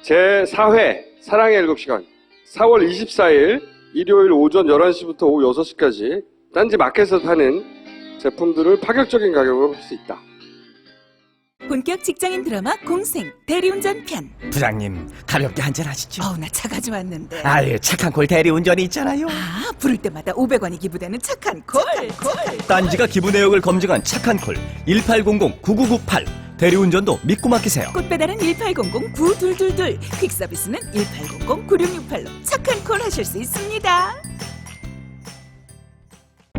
제4회 사랑의 7시간 4월 24일 일요일 오전 11시부터 오후 6시까지 딴지 마켓에서 파는 제품들을 파격적인 가격으로 볼 수 있다. 본격 직장인 드라마 공생 대리운전 편. 부장님 가볍게 한잔 하시죠. 나 차 가져왔는데. 아유 착한 콜 대리운전이 있잖아요. 부를 때마다 500원이 기부되는 착한 콜. 딴지가 기부 내역을 검증한 착한 콜 1800-9998 대리운전도 믿고 맡기세요. 꽃 배달은 1800-9222, 퀵 서비스는 1800-9668로 착한 콜 하실 수 있습니다.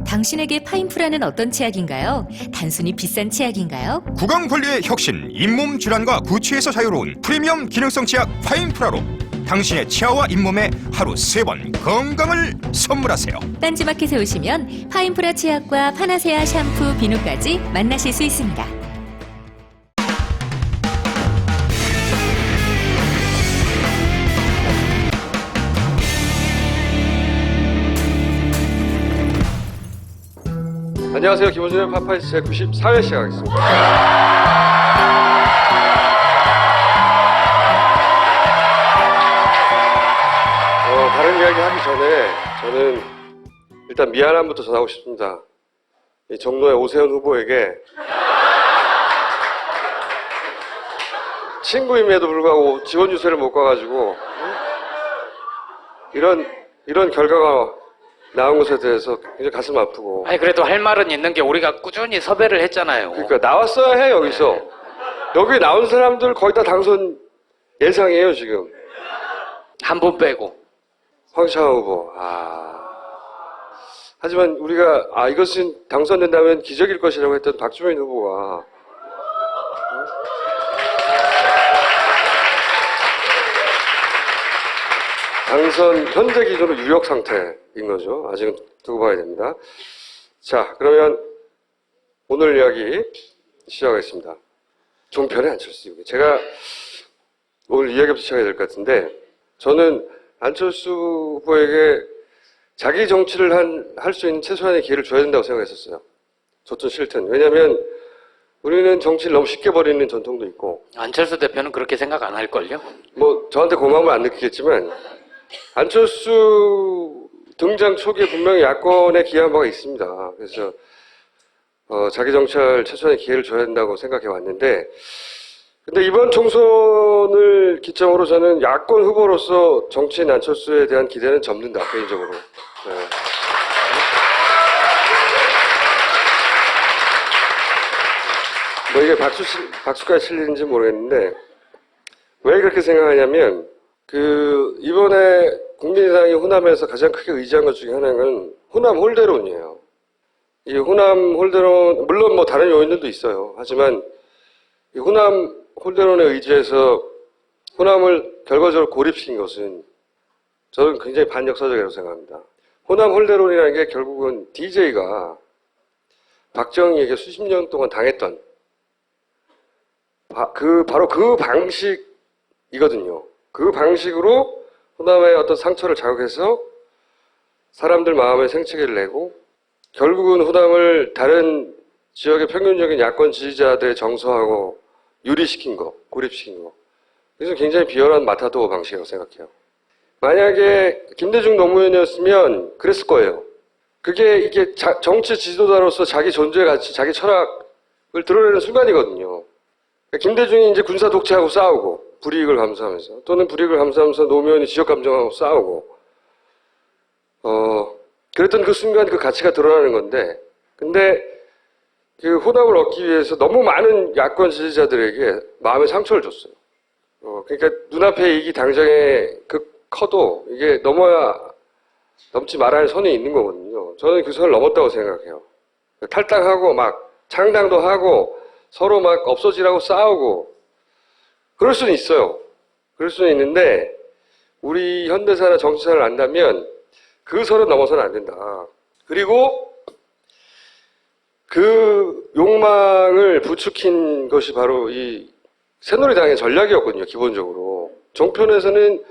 당신에게 파인프라는 어떤 치약인가요? 단순히 비싼 치약인가요? 구강관리의 혁신, 잇몸 질환과 구취에서 자유로운 프리미엄 기능성 치약 파인프라로 당신의 치아와 잇몸에 하루 3번 건강을 선물하세요. 딴지마켓에 오시면 파인프라 치약과 파나세아 샴푸, 비누까지 만나실 수 있습니다. 안녕하세요. 김호준의 파파이스 제94회 시작하겠습니다. 다른 이야기 하기 전에 저는 일단 미안함부터 전하고 싶습니다. 이 종로의 오세훈 후보에게 친구임에도 불구하고 지원 유세를 못 가가지고 이런 결과가 나온 것에 대해서 굉장히 가슴 아프고. 아니 그래도 할 말은 있는 게 우리가 꾸준히 섭외를 했잖아요. 그러니까 나왔어야 해 여기서. 네. 여기 나온 사람들 거의 다 당선 예상이에요 지금. 한 분 빼고. 황창호 후보. 하지만 우리가 이것은 당선된다면 기적일 것이라고 했던 박주민 후보가 당선 현재 기준으로 유력 상태인 거죠. 아직은 두고 봐야 됩니다. 자, 그러면 오늘 이야기 시작하겠습니다. 종편의 안철수. 제가 오늘 이야기부터 시작해야 될 것 같은데, 저는 안철수 후보에게 자기 정치를 할 수 있는 최소한의 기회를 줘야 된다고 생각했었어요. 좋든 싫든. 왜냐하면 우리는 정치를 너무 쉽게 버리는 전통도 있고. 안철수 대표는 그렇게 생각 안 할걸요? 뭐 저한테 고마움을 안 느끼겠지만 안철수 등장 초기에 분명히 야권에 기여한 바가 있습니다. 그래서 자기 정치할 최소한의 기회를 줘야 된다고 생각해 왔는데, 근데 이번 총선을 기점으로 저는 야권 후보로서 정치인 안철수에 대한 기대는 접는다, 개인적으로. 네. 뭐 이게 박수까지 실리는지 모르겠는데, 왜 그렇게 생각하냐면, 이번에 국민의당이 호남에서 가장 크게 의지한 것 중에 하나는 호남 홀대론이에요. 이 호남 홀대론, 물론 뭐 다른 요인들도 있어요. 하지만 이 호남 홀대론에 의지해서 호남을 결과적으로 고립시킨 것은 저는 굉장히 반역사적이라고 생각합니다. 호남 홀대론이라는 게 결국은 DJ가 박정희에게 수십 년 동안 당했던 바로 그 방식이거든요. 그 방식으로 호남의 어떤 상처를 자극해서 사람들 마음에 생채기를 내고 결국은 호남을 다른 지역의 평균적인 야권 지지자들의 정서하고 유리시킨 거, 고립시킨 거. 그래서 굉장히 비열한 마타도어 방식이라고 생각해요. 만약에 김대중 노무현이었으면 그랬을 거예요. 이게 정치 지도자로서 자기 존재 가치, 자기 철학을 드러내는 순간이거든요. 김대중이 이제 군사 독재하고 싸우고 불이익을 감수하면서, 또는 불이익을 감수하면서 노무현이 지역 감정하고 싸우고, 그랬던 그 순간 그 가치가 드러나는 건데, 근데 그 호남을 얻기 위해서 너무 많은 야권 지지자들에게 마음의 상처를 줬어요. 그러니까 눈앞에 이익이 당장에 커도 이게 넘지 말아야 할 선이 있는 거거든요. 저는 그 선을 넘었다고 생각해요. 탈당하고 막 창당도 하고 서로 막 없어지라고 싸우고 그럴 수는 있어요. 그럴 수는 있는데 우리 현대사나 정치사를 안다면 그 선을 넘어서는 안 된다. 그리고 그 욕망을 부추긴 것이 바로 이 새누리당의 전략이었거든요. 기본적으로. 종편에서는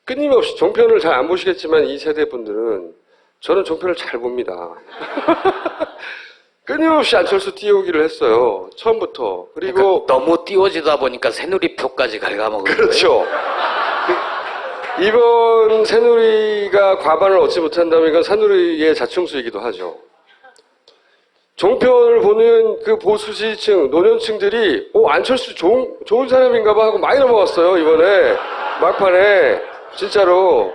끊임없이, 종편을 잘 안 보시겠지만 이 세대 분들은, 저는 종편을 잘 봅니다. 끊임없이 안철수 띄우기를 했어요. 처음부터. 그리고 그러니까 너무 띄워지다 보니까 새누리표까지 갉아먹은 그렇죠. 거예요. 이번 새누리가 과반을 얻지 못한다면 이건 새누리의 자충수이기도 하죠. 종편을 보는 그 보수 지지층, 노년층들이 안철수 좋은 사람인가 봐 하고 많이 넘어갔어요. 이번에 막판에 진짜로.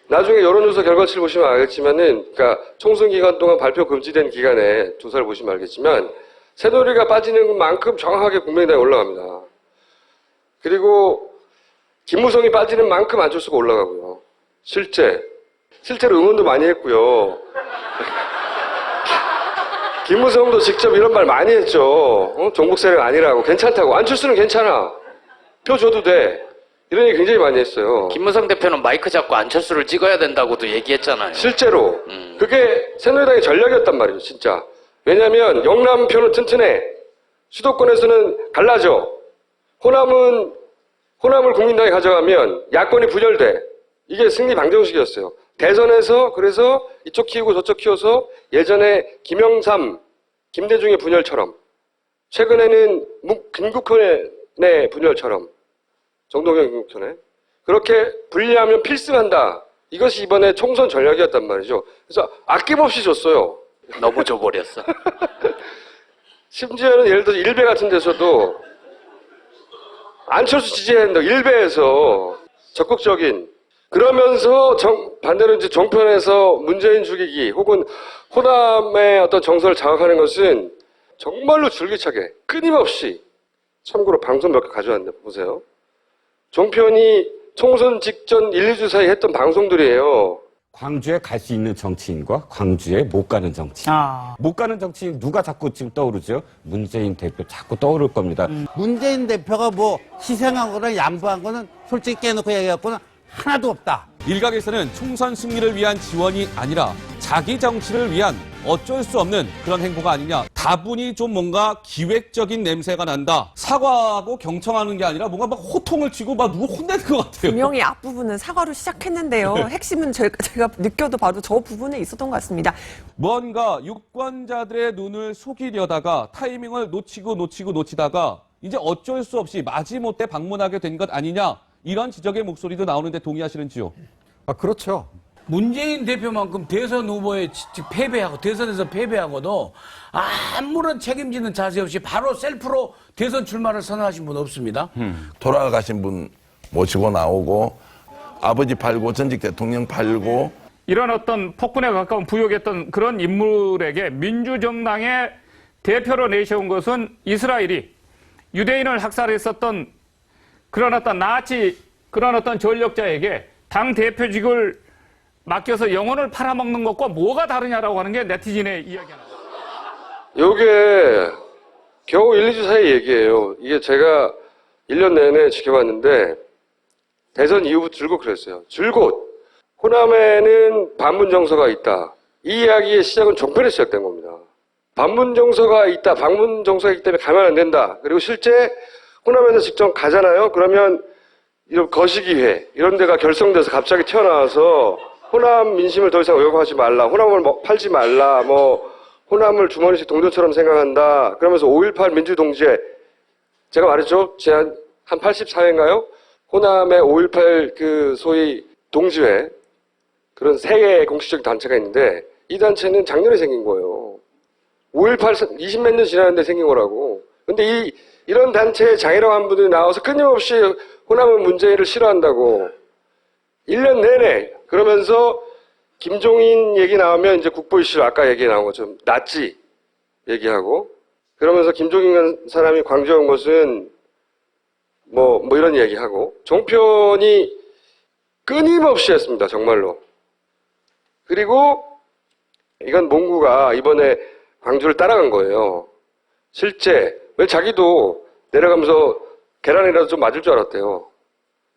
나중에 여론조사 결과치를 보시면 알겠지만은, 그러니까 총선 기간 동안 발표 금지된 기간에 조사를 보시면 알겠지만 새누리가 빠지는 만큼 정확하게 국민의당이 올라갑니다. 그리고 김무성이 빠지는 만큼 안철수가 올라가고요. 실제로 응원도 많이 했고요. 김무성도 직접 이런 말 많이 했죠. 종북 세력 아니라고. 괜찮다고. 안철수는 괜찮아. 표 줘도 돼. 이런 얘기 굉장히 많이 했어요. 김무성 대표는 마이크 잡고 안철수를 찍어야 된다고도 얘기했잖아요. 실제로. 그게 새누리당의 전략이었단 말이죠, 진짜. 왜냐하면 영남표는 튼튼해. 수도권에서는 갈라져. 호남을 국민당이 가져가면 야권이 분열돼. 이게 승리 방정식이었어요. 대선에서 그래서 이쪽 키우고 저쪽 키워서 예전에 김영삼, 김대중의 분열처럼, 최근에는 김국현의 분열처럼, 정동영 김국현의 그렇게 분리하면 필승한다. 이것이 이번에 총선 전략이었단 말이죠. 그래서 아낌없이 줬어요. 너무 줘버렸어. 심지어는 예를 들어서 일베 같은 데서도 안철수 지지해야 된다. 일베에서 적극적인. 그러면서 반대로 이제 종편에서 문재인 죽이기 혹은 호남의 어떤 정서를 자극하는 것은 정말로 줄기차게 끊임없이, 참고로 방송 몇 개 가져왔는데 보세요. 종편이 총선 직전 1, 2주 사이 했던 방송들이에요. 광주에 갈 수 있는 정치인과 광주에 못 가는 정치인. 못 가는 정치인 누가 자꾸 지금 떠오르죠? 문재인 대표 자꾸 떠오를 겁니다. 문재인 대표가 뭐 희생한 거나 양보한 거는 솔직히 깨놓고 얘기해갖고는 하나도 없다. 일각에서는 총선 승리를 위한 지원이 아니라 자기 정치를 위한 어쩔 수 없는 그런 행보가 아니냐. 다분히 좀 뭔가 기획적인 냄새가 난다. 사과하고 경청하는 게 아니라 뭔가 막 호통을 치고 막 누구 혼내는 것 같아요. 분명히 앞부분은 사과로 시작했는데요. 핵심은 제가 느껴도 봐도 저 부분에 있었던 것 같습니다. 뭔가 유권자들의 눈을 속이려다가 타이밍을 놓치다가 이제 어쩔 수 없이 마지못해 방문하게 된 것 아니냐. 이런 지적의 목소리도 나오는데 동의하시는지요? 그렇죠. 문재인 대표만큼 대선 후보에 대선에서 패배하고도 아무런 책임지는 자세 없이 바로 셀프로 대선 출마를 선언하신 분 없습니다. 돌아가신 분 모시고 나오고 아버지 팔고 전직 대통령 팔고 이런 어떤 폭군에 가까운 부역했던 그런 인물에게 민주정당의 대표로 내세운 것은 이스라엘이 유대인을 학살했었던 그런 어떤 나치, 그런 어떤 전력자에게 당 대표직을 맡겨서 영혼을 팔아먹는 것과 뭐가 다르냐라고 하는 게 네티즌의 이야기입니다. 요게 겨우 1, 2주 사이 얘기예요. 이게 제가 1년 내내 지켜봤는데 대선 이후부터 줄곧 그랬어요. 줄곧 호남에는 반문 정서가 있다. 이 이야기의 시작은 종편에 시작된 겁니다. 반문 정서가 있다. 반문 정서가 있기 때문에 가면 안 된다. 그리고 실제 호남에서 직접 가잖아요. 그러면 이런 거시기회 이런 데가 결성돼서 갑자기 튀어나와서 호남 민심을 더 이상 왜곡하지 말라. 호남을 팔지 말라. 호남을 주머니식 동료처럼 생각한다. 그러면서 5.18 민주동지회 제가 말했죠. 지난 한 84회인가요? 호남의 5.18 그 소위 동지회 그런 세 개의 공식적 단체가 있는데 이 단체는 작년에 생긴 거예요. 5.18 20몇 년 지났는데 생긴 거라고. 근데 이런 단체의 장애라고 한 분들이 나와서 끊임없이 호남은 문재인을 싫어한다고 1년 내내 그러면서 김종인 얘기 나오면 이제 국보 이슈 아까 얘기 나온 것처럼 나치 얘기하고 그러면서 김종인 사람이 광주에 온 것은 뭐 이런 얘기하고 종편이 끊임없이 했습니다. 정말로. 그리고 이건 몽구가 이번에 광주를 따라간 거예요. 실제 왜 자기도 내려가면서 계란이라도 좀 맞을 줄 알았대요.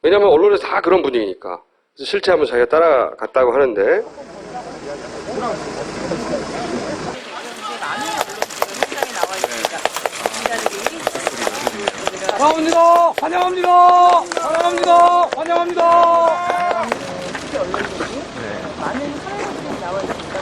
왜냐하면 언론에서 다 그런 분위기니까. 그래서 실제 한번 자기가 따라갔다고 하는데 환영합니다. 환영합니다. 환영합니다. 환영합니다. 많은 사회분들이 나와 있습니다.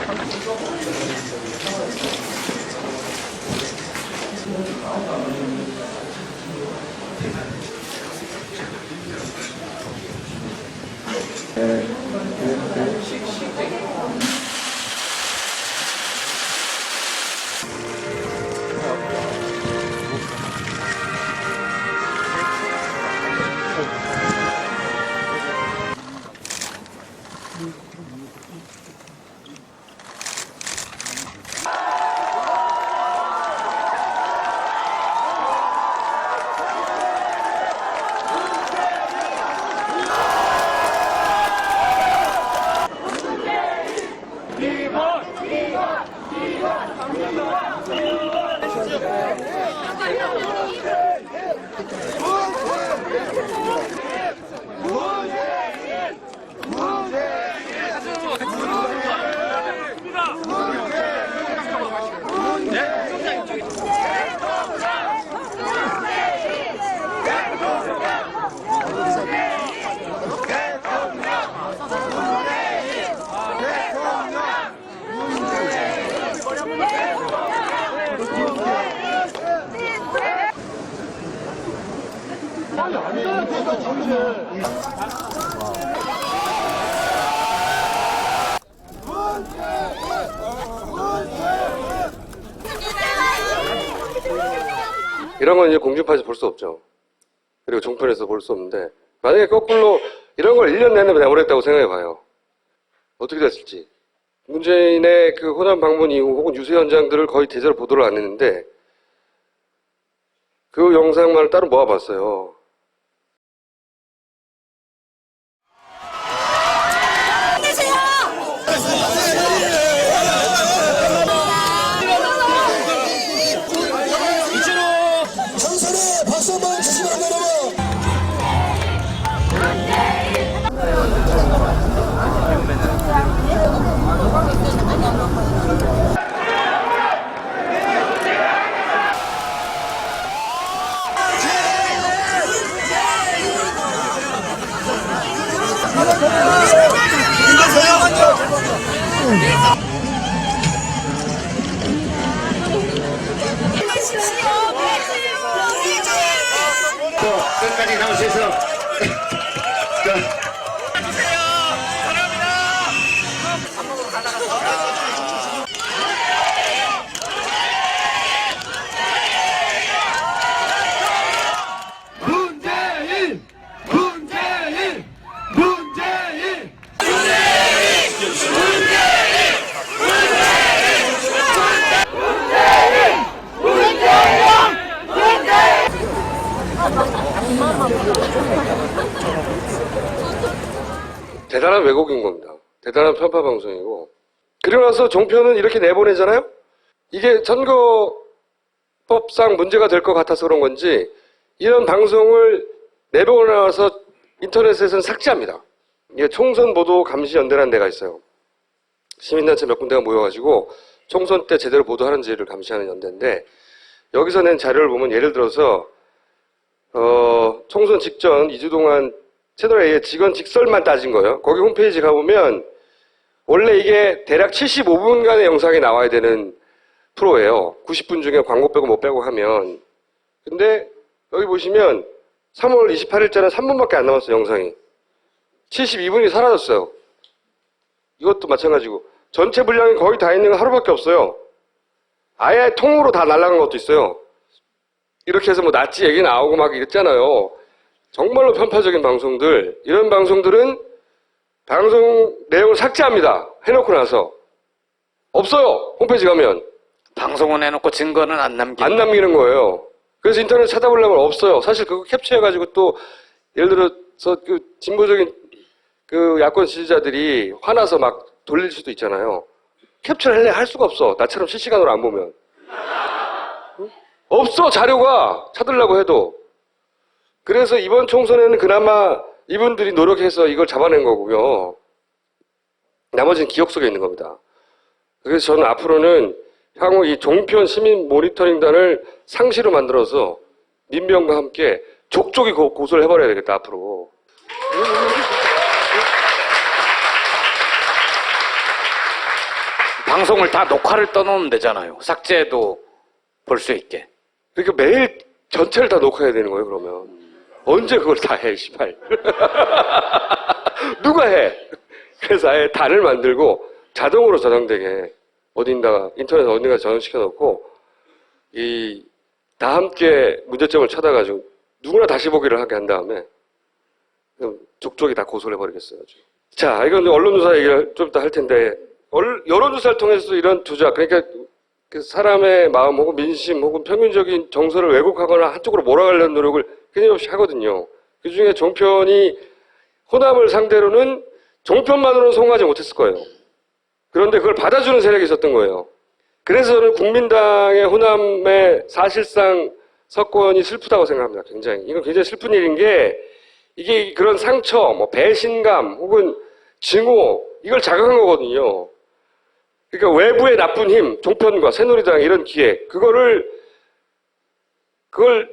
이런 건 이제 공중파에서 볼 수 없죠. 그리고 종편에서 볼 수 없는데, 만약에 거꾸로 이런 걸 1년 내내 내보냈다고 생각해 봐요. 어떻게 됐을지. 문재인의 그 호남 방문 이후 혹은 유세 현장들을 거의 대대로 보도를 안 했는데, 그 영상만을 따로 모아봤어요. 끝까지 나올 수 있어. 문재인! 문재인! 문재인! 대단한 왜곡인 겁니다. 대단한 편파 방송이고. 그리고 나서 종편은 이렇게 내보내잖아요? 이게 선거법상 문제가 될 것 같아서 그런 건지 이런 방송을 내보내서 인터넷에서는 삭제합니다. 이게 총선 보도 감시연대라는 데가 있어요. 시민단체 몇 군데가 모여가지고 총선 때 제대로 보도하는지를 감시하는 연대인데, 여기서 낸 자료를 보면 예를 들어서 총선 직전 2주 동안 채널A의 직원 직설만 따진 거예요. 거기 홈페이지 가보면 원래 이게 대략 75분간의 영상이 나와야 되는 프로예요. 90분 중에 광고 빼고 못 빼고 하면. 근데 여기 보시면 3월 28일자는 3분밖에 안 남았어요, 영상이. 72분이 사라졌어요. 이것도 마찬가지고 전체 분량이 거의 다 있는 건 하루밖에 없어요. 아예 통으로 다 날아간 것도 있어요. 이렇게 해서 뭐 나치 얘기 나오고 막 이랬잖아요. 정말로 편파적인 방송들, 이런 방송들은 방송 내용을 삭제합니다. 해놓고 나서. 없어요. 홈페이지 가면. 방송은 해놓고 증거는 안 남기는 거예요. 그래서 인터넷 찾아보려면 없어요. 사실 그거 캡처해가지고 또 예를 들어서 그 진보적인 그 야권 지지자들이 화나서 막 돌릴 수도 있잖아요. 캡처를 할 수가 없어. 나처럼 실시간으로 안 보면. 응? 없어, 자료가. 찾으려고 해도. 그래서 이번 총선에는 그나마 이분들이 노력해서 이걸 잡아낸 거고요. 나머지는 기억 속에 있는 겁니다. 그래서 저는 앞으로는 향후 이 종편 시민 모니터링단을 상시로 만들어서 민병과 함께 족족이 고소를 해버려야 되겠다, 앞으로. 방송을 다 녹화를 떠놓으면 되잖아요. 삭제도 볼 수 있게. 그러니까 매일 전체를 다 녹화해야 되는 거예요, 그러면. 언제 그걸 다 해, 씨발. 누가 해? 그래서 아예 단을 만들고 자동으로 저장되게 어딘가, 인터넷 어딘가 저장시켜 놓고, 다 함께 문제점을 찾아가지고 누구나 다시 보기를 하게 한 다음에 그럼 족족이 다 고소를 해버리겠어요. 자, 이건 언론조사 얘기를 좀 이따 할 텐데, 여론조사를 통해서도 이런 조작, 그러니까 그 사람의 마음 혹은 민심 혹은 평균적인 정서를 왜곡하거나 한쪽으로 몰아가려는 노력을 끊임없이 하거든요. 그 중에 종편이 호남을 상대로는 종편만으로는 성공하지 못했을 거예요. 그런데 그걸 받아주는 세력이 있었던 거예요. 그래서 저는 국민당의 호남의 사실상 석권이 슬프다고 생각합니다. 굉장히. 이건 굉장히 슬픈 일인 게 이게 그런 상처, 뭐 배신감 혹은 증오 이걸 자극한 거거든요. 그러니까 외부의 나쁜 힘, 종편과 새누리당 이런 기획 그걸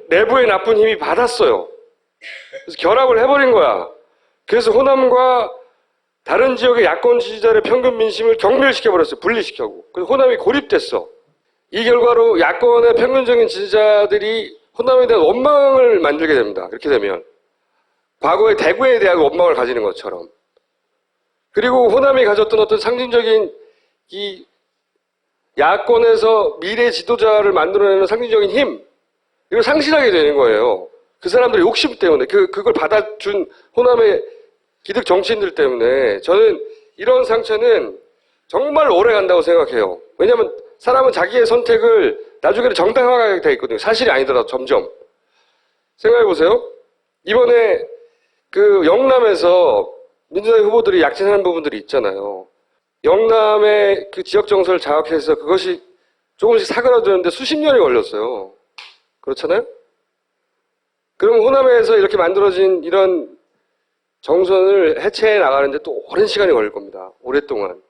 내부의 나쁜 힘이 받았어요. 그래서 결합을 해버린 거야. 그래서 호남과 다른 지역의 야권 지지자의 평균 민심을 경멸시켜버렸어요. 분리시켜고. 그래서 호남이 고립됐어. 이 결과로 야권의 평균적인 지지자들이 호남에 대한 원망을 만들게 됩니다. 이렇게 되면. 과거의 대구에 대한 원망을 가지는 것처럼. 그리고 호남이 가졌던 어떤 상징적인 이 야권에서 미래 지도자를 만들어내는 상징적인 힘, 이걸 상실하게 되는 거예요. 그 사람들의 욕심 때문에, 그걸 받아준 호남의 기득 정치인들 때문에 저는 이런 상처는 정말 오래 간다고 생각해요. 왜냐하면 사람은 자기의 선택을 나중에는 정당화가 돼 있거든요. 사실이 아니더라도 점점. 생각해보세요. 이번에 그 영남에서 민주당 후보들이 약진하는 부분들이 있잖아요. 영남의 그 지역 정서를 자극해서 그것이 조금씩 사그라드는데 수십 년이 걸렸어요. 그렇잖아요? 그럼 호남에서 이렇게 만들어진 이런 정선을 해체해 나가는데 또 오랜 시간이 걸릴 겁니다. 오랫동안.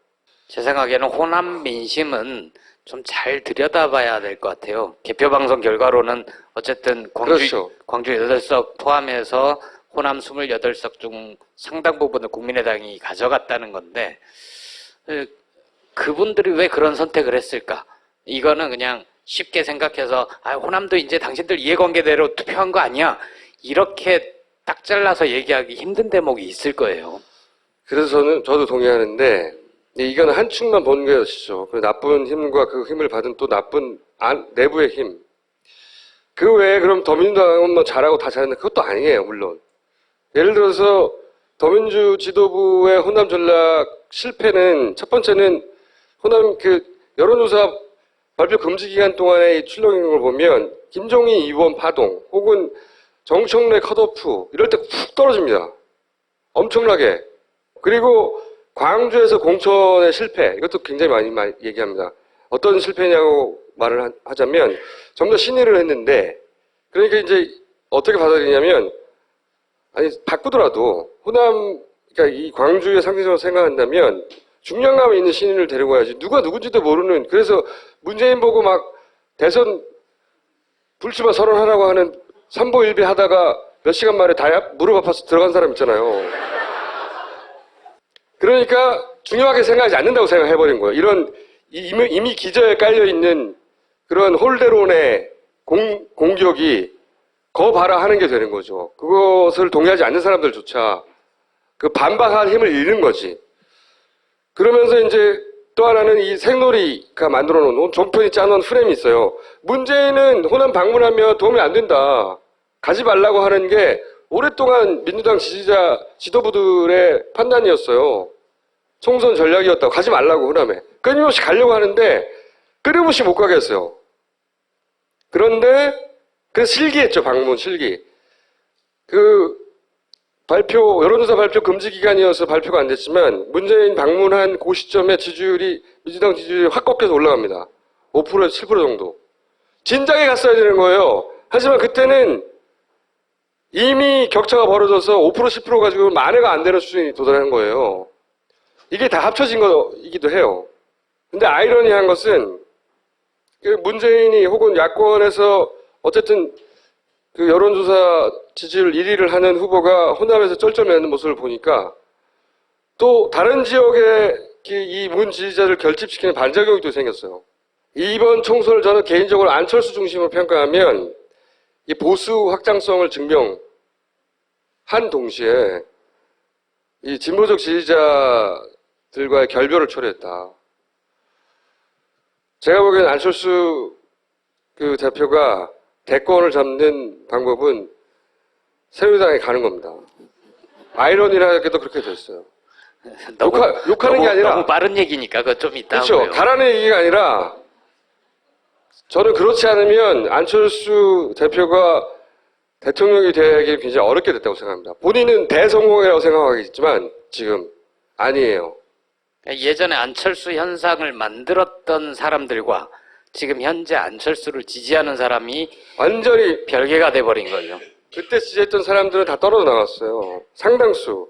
제 생각에는 호남 민심은 좀 잘 들여다봐야 될 것 같아요. 개표방송 결과로는 어쨌든 그렇죠. 광주 8석 포함해서 호남 28석 중 상당 부분을 국민의당이 가져갔다는 건데 그분들이 왜 그런 선택을 했을까? 이거는 그냥 쉽게 생각해서 호남도 이제 당신들 이해관계대로 투표한 거 아니야? 이렇게 딱 잘라서 얘기하기 힘든 대목이 있을 거예요. 그래서 저도 동의하는데 이건 한 축만 보는 것이죠. 그 나쁜 힘과 그 힘을 받은 또 나쁜 내부의 힘. 그 외에 그럼 더민주당은 뭐 잘하고 다 잘했는데 그것도 아니에요, 물론. 예를 들어서 더민주 지도부의 호남 전략 실패는 첫 번째는 호남 그 여론조사 발표 금지 기간 동안의 출렁이는 걸 보면 김종인 의원 파동 혹은 정청래 컷오프 이럴 때 푹 떨어집니다. 엄청나게. 그리고 광주에서 공천의 실패 이것도 굉장히 많이 얘기합니다. 어떤 실패냐고 말을 하자면 전부 다 신의를 했는데 그러니까 이제 어떻게 받아들이냐면 아니 바꾸더라도 호남 그러니까 이 광주의 상징적으로 생각한다면 중량감 있는 신인을 데리고 와야지 누가 누군지도 모르는 그래서 문재인 보고 막 대선 불출마 선언하라고 하는 삼보일비 하다가 몇 시간 만에 다 무릎 아파서 들어간 사람 있잖아요. 그러니까 중요하게 생각하지 않는다고 생각해버린 거예요. 이런 이미 기저에 깔려있는 그런 홀대론의 공격이 거 봐라 하는 게 되는 거죠. 그것을 동의하지 않는 사람들조차 그 반박할 힘을 잃는 거지. 그러면서 이제 또 하나는 이 생놀이가 만들어 놓은 종편이 짜놓은 프레임이 있어요. 문재인은 호남 방문하면 도움이 안 된다. 가지 말라고 하는 게 오랫동안 민주당 지지자 지도부들의 판단이었어요. 총선 전략이었다고 가지 말라고 호남에. 끊임없이 가려고 하는데 끊임없이 못 가겠어요. 그런데 그래서 실기했죠. 방문 실기. 그 발표 여론조사 발표 금지 기간이어서 발표가 안 됐지만 문재인 방문한 그 시점에 지지율이 민주당 지지율이 확 꺾여서 올라갑니다. 5%에서 7% 정도. 진작에 갔어야 되는 거예요. 하지만 그때는 이미 격차가 벌어져서 5% 10% 가지고 만회가 안 되는 수준이 도달한 거예요. 이게 다 합쳐진 거이기도 해요. 근데 아이러니한 것은 문재인이 혹은 야권에서 어쨌든 그 여론조사 지지율 1위를 하는 후보가 호남에서 쩔쩔매는 모습을 보니까 또 다른 지역의 이 문 지지자를 결집시키는 반작용이 또 생겼어요. 이번 총선을 저는 개인적으로 안철수 중심으로 평가하면 이 보수 확장성을 증명한 동시에 이 진보적 지지자들과의 결별을 초래했다. 제가 보기에는 안철수 그 대표가 대권을 잡는 방법은 새누리당에 가는 겁니다. 아이러니하게도 그렇게 됐어요. 욕하는 게 아니라 너무 빠른 얘기니까 그거 좀 이따 그렇죠. 하고요. 가라는 얘기가 아니라 저는 그렇지 않으면 안철수 대표가 대통령이 되기 굉장히 어렵게 됐다고 생각합니다. 본인은 대성공이라고 생각하겠지만 지금 아니에요. 예전에 안철수 현상을 만들었던 사람들과 지금 현재 안철수를 지지하는 사람이 완전히 별개가 돼버린 거죠. 그때 지지했던 사람들은 다 떨어져 나갔어요. 상당수.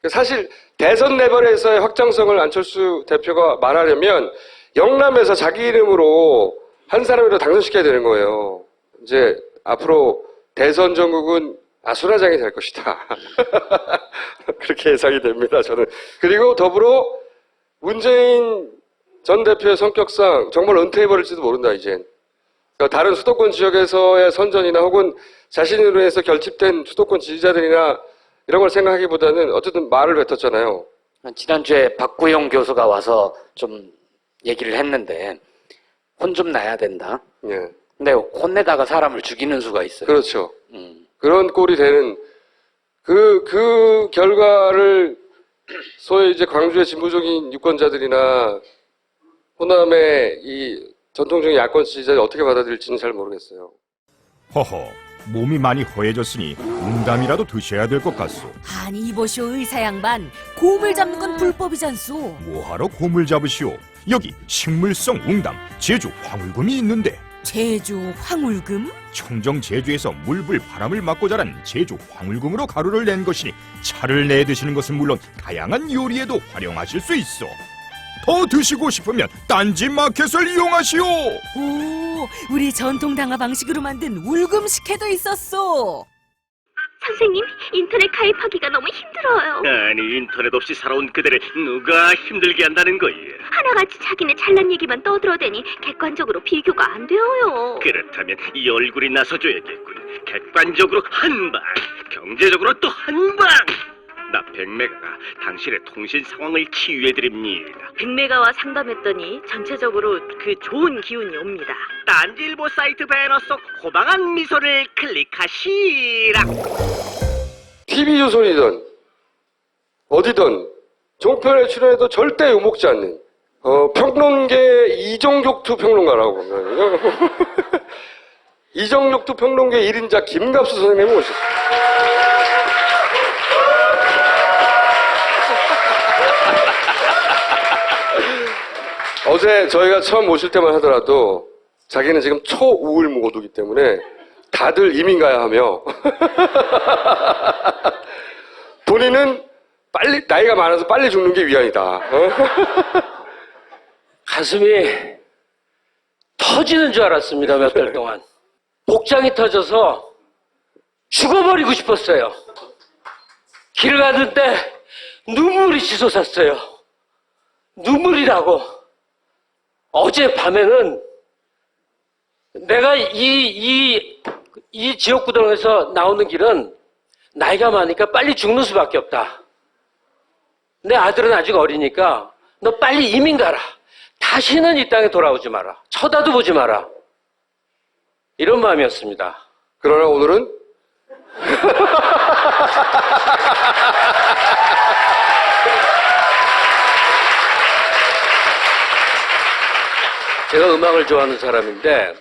사실 대선 레벨에서의 확장성을 안철수 대표가 말하려면 영남에서 자기 이름으로 한 사람이라도 당선시켜야 되는 거예요. 이제 앞으로 대선 전국은 아수라장이 될 것이다. 그렇게 예상이 됩니다, 저는. 그리고 더불어 문재인 전 대표의 성격상 정말 은퇴해버릴지도 모른다, 이젠. 그러니까 다른 수도권 지역에서의 선전이나 혹은 자신으로 해서 결집된 수도권 지지자들이나 이런 걸 생각하기보다는 어쨌든 말을 뱉었잖아요. 지난주에 박구용 교수가 와서 좀 얘기를 했는데 혼 좀 나야 된다. 예. 근데 혼내다가 사람을 죽이는 수가 있어요. 그렇죠. 그런 꼴이 되는 그 결과를 소위 이제 광주의 진보적인 유권자들이나 호남의 이 전통적인 야권 지지자들이 어떻게 받아들일지는 잘 모르겠어요. 허허, 몸이 많이 허해졌으니 웅담이라도 드셔야 될 것 같소. 아니 이보시오 의사 양반, 곰을 잡는 건 불법이잖소. 뭐하러 곰을 잡으시오? 여기 식물성 웅담, 제주 황울금이 있는데. 제주 황울금? 청정 제주에서 물불 바람을 맞고 자란 제주 황울금으로 가루를 낸 것이니 차를 내 드시는 것은 물론 다양한 요리에도 활용하실 수 있어. 더 드시고 싶으면 딴지 마켓을 이용하시오. 오, 우리 전통 당화 방식으로 만든 울금 식혜도 있었소. 선생님, 인터넷 가입하기가 너무 힘들어요. 아니, 인터넷 없이 살아온 그대를 누가 힘들게 한다는 거예요? 하나같이 자기네 잘난 얘기만 떠들어대니 객관적으로 비교가 안 되어요. 그렇다면 이 얼굴이 나서줘야겠군. 객관적으로 한 방, 경제적으로 또 한 방. 나 백메가가 당신의 통신 상황을 치유해드립니다. 백메가와 상담했더니 전체적으로 그 좋은 기운이 옵니다. 딴지일보 사이트 배너 속 호방한 미소를 클릭하시라. TV조선이든 어디든 종편에 출연해도 절대 욕먹지 않는 평론계 이정격투 평론가라고 보면 이정격투 평론계 1인자 김갑수 선생님을 모셨습니다. 어제 저희가 처음 모실 때만 하더라도 자기는 지금 초우울 모두이기 때문에 다들 이민가야 하며 본인은 빨리 나이가 많아서 빨리 죽는 게 위안이다. 가슴이 터지는 줄 알았습니다. 몇 달 동안 복장이 터져서 죽어버리고 싶었어요. 길을 가는데 눈물이 치솟았어요. 눈물이라고. 어젯밤에는 내가 이 지역구동에서 나오는 길은 나이가 많으니까 빨리 죽는 수밖에 없다. 내 아들은 아직 어리니까 너 빨리 이민 가라. 다시는 이 땅에 돌아오지 마라. 쳐다도 보지 마라. 이런 마음이었습니다. 그러나 오늘은 제가 음악을 좋아하는 사람인데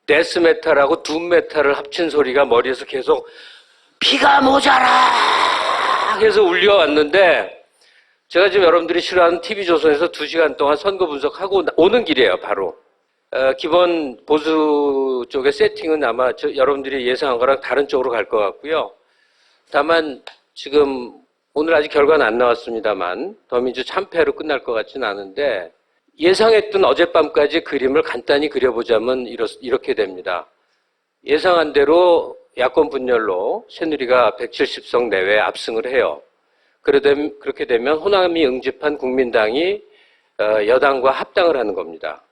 데스메탈하고 둠메탈을 합친 소리가 머리에서 계속 비가 모자라 해서 울려왔는데 제가 지금 여러분들이 싫어하는 TV조선에서 2시간 동안 선거 분석하고 오는 길이에요. 바로 기본 보수 쪽의 세팅은 아마 여러분들이 예상한 거랑 다른 쪽으로 갈 것 같고요. 다만 지금 오늘 아직 결과는 안 나왔습니다만 더민주 참패로 끝날 것 같지는 않은데 예상했던 어젯밤까지 그림을 간단히 그려보자면 이렇게 됩니다. 예상한 대로 야권 분열로 새누리가 170석 내외 압승을 해요. 그렇게 되면 호남이 응집한 국민당이 여당과 합당을 하는 겁니다.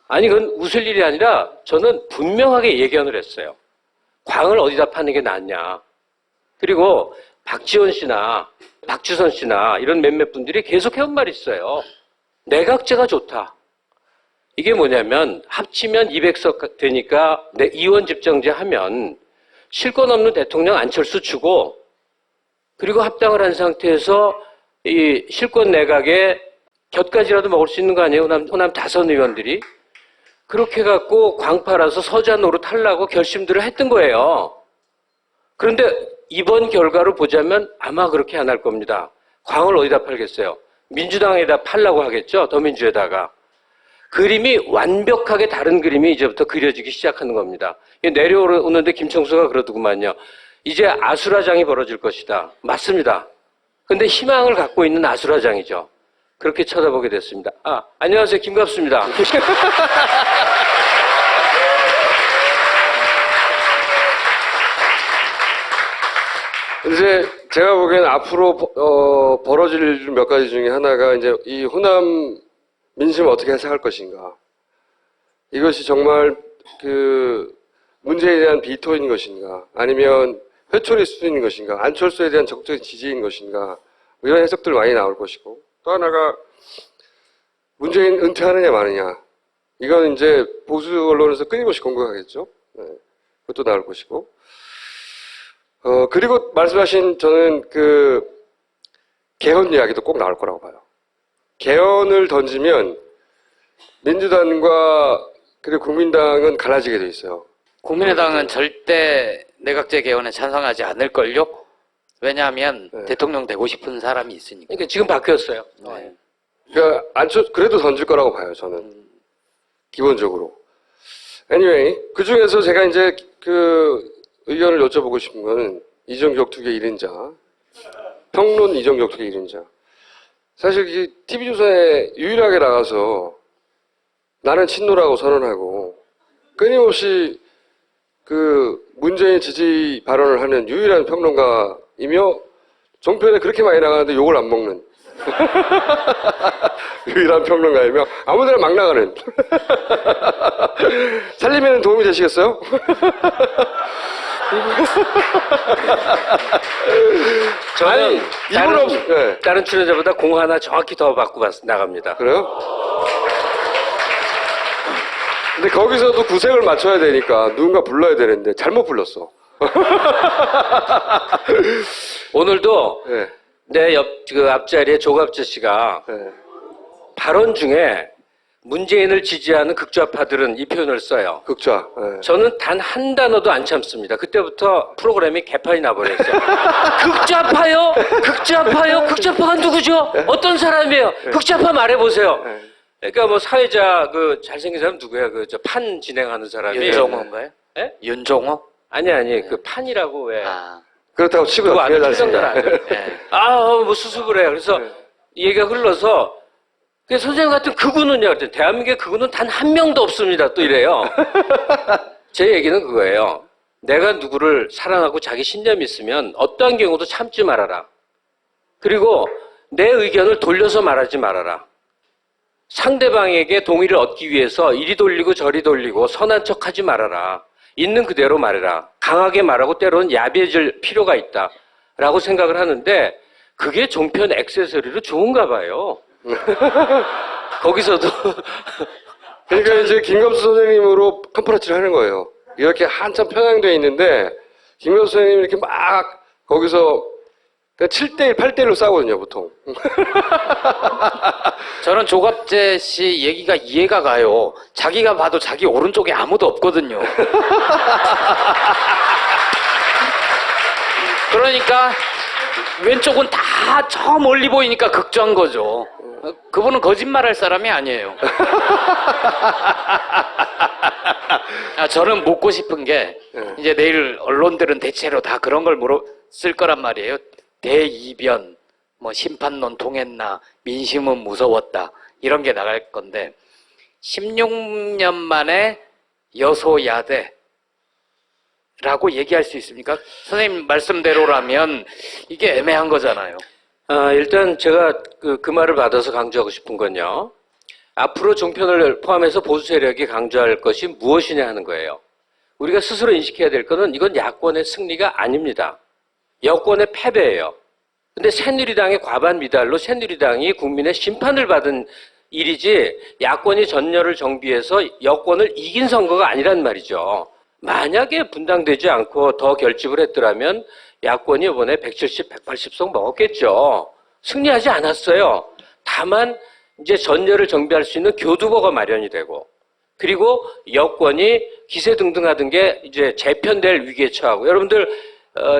아니 그건 웃을 일이 아니라 저는 분명하게 예견을 했어요. 광을 어디다 파는 게 낫냐. 그리고 박지원 씨나 박주선 씨나 이런 몇몇 분들이 계속 해온 말이 있어요. 내각제가 좋다. 이게 뭐냐면 합치면 200석 되니까 이원 집정제 하면 실권 없는 대통령 안철수 주고 그리고 합당을 한 상태에서 이 실권 내각에 곁가지라도 먹을 수 있는 거 아니에요? 호남 다선 의원들이. 그렇게 갖고 광 팔아서 서자 노릇 하려고 결심들을 했던 거예요. 그런데 이번 결과로 보자면 아마 그렇게 안 할 겁니다. 광을 어디다 팔겠어요? 민주당에다 팔라고 하겠죠. 더민주에다가. 그림이 완벽하게 다른 그림이 이제부터 그려지기 시작하는 겁니다. 내려오는데 김청수가 그러더구만요. 이제 아수라장이 벌어질 것이다. 맞습니다. 근데 희망을 갖고 있는 아수라장이죠. 그렇게 쳐다보게 됐습니다. 안녕하세요. 김갑수입니다. 이제 제가 보기엔 앞으로 벌어질 일 몇 가지 중에 하나가 이제 이 호남 민심을 어떻게 해석할 것인가. 이것이 정말 그 문제에 대한 비토인 것인가, 아니면 회초리 수준인 것인가, 안철수에 대한 적극적인 지지인 것인가, 이런 해석들 많이 나올 것이고, 또 하나가 문재인 은퇴하느냐 마느냐. 이건 이제 보수 언론에서 끊임없이 공격하겠죠. 네. 그것도 나올 것이고. 그리고 말씀하신 저는 그 개헌 이야기도 꼭 나올 거라고 봐요. 개헌을 던지면 민주당과 그리고 국민당은 갈라지게 돼 있어요. 국민의당은 절대 내각제 개헌에 찬성하지 않을걸요? 왜냐하면 대통령 되고 싶은 사람이 있으니까. 그러니까 지금 바뀌었어요. 네. 그러니까 그래도 던질 거라고 봐요, 저는. 기본적으로. Anyway, 그 중에서 제가 이제 그 의견을 여쭤보고 싶은 거는 이정격투기의 1인자, 평론 이정격투기의 1인자. 사실 이 TV조선에 유일하게 나가서 나는 친노라고 선언하고 끊임없이 그 문재인 지지 발언을 하는 유일한 평론가이며 종편에 그렇게 많이 나가는데 욕을 안 먹는 유일한 평론가이며 아무데나 막 나가는 살림에는 도움이 되시겠어요? 저는 네. 다른 출연자보다 공 하나 정확히 더 받고 나갑니다. 그래요? 근데 거기서도 구색을 맞춰야 되니까 누군가 불러야 되는데 잘못 불렀어. 오늘도 네. 내 그 앞자리에 조갑재 씨가 발언 중에 문재인을 지지하는 극좌파들은 이 표현을 써요. 극좌. 네. 저는 단 한 단어도 안 참습니다. 그때부터 프로그램이 개판이 나버렸어요. 극좌파요? 극좌파요? 극좌파가 누구죠? 어떤 사람이에요? 극좌파 말해보세요. 그러니까 뭐 사회자 그 잘생긴 사람 누구야? 그 저 판 진행하는 사람이 윤종호인가요? 예? 윤종호? 아니 그 판이라고 왜? 그렇다고 치고 그거 아는 잘생겼다. 출연자라. 뭐 수습을 해요. 그래서 이 얘기가 흘러서 그 선생님 같은 그분은요, 그랬더니 대한민국에 그분은 단 한 명도 없습니다. 또 이래요. 제 얘기는 그거예요. 내가 누구를 사랑하고 자기 신념이 있으면 어떠한 경우도 참지 말아라. 그리고 내 의견을 돌려서 말하지 말아라. 상대방에게 동의를 얻기 위해서 이리 돌리고 저리 돌리고 선한 척 하지 말아라. 있는 그대로 말해라. 강하게 말하고 때로는 야비해질 필요가 있다. 라고 생각을 하는데 그게 종편 액세서리로 좋은가 봐요. 거기서도 그러니까 이제 김갑수 선생님으로 컨퍼런스를 하는 거예요. 이렇게 한참 편향되어 있는데 김갑수 선생님이 이렇게 막 거기서 7대1, 8대1로 싸우거든요, 보통. 저는 조갑재 씨 얘기가 이해가 가요. 자기가 봐도 자기 오른쪽에 아무도 없거든요. 그러니까 왼쪽은 다 저 멀리 보이니까 극좌인 거죠. 그분은 거짓말할 사람이 아니에요. 저는 묻고 싶은 게 이제 내일 언론들은 대체로 다 그런 걸 물었을 거란 말이에요. 대이변, 뭐 심판론 통했나, 민심은 무서웠다 이런 게 나갈 건데 16년 만에 여소야대 라고 얘기할 수 있습니까? 선생님 말씀대로라면 이게 애매한 거잖아요. 일단 제가 그 말을 받아서 강조하고 싶은 건요. 앞으로 종편을 포함해서 보수 세력이 강조할 것이 무엇이냐 하는 거예요. 우리가 스스로 인식해야 될 거는 이건 야권의 승리가 아닙니다. 여권의 패배예요. 근데 새누리당의 과반 미달로 새누리당이 국민의 심판을 받은 일이지 야권이 전열을 정비해서 여권을 이긴 선거가 아니란 말이죠. 만약에 분당되지 않고 더 결집을 했더라면 야권이 이번에 170, 180석 먹었겠죠. 승리하지 않았어요. 다만 이제 전열을 정비할 수 있는 교두보가 마련이 되고 그리고 여권이 기세등등하던 게 이제 재편될 위기에 처하고 여러분들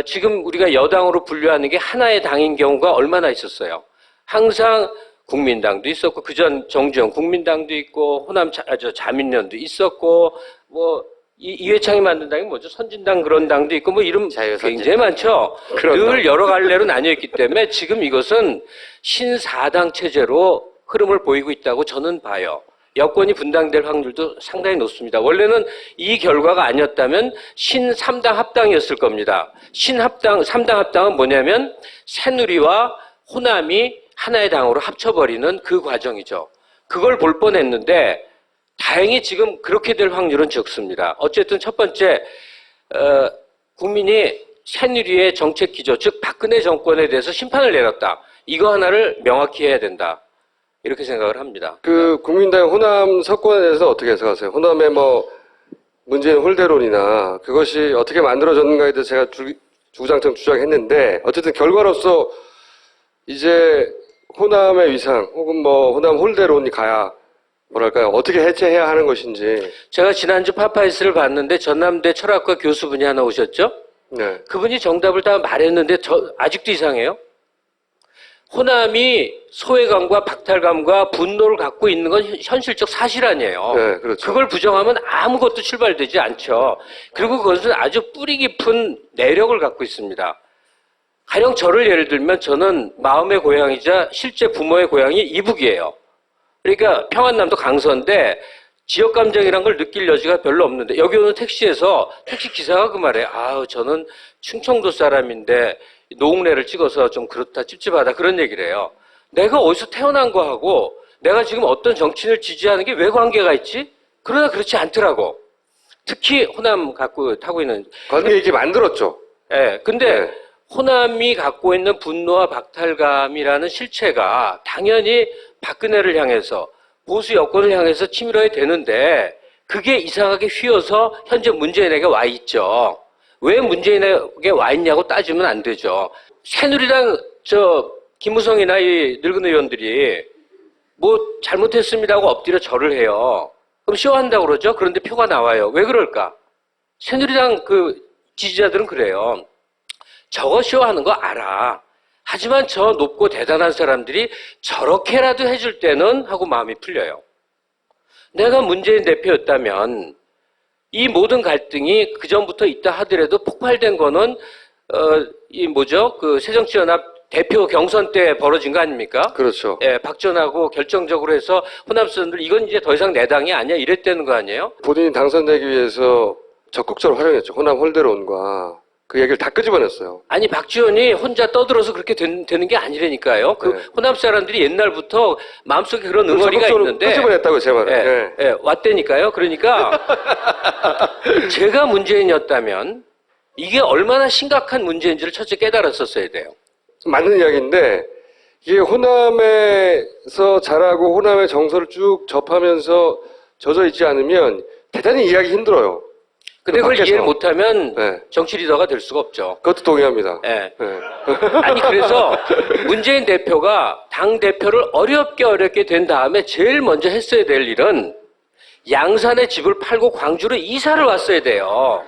지금 우리가 여당으로 분류하는 게 하나의 당인 경우가 얼마나 있었어요. 항상 국민당도 있었고 그전 정주영 국민당도 있고 호남 자민련도 있었고 뭐 이회창이 만든 당이 뭐죠? 선진당 그런 당도 있고 뭐 이름 굉장히 많죠. 늘 여러 갈래로 나뉘어 있기 때문에 지금 이것은 신사당 체제로 흐름을 보이고 있다고 저는 봐요. 여권이 분당될 확률도 상당히 높습니다. 원래는 이 결과가 아니었다면 신3당 합당이었을 겁니다. 신합당, 3당 합당은 뭐냐면 새누리와 호남이 하나의 당으로 합쳐버리는 그 과정이죠. 그걸 볼 뻔했는데 다행히 지금 그렇게 될 확률은 적습니다. 어쨌든 첫 번째 국민이 새누리의 정책 기조, 즉 박근혜 정권에 대해서 심판을 내렸다. 이거 하나를 명확히 해야 된다. 이렇게 생각을 합니다. 그 국민당 호남 석권에 대해서 어떻게 해석하세요? 호남의 뭐 문재인 홀대론이나 그것이 어떻게 만들어졌는가에 대해서 제가 주구장창 주장했는데 어쨌든 결과로서 이제 호남의 위상 혹은 뭐 호남 홀대론이 가야 뭐랄까요? 어떻게 해체해야 하는 것인지. 제가 지난주 파파이스를 봤는데 전남대 철학과 교수분이 하나 오셨죠? 네. 그분이 정답을 다 말했는데 아직도 이상해요. 호남이 소외감과 박탈감과 분노를 갖고 있는 건 현실적 사실 아니에요. 네, 그렇죠. 그걸 부정하면 아무것도 출발되지 않죠. 그리고 그것은 아주 뿌리 깊은 내력을 갖고 있습니다. 가령 저를 예를 들면 저는 마음의 고향이자 실제 부모의 고향이 이북이에요. 그러니까 평안남도 강서인데 지역 감정이란 걸 느낄 여지가 별로 없는데 여기 오는 택시에서 택시 기사가 그 말에 저는 충청도 사람인데 노웅래를 찍어서 좀 그렇다 찝찝하다 그런 얘기를 해요. 내가 어디서 태어난 거하고 내가 지금 어떤 정치인을 지지하는 게 왜 관계가 있지? 그러나 그렇지 않더라고. 특히 호남 타고 있는 관계 이렇게 만들었죠. 예. 근데 호남이 갖고 있는 분노와 박탈감이라는 실체가 당연히 박근혜를 향해서 보수 여권을 향해서 치밀어야 되는데 그게 이상하게 휘어서 현재 문재인에게 와 있죠. 왜 문재인에게 와 있냐고 따지면 안 되죠. 새누리당 김무성이나 이 늙은 의원들이 뭐 잘못했습니다 하고 엎드려 절을 해요. 그럼 쇼한다고 그러죠. 그런데 표가 나와요. 왜 그럴까? 새누리당 지지자들은 그래요. 저거 쇼하는 거 알아. 하지만 저 높고 대단한 사람들이 저렇게라도 해줄 때는 하고 마음이 풀려요. 내가 문재인 대표였다면 이 모든 갈등이 그전부터 있다 하더라도 폭발된 거는 새정치연합 대표 경선 때 벌어진 거 아닙니까? 그렇죠. 예, 박전하고 결정적으로 해서 호남 사람들 이건 이제 더 이상 내 당이 아니야 이랬다는 거 아니에요? 본인이 당선되기 위해서 적극적으로 활용했죠. 호남 홀대론과 그 얘기를 다 끄집어냈어요. 아니 박지원이 혼자 떠들어서 그렇게 되는 게 아니라니까요. 호남 사람들이 옛날부터 마음속에 그런 응어리가 있는데 끄집어냈다고 제 말은. 왔다니까요. 그러니까 제가 문재인이었다면 이게 얼마나 심각한 문제인지를 첫째 깨달았었어야 돼요. 맞는 이야기인데 이게 호남에서 자라고 호남의 정서를 쭉 접하면서 젖어 있지 않으면 대단히 이해하기 힘들어요. 근데 그걸 이해를 못하면 정치 리더가 될 수가 없죠. 그것도 동의합니다. 네. 아니 그래서 문재인 대표가 당 대표를 어렵게 된 다음에 제일 먼저 했어야 될 일은 양산의 집을 팔고 광주로 이사를 왔어야 돼요.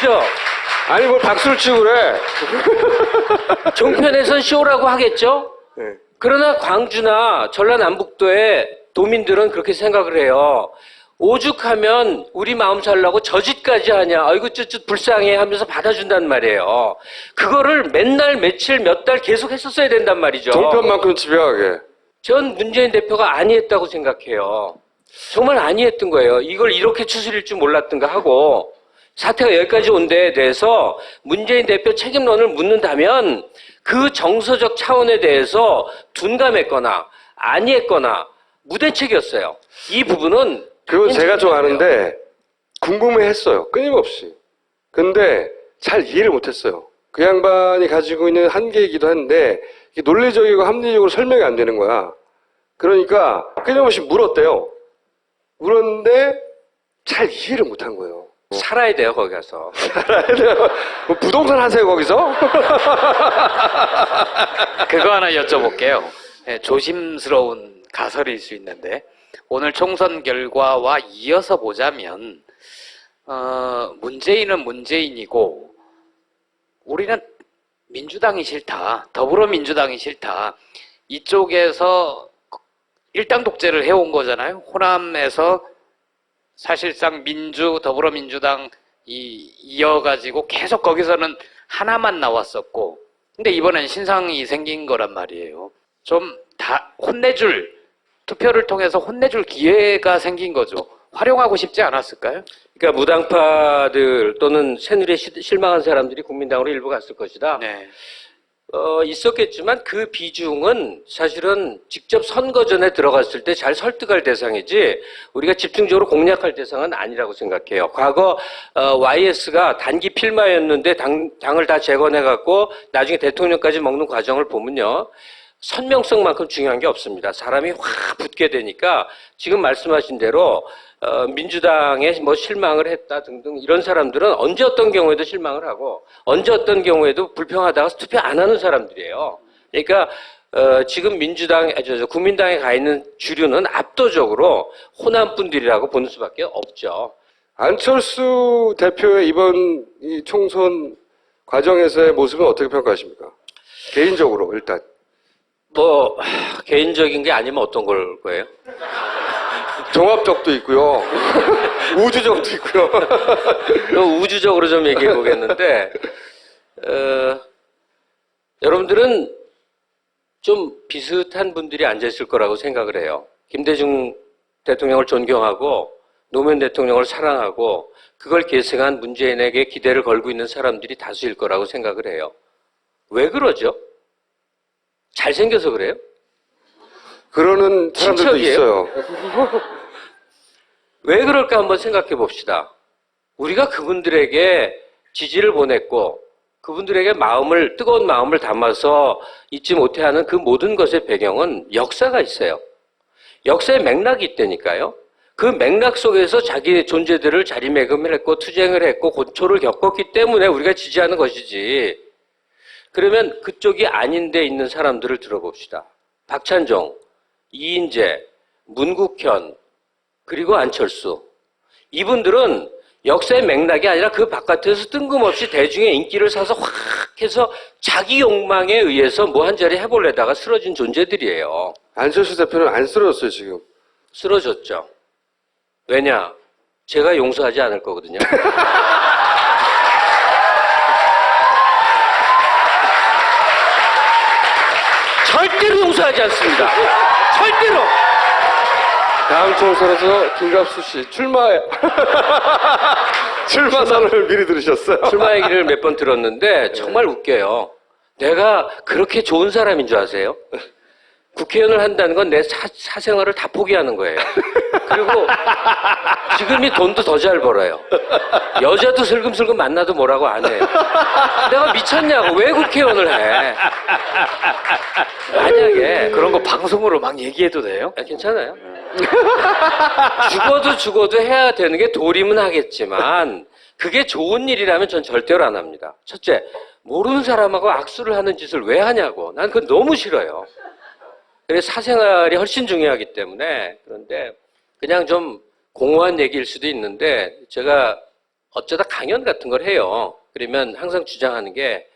그죠? 아니 뭘 박수를 치고 그래. 종편에선 쇼라고 하겠죠? 그러나 광주나 전라남북도의 도민들은 그렇게 생각을 해요. 오죽하면 우리 마음 살라고 저 짓까지 하냐. 아이고 쯧쯧 불쌍해 하면서 받아준단 말이에요. 그거를 맨날 며칠 몇 달 계속 했었어야 된단 말이죠. 종편만큼 집요하게. 전 문재인 대표가 아니했다고 생각해요. 정말 아니했던 거예요. 이걸 이렇게 추스릴 줄 몰랐던가 하고 사태가 여기까지 온 데에 대해서 문재인 대표 책임론을 묻는다면 그 정서적 차원에 대해서 둔감했거나 아니했거나 무대책이었어요. 이 부분은 그건 제가 좀 아는데 궁금해했어요. 끊임없이. 근데 잘 이해를 못했어요. 그 양반이 가지고 있는 한계이기도 한데 이게 논리적이고 합리적으로 설명이 안 되는 거야. 그러니까 끊임없이 물었대요. 물었는데 잘 이해를 못한 거예요. 살아야 돼요, 거기 가서. 살아야 돼요. 뭐 부동산 하세요, 거기서? 그거 하나 여쭤볼게요. 조심스러운 가설일 수 있는데 오늘 총선 결과와 이어서 보자면 문재인은 문재인이고 우리는 민주당이 싫다, 더불어민주당이 싫다 이쪽에서 일당 독재를 해온 거잖아요. 호남에서 사실상 더불어민주당 이어가지고 계속 거기서는 하나만 나왔었고, 근데 이번엔 신상이 생긴 거란 말이에요. 좀 다 투표를 통해서 혼내줄 기회가 생긴 거죠. 활용하고 싶지 않았을까요? 그러니까 무당파들 또는 새누리에 실망한 사람들이 국민당으로 일부 갔을 것이다. 네. 있었겠지만 그 비중은 사실은 직접 선거 전에 들어갔을 때 잘 설득할 대상이지 우리가 집중적으로 공략할 대상은 아니라고 생각해요. 과거 YS가 단기 필마였는데 당을 다 재건해갖고 나중에 대통령까지 먹는 과정을 보면요. 선명성만큼 중요한 게 없습니다. 사람이 확 붙게 되니까 지금 말씀하신 대로 민주당에 뭐 실망을 했다 등등 이런 사람들은 언제 어떤 경우에도 실망을 하고 언제 어떤 경우에도 불평하다가 투표 안 하는 사람들이에요. 그러니까 지금 국민당에 가 있는 주류는 압도적으로 호남 분들이라고 보는 수밖에 없죠. 안철수 대표의 이번 이 총선 과정에서의 모습은 어떻게 평가하십니까? 개인적으로 일단. 뭐 개인적인 게 아니면 어떤 걸 거예요? 종합적도 있고요. 우주적도 있고요. 우주적으로 좀 얘기해 보겠는데 여러분들은 좀 비슷한 분들이 앉아 있을 거라고 생각을 해요. 김대중 대통령을 존경하고 노무현 대통령을 사랑하고 그걸 계승한 문재인에게 기대를 걸고 있는 사람들이 다수일 거라고 생각을 해요. 왜 그러죠? 잘생겨서 그래요? 그러는 사람들도 친척이에요? 있어요. 왜 그럴까 한번 생각해 봅시다. 우리가 그분들에게 지지를 보냈고 그분들에게 뜨거운 마음을 담아서 잊지 못해하는 그 모든 것의 배경은 역사가 있어요. 역사의 맥락이 있다니까요. 그 맥락 속에서 자기 존재들을 자리매김을 했고 투쟁을 했고 고초를 겪었기 때문에 우리가 지지하는 것이지. 그러면 그쪽이 아닌 데 있는 사람들을 들어봅시다. 박찬종, 이인재, 문국현, 그리고 안철수. 이분들은 역사의 맥락이 아니라 그 바깥에서 뜬금없이 대중의 인기를 사서 확 해서 자기 욕망에 의해서 뭐 한 자리 해보려다가 쓰러진 존재들이에요. 안철수 대표는 안 쓰러졌어요, 지금. 쓰러졌죠. 왜냐? 제가 용서하지 않을 거거든요. 절대로 용서하지 않습니다. 절대로. 다음 총선에서 김갑수 씨 출마 선언을 미리 들으셨어요? 출마 얘기를 몇 번 들었는데 정말 웃겨요. 내가 그렇게 좋은 사람인 줄 아세요? 국회의원을 한다는 건 내 사생활을 다 포기하는 거예요. 그리고 지금이 돈도 더 잘 벌어요. 여자도 슬금슬금 만나도 뭐라고 안 해요. 내가 미쳤냐고. 왜 국회의원을 해? 만약에 그런 거 방송으로 막 얘기해도 돼요? 괜찮아요. 죽어도 해야 되는 게 도리면 하겠지만 그게 좋은 일이라면 전 절대로 안 합니다. 첫째, 모르는 사람하고 악수를 하는 짓을 왜 하냐고. 난 그건 너무 싫어요. 그래서 사생활이 훨씬 중요하기 때문에. 그런데 그냥 좀 공허한 얘기일 수도 있는데 제가 어쩌다 강연 같은 걸 해요. 그러면 항상 주장하는 게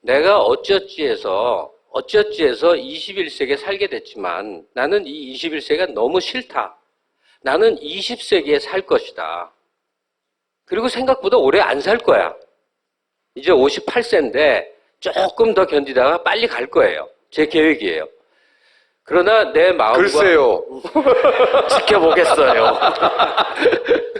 내가 어찌어찌해서 21세기에 살게 됐지만 나는 이 21세기가 너무 싫다. 나는 20세기에 살 것이다. 그리고 생각보다 오래 안 살 거야. 이제 58세인데 조금 더 견디다가 빨리 갈 거예요. 제 계획이에요. 그러나 내 마음과 글쎄요. 지켜보겠어요.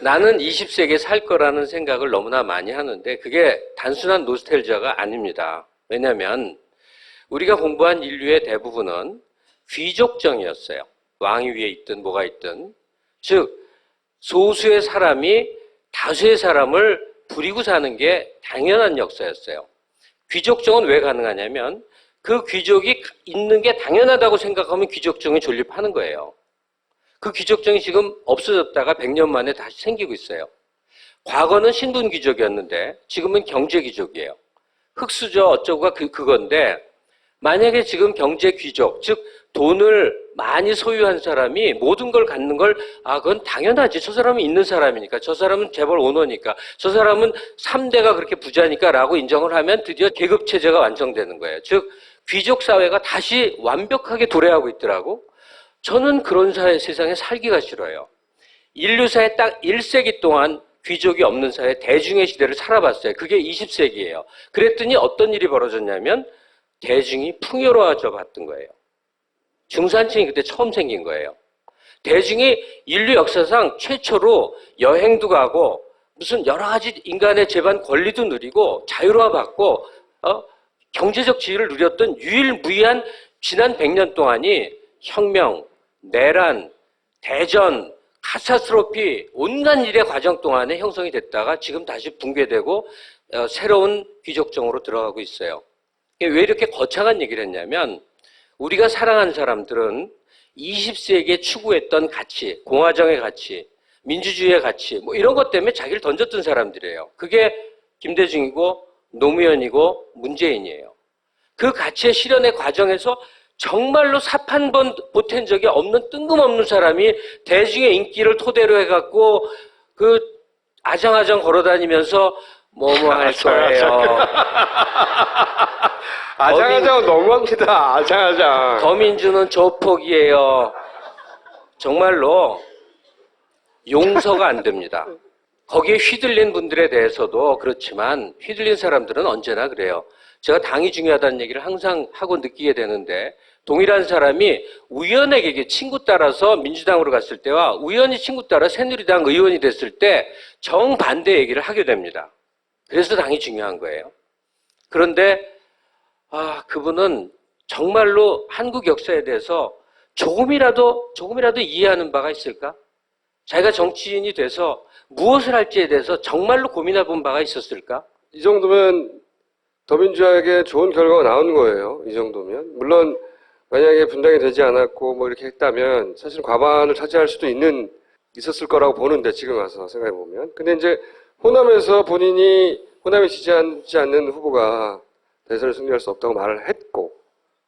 나는 20세기에 살 거라는 생각을 너무나 많이 하는데 그게 단순한 노스텔지아가 아닙니다. 왜냐하면 우리가 공부한 인류의 대부분은 귀족정이었어요. 왕위 위에 있든 뭐가 있든. 즉 소수의 사람이 다수의 사람을 부리고 사는 게 당연한 역사였어요. 귀족정은 왜 가능하냐면 그 귀족이 있는 게 당연하다고 생각하면 귀족정이 존립하는 거예요. 그 귀족정이 지금 없어졌다가 100년 만에 다시 생기고 있어요. 과거는 신분귀족이었는데 지금은 경제귀족이에요. 흙수저 어쩌고가 그건데 만약에 지금 경제귀족, 즉 돈을 많이 소유한 사람이 모든 걸 갖는 걸 그건 당연하지. 저 사람은 있는 사람이니까. 저 사람은 재벌 오너니까. 저 사람은 3대가 그렇게 부자니까 라고 인정을 하면 드디어 계급체제가 완성되는 거예요. 즉 귀족 사회가 다시 완벽하게 도래하고 있더라고. 저는 그런 세상에 살기가 싫어요. 인류사의 딱 1세기 동안 귀족이 없는 사회, 대중의 시대를 살아봤어요. 그게 20세기예요. 그랬더니 어떤 일이 벌어졌냐면 대중이 풍요로워져 봤던 거예요. 중산층이 그때 처음 생긴 거예요. 대중이 인류 역사상 최초로 여행도 가고 무슨 여러 가지 인간의 재반 권리도 누리고 자유로워 받고 경제적 지위를 누렸던 유일무이한 지난 100년 동안이 혁명, 내란, 대전, 카타스트로피 온갖 일의 과정 동안에 형성이 됐다가 지금 다시 붕괴되고 새로운 귀족정으로 들어가고 있어요. 왜 이렇게 거창한 얘기를 했냐면 우리가 사랑하는 사람들은 20세기에 추구했던 가치, 공화정의 가치, 민주주의의 가치 뭐 이런 것 때문에 자기를 던졌던 사람들이에요. 그게 김대중이고 노무현이고 문재인이에요. 그 가치의 실현의 과정에서 정말로 삽 한 번 보탠 적이 없는 뜬금없는 사람이 대중의 인기를 토대로 해갖고 그 아장아장 걸어다니면서 뭐뭐 할 거예요. 아장아장 너무합니다. 아장아장. 더민주는 조폭이에요. 정말로 용서가 안 됩니다. 거기에 휘둘린 분들에 대해서도 그렇지만 휘둘린 사람들은 언제나 그래요. 제가 당이 중요하다는 얘기를 항상 하고 느끼게 되는데 동일한 사람이 우연에게 친구 따라서 민주당으로 갔을 때와 우연히 친구 따라 새누리당 의원이 됐을 때 정반대 얘기를 하게 됩니다. 그래서 당이 중요한 거예요. 그런데 그분은 정말로 한국 역사에 대해서 조금이라도 이해하는 바가 있을까? 자기가 정치인이 돼서 무엇을 할지에 대해서 정말로 고민해 본 바가 있었을까? 이 정도면 더민주에게 좋은 결과가 나오는 거예요. 이 정도면. 물론 만약에 분당이 되지 않았고 뭐 이렇게 했다면 사실 과반을 차지할 수도 있었을 거라고 보는데 지금 와서 생각해 보면. 근데 이제 호남에서 본인이 호남이 지지하지 않는 후보가 대선을 승리할 수 없다고 말을 했고,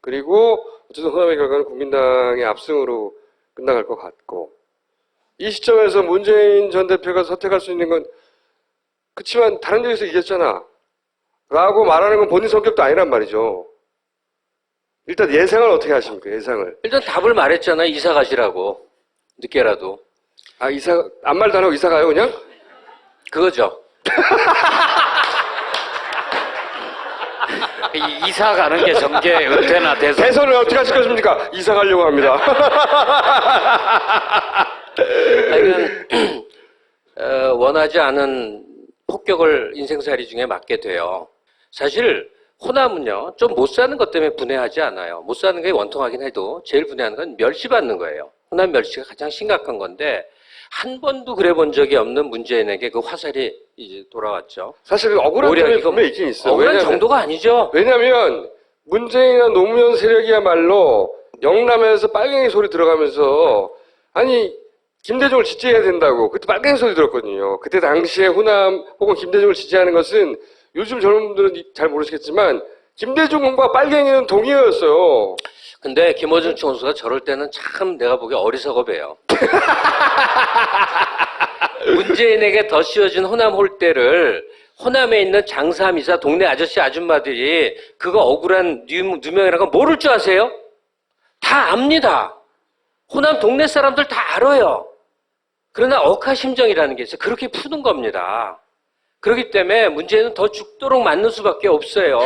그리고 어쨌든 호남의 결과는 국민당의 압승으로 끝나갈 것 같고, 이 시점에서 문재인 전 대표가 선택할 수 있는 건 그렇지만 다른 데에서 이겼잖아 라고 말하는 건 본인 성격도 아니란 말이죠. 일단 예상을 어떻게 하십니까? 예상을. 일단 답을 말했잖아요. 이사 가시라고. 늦게라도. 아무 말도 안 하고 이사 가요 그냥? 그거죠. 이사 가는 게 정계 은퇴나 대선. 대선을 어떻게 하실 것입니까? 이사 가려고 합니다. 하여간 원하지 않은 폭격을 인생살이 중에 맞게 돼요. 사실 호남은요 좀 못 사는 것 때문에 분해하지 않아요. 못 사는 게 원통하긴 해도 제일 분해하는 건 멸시받는 거예요. 호남 멸시가 가장 심각한 건데 한 번도 그래 본 적이 없는 문재인에게 그 화살이 이제 돌아왔죠. 사실 억울한 점이 분명히 있긴 있어요. 억울한 정도가 아니죠. 왜냐하면 문재인이나 노무현 세력이야말로 영남에서 빨갱이 소리 들어가면서 아니 김대중을 지지해야 된다고 그때 빨갱이 소리 들었거든요. 그때 당시에 호남 혹은 김대중을 지지하는 것은 요즘 젊은 분들은 잘 모르시겠지만 김대중과 빨갱이는 동의어였어요. 근데 김어준 총수가 저럴 때는 참 내가 보기에 어리석어 봬요. 문재인에게 더 씌워진 호남 홀대를 호남에 있는 장사미사 동네 아저씨 아줌마들이 그거 억울한 누명이라는 거 모를 줄 아세요? 다 압니다. 호남 동네 사람들 다 알아요. 그러나 억하심정이라는 게 있어요. 그렇게 푸는 겁니다. 그렇기 때문에 문제는 더 죽도록 맞는 수밖에 없어요.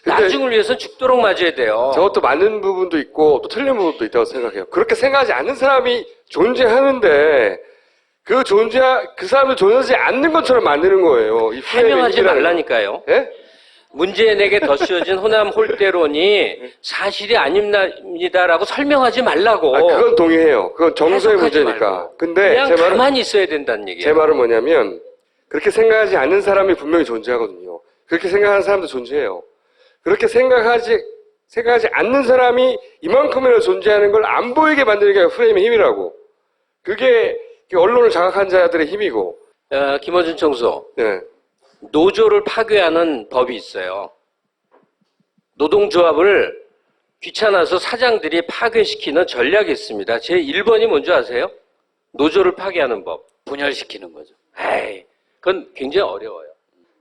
나중을 위해서는 죽도록 맞아야 돼요. 저것도 맞는 부분도 있고 또 틀린 부분도 있다고 생각해요. 그렇게 생각하지 않는 사람이 존재하는데 그 사람을 존재하지 않는 것처럼 만드는 거예요. 이 해명하지 말라니까요. 예? 문재인에게 더 씌워진 호남 홀대론이 사실이 아닙니다라고 설명하지 말라고. 그건 동의해요. 그건 정서의 문제니까. 말고. 근데 그냥 제 말은 가만히 있어야 된다는 얘기예요. 제 말은 뭐냐면 그렇게 생각하지 않는 사람이 분명히 존재하거든요. 그렇게 생각하는 사람도 존재해요. 그렇게 생각하지 않는 사람이 이만큼이나 존재하는 걸 안 보이게 만드는 게 프레임의 힘이라고. 그게 언론을 장악한 자들의 힘이고. 김어준 총수. 네. 노조를 파괴하는 법이 있어요. 노동조합을 귀찮아서 사장들이 파괴시키는 전략이 있습니다. 제 1번이 뭔지 아세요? 노조를 파괴하는 법. 분열시키는 거죠. 그건 굉장히 어려워요.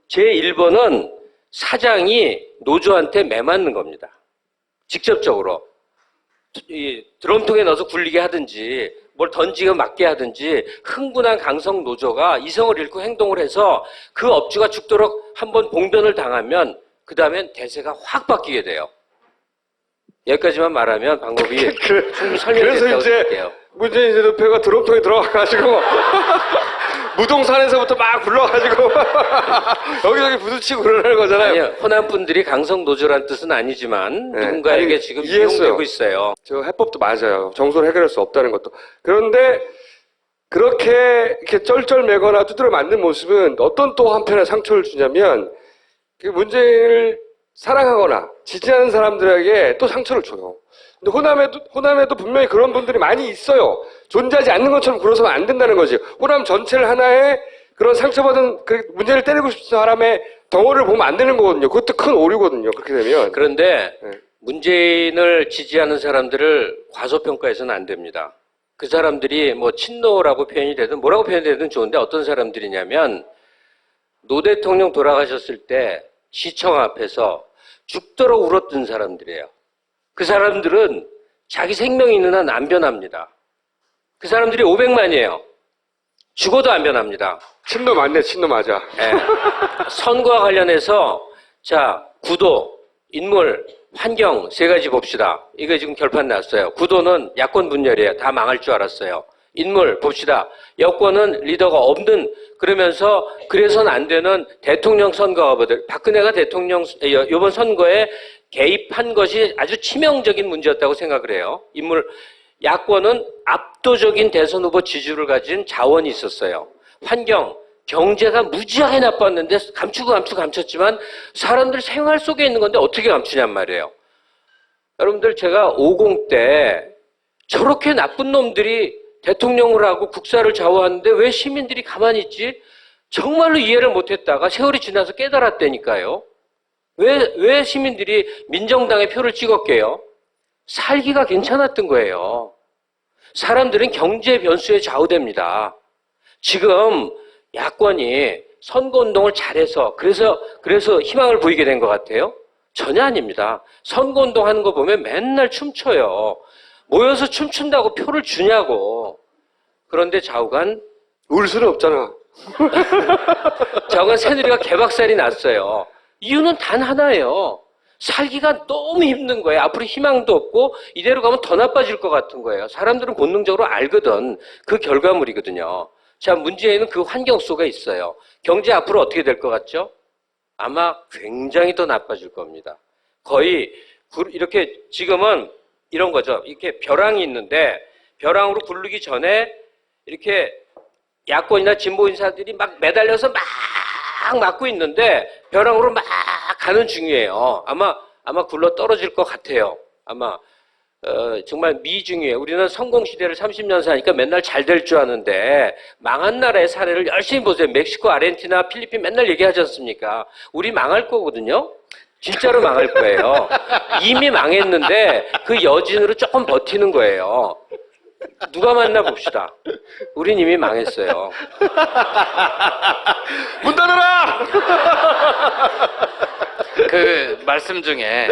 제 1번은 사장이 노조한테 매맞는 겁니다. 직접적으로 이 드럼통에 넣어서 굴리게 하든지 뭘 던지게 맞게 하든지 흥분한 강성 노조가 이성을 잃고 행동을 해서 그 업주가 죽도록 한번 봉변을 당하면 그 다음엔 대세가 확 바뀌게 돼요. 여기까지만 말하면 방법이 충분히 설명이 그래서 됐다고 이제 생각해요. 문재인 대표가 드럼통에 들어가가지고 무동산에서부터 막 굴러가지고 여기저기 부딪히고 그러는 거잖아요. 아니요, 호남 분들이 강성 노조란 뜻은 아니지만 누군가에게 지금 이용되고 있어요. 저 해법도 맞아요. 정서를 해결할 수 없다는 것도. 그런데 그렇게 이렇게 쩔쩔매거나 두드려 맞는 모습은 어떤 또 한편의 상처를 주냐면 그 문재인을 사랑하거나 지지하는 사람들에게 또 상처를 줘요. 근데 호남에도 분명히 그런 분들이 많이 있어요. 존재하지 않는 것처럼 굴어서면 안 된다는 거지. 호남 전체를 하나의 그런 상처받은 그 문재인을 때리고 싶은 사람의 덩어리를 보면 안 되는 거거든요. 그것도 큰 오류거든요. 그렇게 되면. 그런데 문재인을 지지하는 사람들을 과소평가해서는 안 됩니다. 그 사람들이 뭐 친노라고 표현이 되든 뭐라고 표현이 되든 좋은데 어떤 사람들이냐면 노 대통령 돌아가셨을 때 시청 앞에서 죽도록 울었던 사람들이에요. 그 사람들은 자기 생명이 있는 한 안 변합니다. 그 사람들이 500만이에요. 죽어도 안 변합니다. 친노 맞네, 친노 맞아. 네. 선거와 관련해서 자 구도, 인물, 환경 세 가지 봅시다. 이거 지금 결판 났어요. 구도는 야권 분열이에요. 다 망할 줄 알았어요. 인물 봅시다. 여권은 리더가 없는 그러면서 그래서는 안 되는 대통령 선거거든. 박근혜가 대통령 이번 선거에 개입한 것이 아주 치명적인 문제였다고 생각을 해요. 인물 야권은 압도적인 대선 후보 지지율을 가진 자원이 있었어요. 환경, 경제가 무지하게 나빴는데 감췄지만 사람들 생활 속에 있는 건데 어떻게 감추냔 말이에요. 여러분들 제가 50 때 저렇게 나쁜 놈들이 대통령을 하고 국사를 좌우하는데 왜 시민들이 가만히 있지? 정말로 이해를 못했다가 세월이 지나서 깨달았다니까요. 왜 시민들이 민정당에 표를 찍었게요? 살기가 괜찮았던 거예요. 사람들은 경제 변수에 좌우됩니다. 지금 야권이 선거운동을 잘해서 그래서 희망을 보이게 된 것 같아요? 전혀 아닙니다. 선거운동 하는 거 보면 맨날 춤춰요. 모여서 춤춘다고 표를 주냐고. 그런데 좌우간 울 수는 없잖아. 좌우간 새누리가 개박살이 났어요. 이유는 단 하나예요. 살기가 너무 힘든 거예요. 앞으로 희망도 없고 이대로 가면 더 나빠질 것 같은 거예요. 사람들은 본능적으로 알거든. 그 결과물이거든요. 자, 문제는 그 환경 속에 있어요. 경제 앞으로 어떻게 될 것 같죠? 아마 굉장히 더 나빠질 겁니다. 거의 이렇게 지금은 이런 거죠. 이렇게 벼랑이 있는데 벼랑으로 굴르기 전에 이렇게 야권이나 진보 인사들이 막 매달려서 막 막고 있는데 벼랑으로 막 가는 중이에요. 아마 굴러 떨어질 것 같아요. 아마 정말 미중이에요. 우리는 성공 시대를 30년 사니까 맨날 잘 될 줄 아는데 망한 나라의 사례를 열심히 보세요. 멕시코, 아르헨티나, 필리핀 맨날 얘기하지 않습니까? 우리 망할 거거든요. 진짜로 망할 거예요. 이미 망했는데 그 여진으로 조금 버티는 거예요. 누가 맞나 봅시다. 우린 이미 망했어요. 문 닫아라! 그 말씀 중에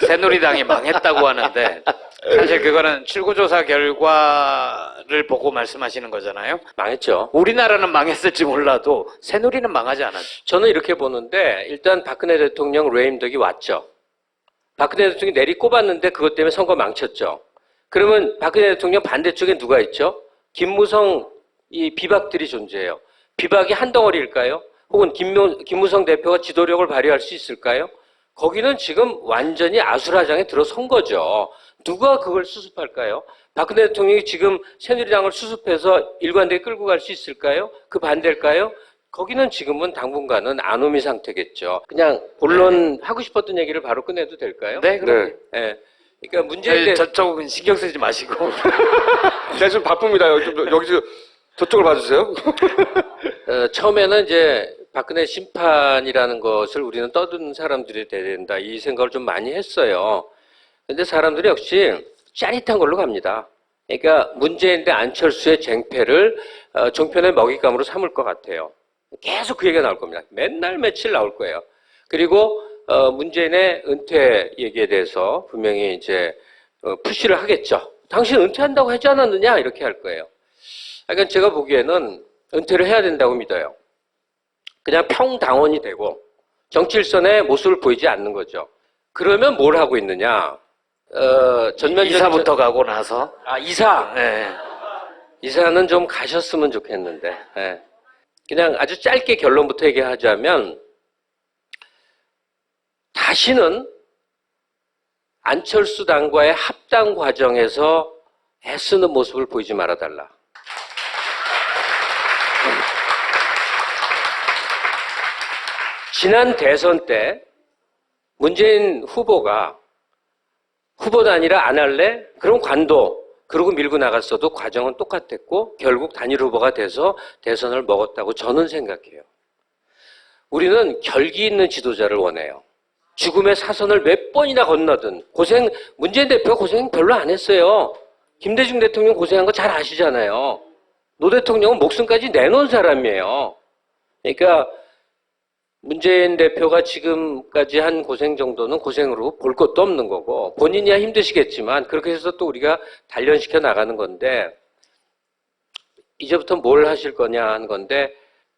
새누리당이 망했다고 하는데 사실 그거는 출구조사 결과를 보고 말씀하시는 거잖아요. 망했죠. 우리나라는 망했을지 몰라도 새누리는 망하지 않았죠. 저는 이렇게 보는데 일단 박근혜 대통령 레임덕이 왔죠. 박근혜 대통령이 내리 꼽았는데 그것 때문에 선거 망쳤죠. 그러면 박근혜 대통령 반대쪽에 누가 있죠? 김무성 이 비박들이 존재해요. 비박이 한 덩어리일까요? 혹은 김무성 대표가 지도력을 발휘할 수 있을까요? 거기는 지금 완전히 아수라장에 들어선 거죠. 누가 그걸 수습할까요? 박근혜 대통령이 지금 새누리당을 수습해서 일관되게 끌고 갈 수 있을까요? 그 반대일까요? 거기는 지금은 당분간은 안오미 상태겠죠. 그냥 본론 하고 싶었던 얘기를 바로 끝내도 될까요? 네, 그럼. 네. 그러니까 문제는 저쪽은 신경 쓰지 마시고. 제가 좀 바쁩니다. 여기 저쪽을 봐주세요. 처음에는 이제 박근혜 심판이라는 것을 우리는 떠드는 사람들이 돼야 된다. 이 생각을 좀 많이 했어요. 근데 사람들이 역시 짜릿한 걸로 갑니다. 그러니까 문재인 대 안철수의 쟁패를 종편의 먹잇감으로 삼을 것 같아요. 계속 그 얘기가 나올 겁니다. 맨날 며칠 나올 거예요. 그리고 문재인의 은퇴 얘기에 대해서 분명히 이제 푸시를 하겠죠. 당신 은퇴한다고 하지 않았느냐 이렇게 할 거예요. 그러니까 제가 보기에는 은퇴를 해야 된다고 믿어요. 그냥 평당원이 되고 정치 일선의 모습을 보이지 않는 거죠. 그러면 뭘 하고 있느냐? 이사부터 가고 나서. 이사. 네. 이사는 좀 가셨으면 좋겠는데. 예. 그냥 아주 짧게 결론부터 얘기하자면 다시는 안철수 당과의 합당 과정에서 애쓰는 모습을 보이지 말아달라. 지난 대선 때 문재인 후보가 후보도 아니라 안 할래? 그럼 관도. 그러고 밀고 나갔어도 과정은 똑같았고 결국 단일 후보가 돼서 대선을 먹었다고 저는 생각해요. 우리는 결기 있는 지도자를 원해요. 죽음의 사선을 몇 번이나 건너든 문재인 대표가 고생 별로 안 했어요. 김대중 대통령 고생한 거 잘 아시잖아요. 노 대통령은 목숨까지 내놓은 사람이에요. 그러니까 문재인 대표가 지금까지 한 고생 정도는 고생으로 볼 것도 없는 거고 본인이야 힘드시겠지만 그렇게 해서 또 우리가 단련시켜 나가는 건데 이제부터 뭘 하실 거냐 하는 건데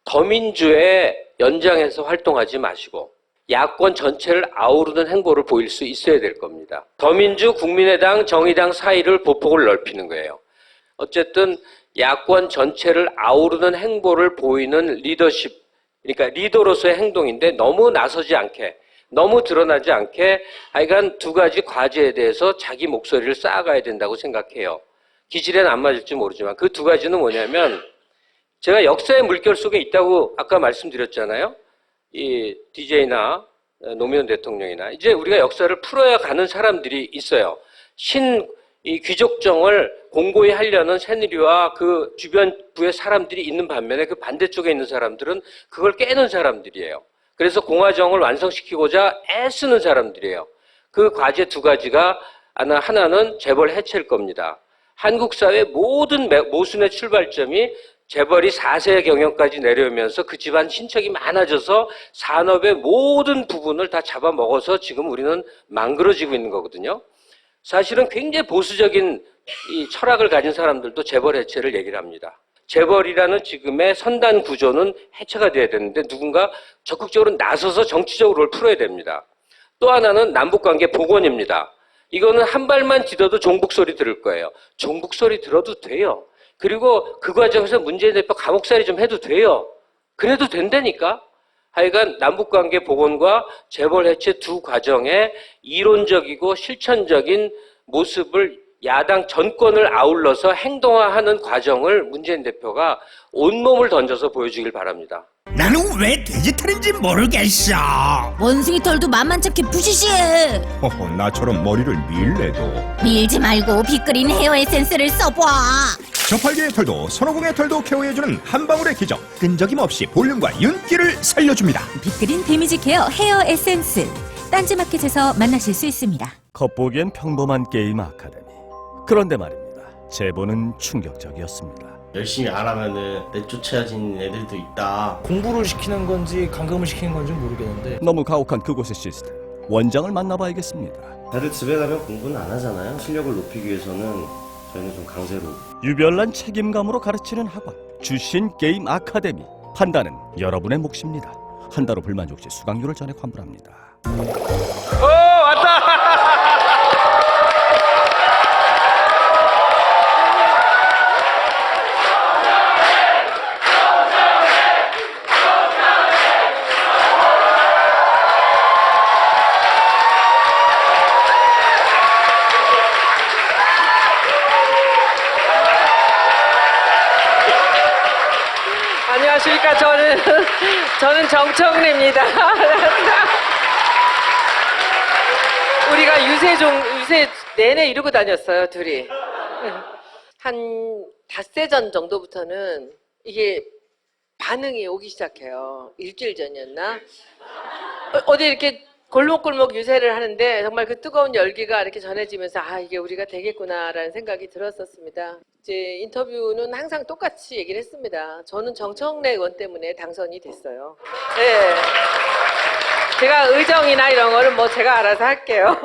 더민주의 연장에서 활동하지 마시고 야권 전체를 아우르는 행보를 보일 수 있어야 될 겁니다. 더민주, 국민의당, 정의당 사이를 보폭을 넓히는 거예요. 어쨌든 야권 전체를 아우르는 행보를 보이는 리더십, 그러니까 리더로서의 행동인데 너무 나서지 않게, 너무 드러나지 않게 하여간 두 가지 과제에 대해서 자기 목소리를 쌓아가야 된다고 생각해요. 기질에는 안 맞을지 모르지만 그 두 가지는 뭐냐면 제가 역사의 물결 속에 있다고 아까 말씀드렸잖아요. 이 DJ나 노무현 대통령이나 이제 우리가 역사를 풀어야 가는 사람들이 있어요. 이 귀족정을 공고히 하려는 새누리와 그 주변부의 사람들이 있는 반면에 그 반대쪽에 있는 사람들은 그걸 깨는 사람들이에요. 그래서 공화정을 완성시키고자 애쓰는 사람들이에요. 그 과제 두 가지가 하나는 재벌 해체일 겁니다. 한국 사회 모든 모순의 출발점이 재벌이 4세 경영까지 내려오면서 그 집안 친척이 많아져서 산업의 모든 부분을 다 잡아먹어서 지금 우리는 망그러지고 있는 거거든요. 사실은 굉장히 보수적인 이 철학을 가진 사람들도 재벌 해체를 얘기를 합니다. 재벌이라는 지금의 선단 구조는 해체가 돼야 되는데 누군가 적극적으로 나서서 정치적으로 를 풀어야 됩니다. 또 하나는 남북관계 복원입니다. 이거는 한 발만 디뎌도 종북 소리 들을 거예요. 종북 소리 들어도 돼요. 그리고 그 과정에서 문재인 대표 감옥살이 좀 해도 돼요. 그래도 된다니까. 하여간 남북관계 복원과 재벌 해체 두 과정의 이론적이고 실천적인 모습을 야당 전권을 아울러서 행동화하는 과정을 문재인 대표가 온몸을 던져서 보여주길 바랍니다. 나는 왜 돼지털인지 모르겠어. 원숭이 털도 만만찮게 부시시해. 허허, 나처럼 머리를 밀래도 밀지 말고 빗그린 헤어 에센스를 써봐. 저팔계의 털도 손오공의 털도 케어해주는 한 방울의 기적, 끈적임 없이 볼륨과 윤기를 살려줍니다. 빗그린 데미지 케어 헤어 에센스. 딴지마켓에서 만나실 수 있습니다. 겉보기엔 평범한 게임 아카데미. 그런데 말입니다. 제보는 충격적이었습니다. 열심히 안 하면은 내쫓아진 애들도 있다. 공부를 시키는 건지 감금을 시키는 건지 모르겠는데 너무 가혹한 그곳의 시스템. 원장을 만나봐야겠습니다. 다들 집에 가면 공부는 안 하잖아요. 실력을 높이기 위해서는 저희는 좀 강제로. 유별난 책임감으로 가르치는 학원. 주신 게임 아카데미. 판단은 여러분의 몫입니다. 한 달 후 불만족 시 수강료를 전액 환불합니다. 왔다! 안녕하십니까. 저는 정청래입니다. 우리가 유세 내내 이러고 다녔어요, 둘이. 한 닷새 전 정도부터는 이게 반응이 오기 시작해요. 일주일 전이었나? 어디 이렇게 골목골목 유세를 하는데 정말 그 뜨거운 열기가 이렇게 전해지면서 이게 우리가 되겠구나라는 생각이 들었었습니다. 이제 인터뷰는 항상 똑같이 얘기를 했습니다. 저는 정청래 의원 때문에 당선이 됐어요. 네. 제가 의정이나 이런 거는 뭐 제가 알아서 할게요.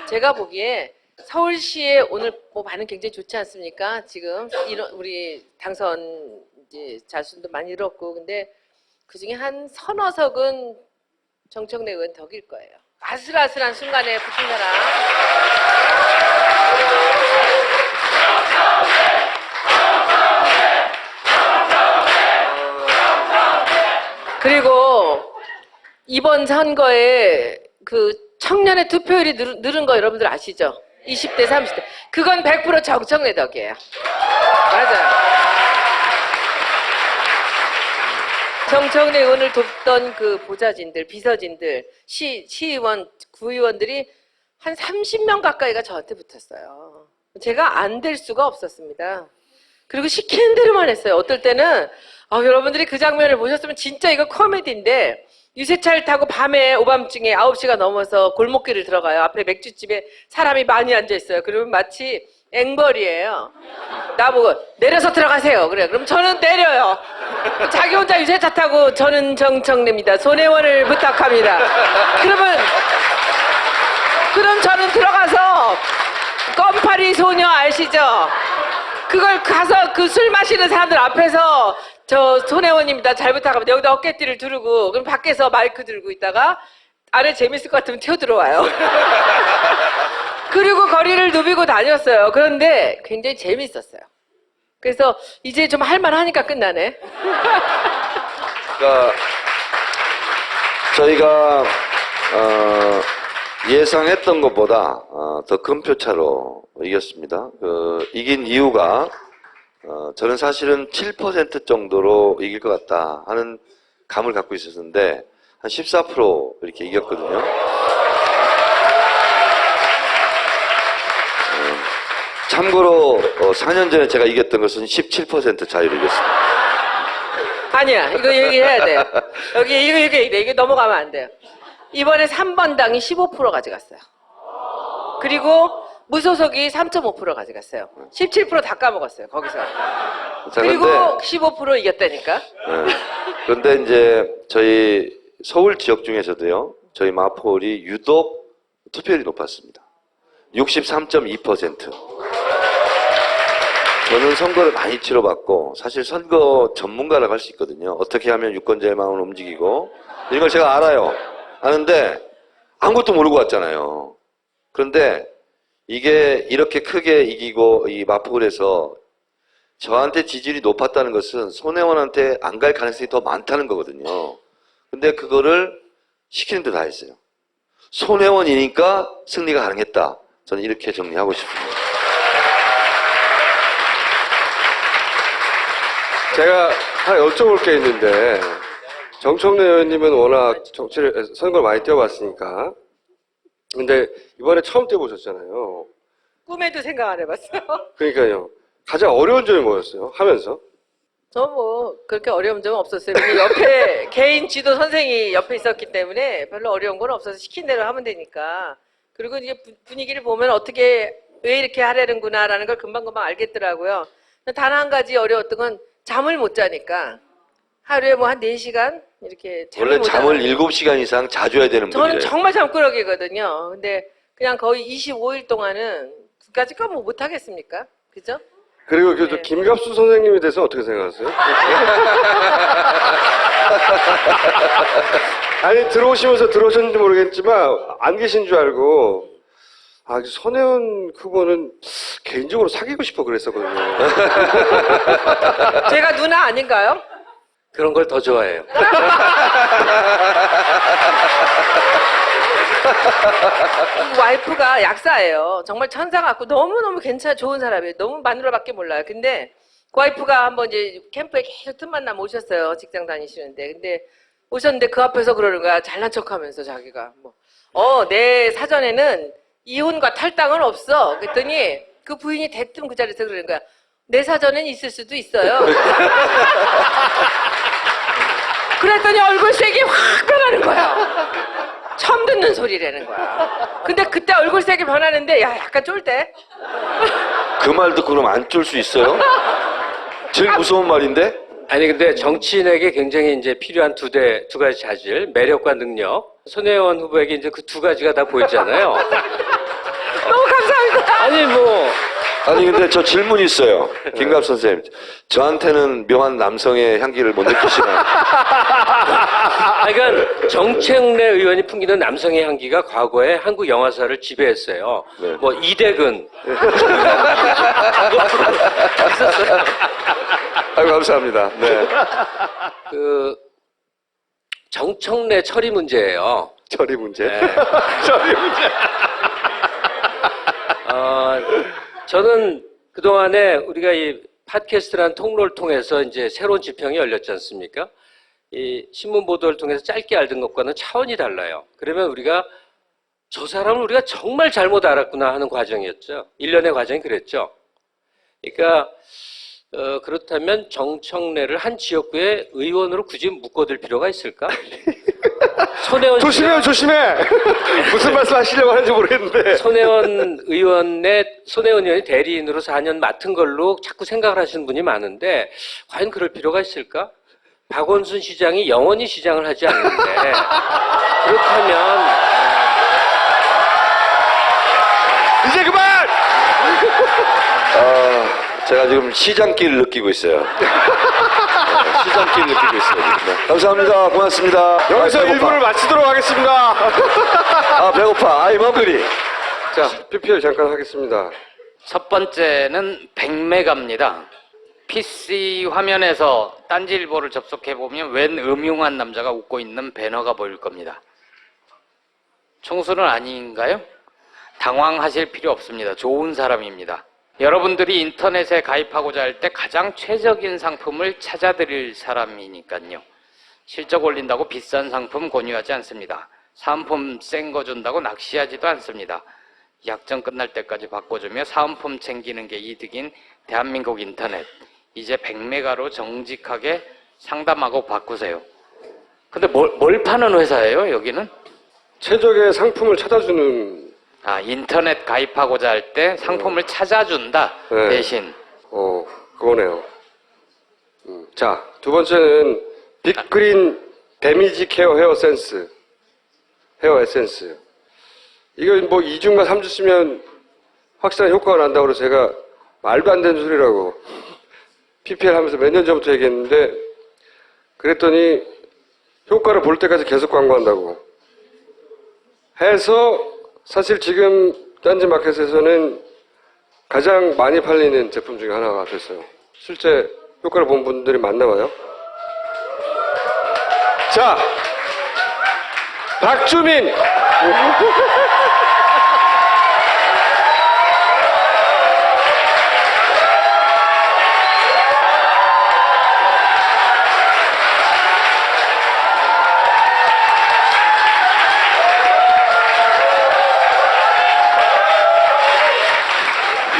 제가 보기에 서울시에 오늘 뭐 반응 굉장히 좋지 않습니까? 지금 이런 우리 당선 이제 자수도 많이 늘었고, 근데 그 중에 한 서너 석은 정청래 의원 덕일 거예요. 아슬아슬한 순간에 붙은 사람. 그리고 이번 선거에 그 청년의 투표율이 늘은 거 여러분들 아시죠? 20대, 30대. 그건 100% 정청래 덕이에요. 맞아요. 정청래 의원을 돕던 그 보좌진들, 비서진들, 시의원, 구의원들이 한 30명 가까이가 저한테 붙었어요. 제가 안 될 수가 없었습니다. 그리고 시키는 대로만 했어요. 어떨 때는 여러분들이 그 장면을 보셨으면 진짜 이거 코미디인데, 유세차를 타고 밤에 오밤중에 9시가 넘어서 골목길을 들어가요. 앞에 맥주집에 사람이 많이 앉아있어요. 그러면 마치 앵벌이에요. 나보고 내려서 들어가세요. 그래요. 그럼 저는 내려요. 자기 혼자 유세차 타고 저는 정청래입니다. 손혜원을 부탁합니다. 그럼 저는 들어가서 껌파리 소녀 아시죠? 그걸 가서 그 술 마시는 사람들 앞에서 저 손혜원입니다. 잘 부탁합니다. 여기다 어깨띠를 두르고, 그럼 밖에서 마이크 들고 있다가 안에 재밌을 것 같으면 튀어들어와요. 그리고 거리를 누비고 다녔어요. 그런데 굉장히 재밌었어요. 그래서 이제 좀 할만하니까 끝나네. 그러니까 저희가 예상했던 것보다 더 큰 표차로 이겼습니다. 이긴 이유가 저는 사실은 7% 정도로 이길 것 같다 하는 감을 갖고 있었는데 한 14% 이렇게 이겼거든요. 참고로 4년 전에 제가 이겼던 것은 17% 차이로 이겼습니다. 아니야, 이거 얘기해야 돼요. 이게 넘어가면 안 돼요. 이번에 3번 당이 15% 가져갔어요. 그리고 무소속이 3.5% 가져갔어요. 17% 다 까먹었어요, 거기서. 그리고 15% 이겼다니까. 네. 그런데 이제 저희 서울 지역 중에서도요, 저희 마포홀이 유독 투표율이 높았습니다. 63.2%. 저는 선거를 많이 치러봤고 사실 선거 전문가라고 할 수 있거든요. 어떻게 하면 유권자의 마음을 움직이고 이런 걸 제가 알아요. 아는데 아무것도 모르고 왔잖아요. 그런데 이게 이렇게 크게 이기고 이 마포구에서 저한테 지지율이 높았다는 것은 손혜원한테 안 갈 가능성이 더 많다는 거거든요. 근데 그거를 시키는 데 다 했어요. 손혜원이니까 승리가 가능했다. 저는 이렇게 정리하고 싶습니다. 제가 하나 여쭤볼 게 있는데, 정청래 의원님은 워낙 선거를 많이 뛰어봤으니까. 근데 이번에 처음 뛰어보셨잖아요. 꿈에도 생각 안 해봤어요. 그러니까요. 가장 어려운 점이 뭐였어요? 하면서? 저 뭐 그렇게 어려운 점은 없었어요. 옆에 개인 지도 선생이 옆에 있었기 때문에 별로 어려운 건 없어서 시킨 대로 하면 되니까. 그리고 이제 분위기를 보면 어떻게 왜 이렇게 하려는구나라는 걸 금방금방 알겠더라고요. 단 한 가지 어려웠던 건 잠을 못 자니까 하루에 뭐 한 4시간 이렇게 원래 잠을 7시간 이상 자주 해야 되는 분이에요. 저는 정말 잠꾸러기거든요. 근데 그냥 거의 25일 동안은 그까짓 거 뭐 못하겠습니까? 그죠? 그리고 그 김갑수 선생님에 대해서 어떻게 생각하세요? 아니 들어오시면서 들어오셨는지 모르겠지만 안 계신 줄 알고 손혜원 후보는 개인적으로 사귀고 싶어 그랬었거든요. 제가 누나 아닌가요? 그런 걸 더 좋아해요. 와이프가 약사예요. 정말 천사 같고 너무너무 좋은 사람이에요. 너무 마누라밖에 몰라요. 근데 그 와이프가 한번 이제 캠프에 계속 틈만 나면 오셨어요. 직장 다니시는데. 근데 오셨는데 그 앞에서 그러는 거야. 잘난 척하면서 자기가 내 사전에는 이혼과 탈당은 없어. 그랬더니 그 부인이 대뜸 그 자리에서 그러는 거야. 내 사전엔 있을 수도 있어요. 그랬더니 얼굴색이 확 변하는 거야. 처음 듣는 소리라는 거야. 근데 그때 얼굴색이 변하는데 약간 쫄대. 그 말 듣고 그럼 안 쫄 수 있어요? 제일 무서운 말인데? 아니 근데 정치인에게 굉장히 이제 필요한 두 가지 자질, 매력과 능력. 손혜원 후보에게 이제 그 두 가지가 다 보이잖아요. 너무 감사합니다. 아니 뭐 아니 근데 저 질문이 있어요. 김갑 선생님. 저한테는 묘한 남성의 향기를 못 느끼시나요? 그러니까 정책내 의원이 풍기는 남성의 향기가 과거에 한국 영화사를 지배했어요. 네. 뭐 이대근. 아유 감사합니다. 네. 그 정청래 처리 문제예요. 처리 문제. 네. 처리 문제. 저는 그동안에 우리가 이 팟캐스트라는 통로를 통해서 이제 새로운 지평이 열렸지 않습니까? 이 신문 보도를 통해서 짧게 알던 것과는 차원이 달라요. 그러면 우리가 저 사람을 우리가 정말 잘못 알았구나 하는 과정이었죠. 일련의 과정이 그랬죠. 그러니까 그렇다면 정청래를 한 지역구의 의원으로 굳이 묶어둘 필요가 있을까? 손혜원 조심해요, 조심해. 무슨 말씀 하시려고 하는지 모르겠는데. 손혜원 의원이 대리인으로 4년 맡은 걸로 자꾸 생각을 하시는 분이 많은데 과연 그럴 필요가 있을까? 박원순 시장이 영원히 시장을 하지 않는데 그렇다면 이제 그만! 제가 지금 시장길 느끼고 있어요. 시장길 느끼고 있어요. 네. 감사합니다. 고맙습니다. 여기서 일부를 마치도록 하겠습니다. 아, 배고파. I'm hungry. 자, PPL 잠깐 하겠습니다. 첫 번째는 100메가입니다. PC 화면에서 딴지일보를 접속해보면 웬 음흉한 남자가 웃고 있는 배너가 보일 겁니다. 총수는 아닌가요? 당황하실 필요 없습니다. 좋은 사람입니다. 여러분들이 인터넷에 가입하고자 할 때 가장 최적인 상품을 찾아드릴 사람이니까요. 실적 올린다고 비싼 상품 권유하지 않습니다. 사은품 센 거 준다고 낚시하지도 않습니다. 약정 끝날 때까지 바꿔주며 사은품 챙기는 게 이득인 대한민국 인터넷. 이제 100메가로 정직하게 상담하고 바꾸세요. 근데 뭘 파는 회사예요, 여기는? 최적의 상품을 찾아주는. 인터넷 가입하고자 할 때 상품을 찾아준다, 네. 대신. 그거네요. 자, 두 번째는 빅그린 데미지 케어 헤어 에센스. 이거 뭐 2주인가 3주 쓰면 확실한 효과가 난다고 그래서 제가 말도 안 되는 소리라고 PPL 하면서 몇 년 전부터 얘기했는데 그랬더니 효과를 볼 때까지 계속 광고한다고 해서 사실 지금 딴지마켓에서는 가장 많이 팔리는 제품 중에 하나가 됐어요. 실제 효과를 본 분들이 많나 봐요. 자, 박주민!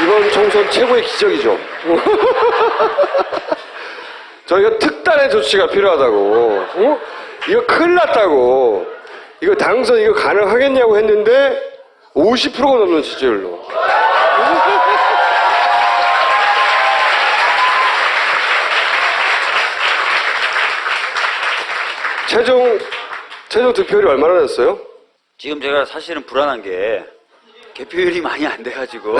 이번 총선 최고의 기적이죠. 저희가 특단의 조치가 필요하다고, 이거 큰일 났다고, 이거 당선 이거 가능하겠냐고 했는데 50%가 넘는 지지율로. 최종 득표율이 얼마나 됐어요? 지금 제가 사실은 불안한 게 개표율이 많이 안 돼가지고.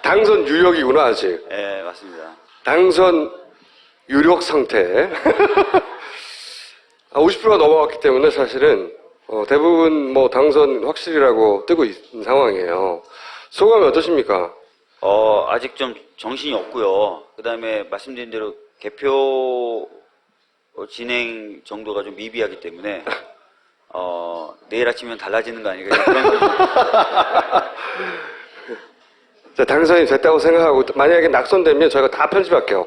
당선 유력이구나 아직. 네, 맞습니다. 당선 유력 상태. 50%가 넘어갔기 때문에 사실은 대부분 뭐 당선 확실이라고 뜨고 있는 상황이에요. 소감이 어떠십니까? 아직 좀 정신이 없고요. 그 다음에 말씀드린 대로 개표 진행 정도가 좀 미비하기 때문에 내일 아침이면 달라지는 거 아닌가 그런 자, 당선이 됐다고 생각하고 만약에 낙선되면 저희가 다 편집할게요.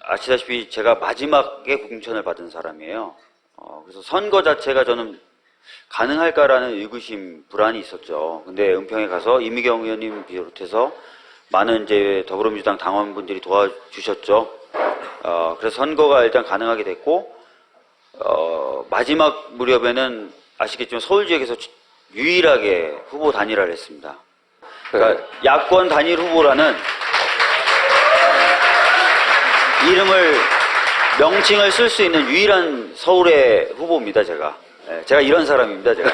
아시다시피 제가 마지막에 공천을 받은 사람이에요. 그래서 선거 자체가 저는 가능할까라는 의구심, 불안이 있었죠. 근데 은평에 가서 이미경 의원님 비롯해서 많은 이제 더불어민주당 당원분들이 도와주셨죠. 그래서 선거가 일단 가능하게 됐고, 마지막 무렵에는 아시겠지만 서울 지역에서 유일하게 후보 단일화를 했습니다. 그러니까 야권 단일 후보라는 이름을 명칭을 쓸 수 있는 유일한 서울의 후보입니다, 제가. 예, 제가 이런 사람입니다, 제가.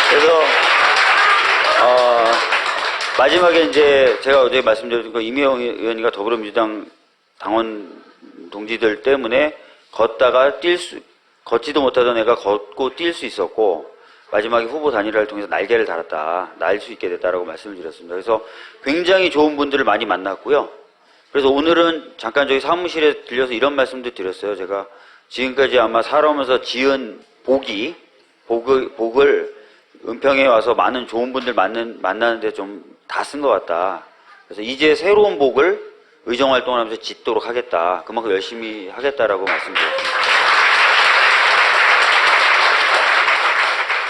그래서 마지막에 이제 제가 어제 말씀드린 거 이미영 의원이가 더불어민주당 당원 동지들 때문에 걷지도 못하던 애가 걷고 뛸 수 있었고 마지막에 후보 단일화를 통해서 날개를 달았다, 날 수 있게 됐다라고 말씀을 드렸습니다. 그래서 굉장히 좋은 분들을 많이 만났고요. 그래서 오늘은 잠깐 저희 사무실에 들려서 이런 말씀도 드렸어요. 제가 지금까지 아마 살아오면서 지은 복을 은평에 와서 많은 좋은 분들 만나는데 좀 다 쓴 것 같다. 그래서 이제 새로운 복을 의정활동을 하면서 짓도록 하겠다. 그만큼 열심히 하겠다라고 말씀드렸습니다.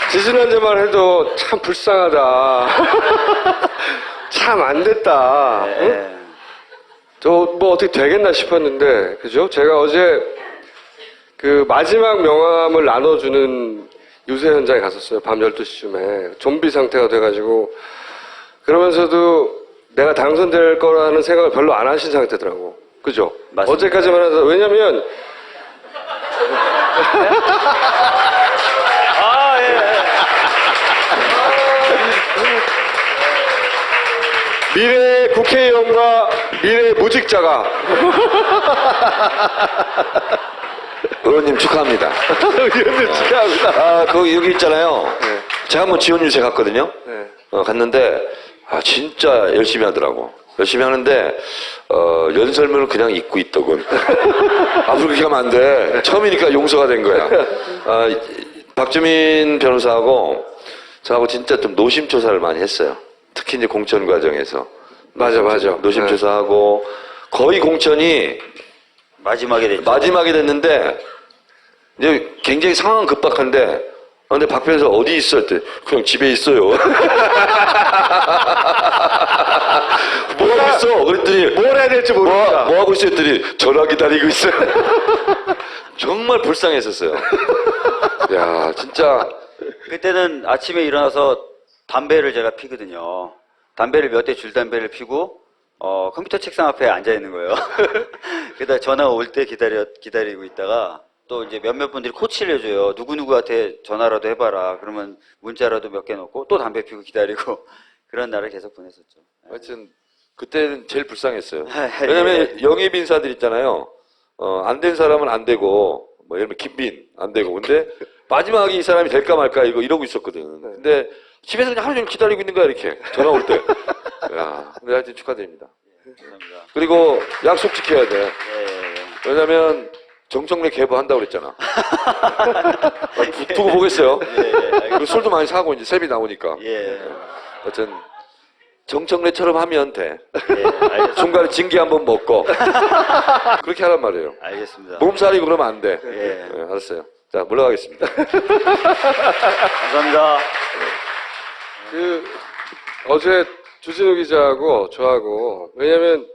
지지난주만 해도 참 불쌍하다. 참 안 됐다. 응? 저 뭐 어떻게 되겠나 싶었는데, 그죠? 제가 어제 그 마지막 명함을 나눠주는 유세 현장에 갔었어요. 밤 12시쯤에. 좀비 상태가 돼가지고. 그러면서도 내가 당선될 거라는 생각을 별로 안 하신 상태더라고. 그죠? 맞습니다. 어제까지만 해도. 왜냐면, 미래 국회의원과 미래 무직자가 의원님 축하합니다. 의원님 축하합니다. 여기 있잖아요. 제가 한번 지원 유세 갔거든요. 갔는데 진짜 열심히 하더라고. 열심히 하는데 연설문을 그냥 읽고 있더군. 앞으로 그렇게 하면 안 돼. 처음이니까 용서가 된 거야. 박주민 변호사하고 저하고 진짜 좀 노심초사를 많이 했어요. 특히 이제 공천 과정에서. 맞아. 노심초사하고 거의 공천이 마지막에 됐는데 이제 굉장히 상황은 급박한데 근데 박 변호사 어디 있어? 했더니 그냥 집에 있어요. 뭐 하고 있어? 그랬더니 뭘 해야 될지 모르겠다. 뭐 하고 있어? 했더니 전화 기다리고 있어요. 정말 불쌍했었어요. 야, 진짜. 그때는 아침에 일어나서 담배를 제가 피거든요. 담배를 몇 대 줄담배를 피고 컴퓨터 책상 앞에 앉아 있는 거예요. 그러다 전화 올 때 기다리고 있다가 또 이제 몇몇 분들이 코치를 해줘요. 누구누구한테 전화라도 해봐라. 그러면 문자라도 몇 개 넣고 또 담배 피고 기다리고 그런 날을 계속 보냈었죠. 하여튼 그때는 제일 불쌍했어요. 왜냐면 영입 인사들 있잖아요. 안 된 사람은 안 되고 뭐 예를 들면 김빈 안 되고 근데 마지막에 이 사람이 될까 말까 이러고 있었거든. 근데 집에서 그냥 하루 종일 기다리고 있는 거야 이렇게 전화 올 때. 야, 근데 하여튼 축하드립니다. 감사합니다. 그리고 약속 지켜야 돼. 왜냐면 정청래 개보한다고 그랬잖아. 두고 보겠어요. 그리고 술도 많이 사고 이제 세비 나오니까. 하여튼 정청래처럼 하면 돼. 중간에 징계 한번 먹고 그렇게 하란 말이에요. 알겠습니다. 몸살이고 그러면 안 돼. 알았어요. 자, 물러가겠습니다. 감사합니다. 어제 주진우 기자하고 저하고, 왜냐면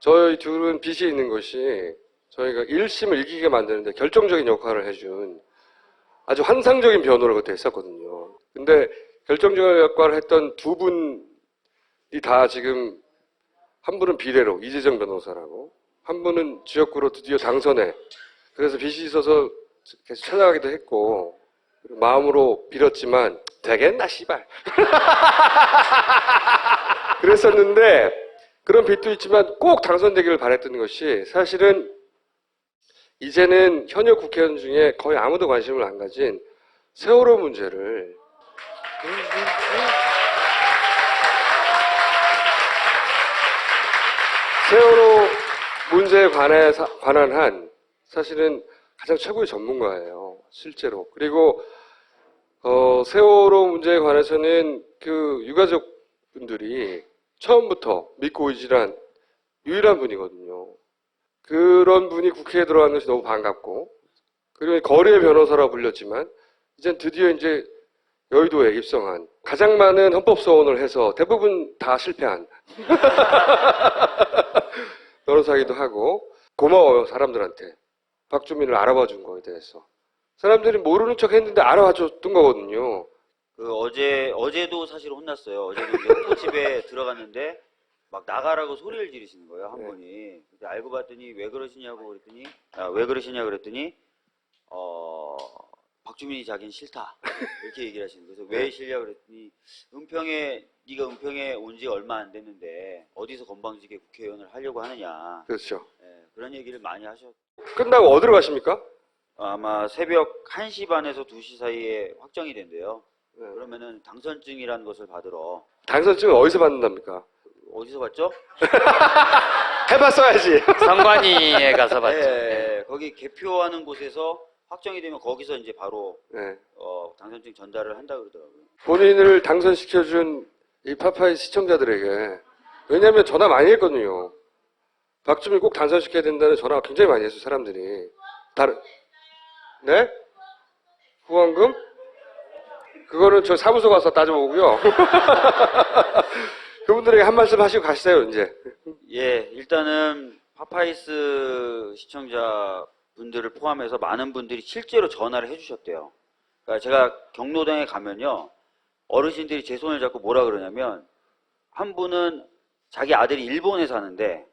저희 둘은 빚이 있는 것이 저희가 1심을 이기게 만드는데 결정적인 역할을 해준 아주 환상적인 변호를 그때 했었거든요. 근데 결정적인 역할을 했던 두 분이 다 지금, 한 분은 비례로 이재정 변호사라고, 한 분은 지역구로 드디어 당선해. 그래서 빚이 있어서 계속 찾아가기도 했고, 마음으로 빌었지만 되겠나 씨발. 그랬었는데 그런 빚도 있지만 꼭 당선되기를 바랬던 것이, 사실은 이제는 현역 국회의원 중에 거의 아무도 관심을 안 가진 세월호 문제를 세월호 문제에 관한 한 사실은 가장 최고의 전문가예요, 실제로. 그리고 세월호 문제에 관해서는 그 유가족 분들이 처음부터 믿고 의지한 유일한 분이거든요. 그런 분이 국회에 들어간 것이 너무 반갑고, 그리고 거리의 변호사라고 불렸지만 이젠 드디어 이제 여의도에 입성한, 가장 많은 헌법소원을 해서 대부분 다 실패한 변호사이기도 하고, 고마워요 사람들한테. 박주민을 알아봐 준 거에 대해서. 사람들이 모르는 척 했는데 알아봐 줬던 거거든요. 어제도 사실 혼났어요. 어제도 이제 후보집에 들어갔는데 막 나가라고 소리를 지르시는 거예요, 한 분이. 근데 알고 봤더니 왜 그러시냐고 그랬더니, 왜 그러시냐 그랬더니, 박주민이 자기는 싫다. 이렇게 얘기를 하시는 거예요. 그래서 왜 싫냐 그랬더니, 네가 은평에 온 지 얼마 안 됐는데, 어디서 건방지게 국회의원을 하려고 하느냐. 그렇죠. 그런 얘기를 많이 하셨. 끝나고 어디로 가십니까? 아마 새벽 1시 반에서 2시 사이에 확정이 된대요. 그러면은 당선증이라는 것을 받으러. 당선증은 어디서 받는답니까? 어디서 받죠? 해봤어야지. 선관위에 가서 받죠. 네, 거기 개표하는 곳에서 확정이 되면 거기서 이제 바로 네. 당선증 전달을 한다 그러더라고요. 본인을 당선시켜준 이 파파이 시청자들에게, 왜냐하면 전화 많이 했거든요. 박주민 꼭 당선시켜야 된다는 전화가 굉장히 많이 했어요, 사람들이. 네? 후원금? 그거는 저 사무소 가서 따져보고요. 그분들에게 한 말씀 하시고 가시세요, 이제. 예, 일단은 파파이스 시청자 분들을 포함해서 많은 분들이 실제로 전화를 해주셨대요. 그러니까 제가 경로당에 가면요, 어르신들이 제 손을 잡고 뭐라 그러냐면, 한 분은 자기 아들이 일본에 사는데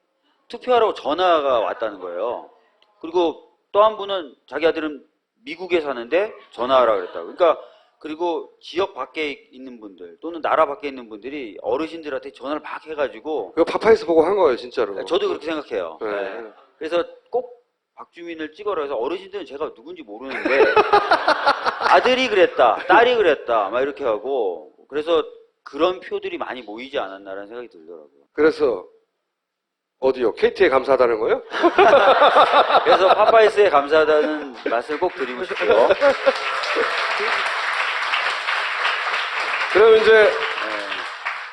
투표하라고 전화가 왔다는 거예요. 그리고 또 한 분은 자기 아들은 미국에 사는데 전화하라 그랬다고. 그러니까 그리고 지역 밖에 있는 분들 또는 나라 밖에 있는 분들이 어르신들한테 전화를 막 해가지고. 그거 파파이스 보고 한 거예요, 진짜로. 저도 그렇게 생각해요. 네. 네. 그래서 꼭 박주민을 찍어라 해서, 어르신들은 제가 누군지 모르는데 아들이 그랬다, 딸이 그랬다 막 이렇게 하고, 그래서 그런 표들이 많이 모이지 않았나라는 생각이 들더라고요. 그래서 어디요? KT에 감사하다는 거예요? 그래서 파파이스에 감사하다는 말씀을 꼭 드리고 싶고요. 그럼 이제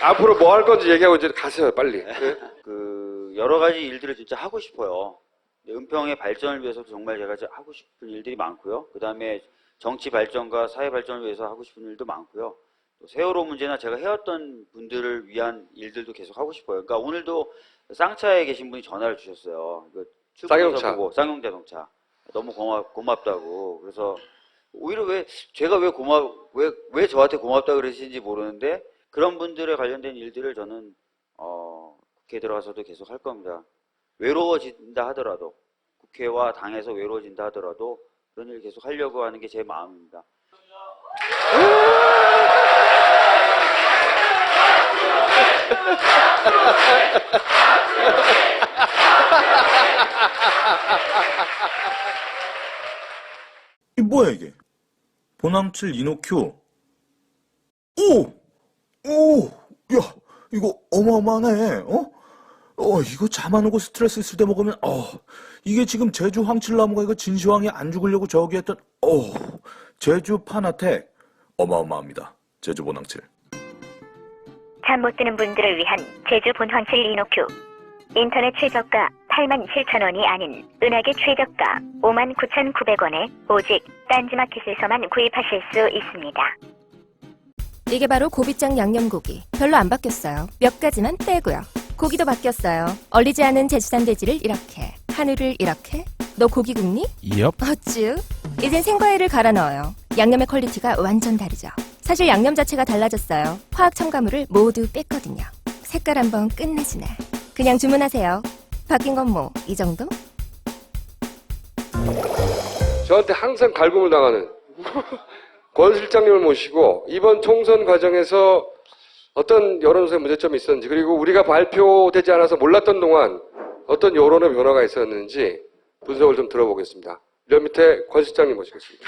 앞으로 뭐 할 건지 얘기하고 이제 가세요, 빨리. 네? 그 여러 가지 일들을 진짜 하고 싶어요. 은평의 발전을 위해서도 정말 제가 하고 싶은 일들이 많고요. 그 다음에 정치 발전과 사회 발전을 위해서 하고 싶은 일도 많고요. 또 세월호 문제나 제가 해왔던 분들을 위한 일들도 계속 하고 싶어요. 그러니까 오늘도 쌍차에 계신 분이 전화를 주셨어요. 쌍용차. 보고 쌍용자동차 너무 고맙다고. 그래서 오히려 제가 왜 저한테 고맙다 그러시는지 모르는데, 그런 분들에 관련된 일들을 저는 국회에 들어가서도 계속 할 겁니다. 외로워진다 하더라도, 국회와 당에서 외로워진다 하더라도 그런 일 계속 하려고 하는 게 제 마음입니다. 이 뭐야 이게? 보남칠 이노큐. 야, 이거 어마어마하네. 이거 잠 안 오고 스트레스 있을 때 먹으면, 이게 지금 제주 황칠나무가 이거 진시황이 안 죽으려고 저기 했던, 제주 파나텍. 어마어마합니다. 제주 보남칠. 잠 못 드는 분들을 위한 제주 본황칠 이노큐. 인터넷 최저가 87,000원이 아닌 은하계 최저가 59,900원에 오직 딴지마켓에서만 구입하실 수 있습니다. 이게 바로 고비장 양념고기. 별로 안 바뀌었어요. 몇 가지만 빼고요. 고기도 바뀌었어요. 얼리지 않은 제주산 돼지를 이렇게, 한우를 이렇게. 너 고기 굽니? 엽. 어쭈. 이젠 생과일을 갈아 넣어요. 양념의 퀄리티가 완전 다르죠. 사실 양념 자체가 달라졌어요. 화학 첨가물을 모두 뺐거든요. 색깔 한번 끝내주네. 그냥 주문하세요. 바뀐 건 뭐 이 정도? 저한테 항상 갈굼을 당하는 권 실장님을 모시고 이번 총선 과정에서 어떤 여론조사에 문제점이 있었는지, 그리고 우리가 발표되지 않아서 몰랐던 동안 어떤 여론의 변화가 있었는지 분석을 좀 들어보겠습니다. 저 밑에 권 실장님 모시겠습니다.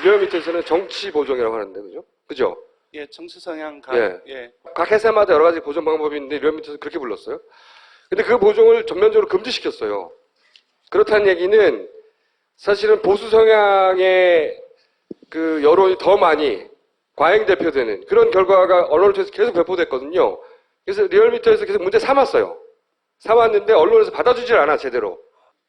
저 밑에서는 정치 보정이라고 하는데, 그죠? 예, 정치 성향 예. 각 회사마다 여러 가지 보정 방법이 있는데 이런 밑에서 그렇게 불렀어요. 근데 그 보정을 전면적으로 금지시켰어요. 그렇다는 얘기는 사실은 보수 성향의 그 여론이 더 많이 과잉 대표되는 그런 결과가 언론을 통해서 계속 배포됐거든요. 그래서 리얼미터에서 계속 문제 삼았어요. 삼았는데 언론에서 받아주질 않아, 제대로.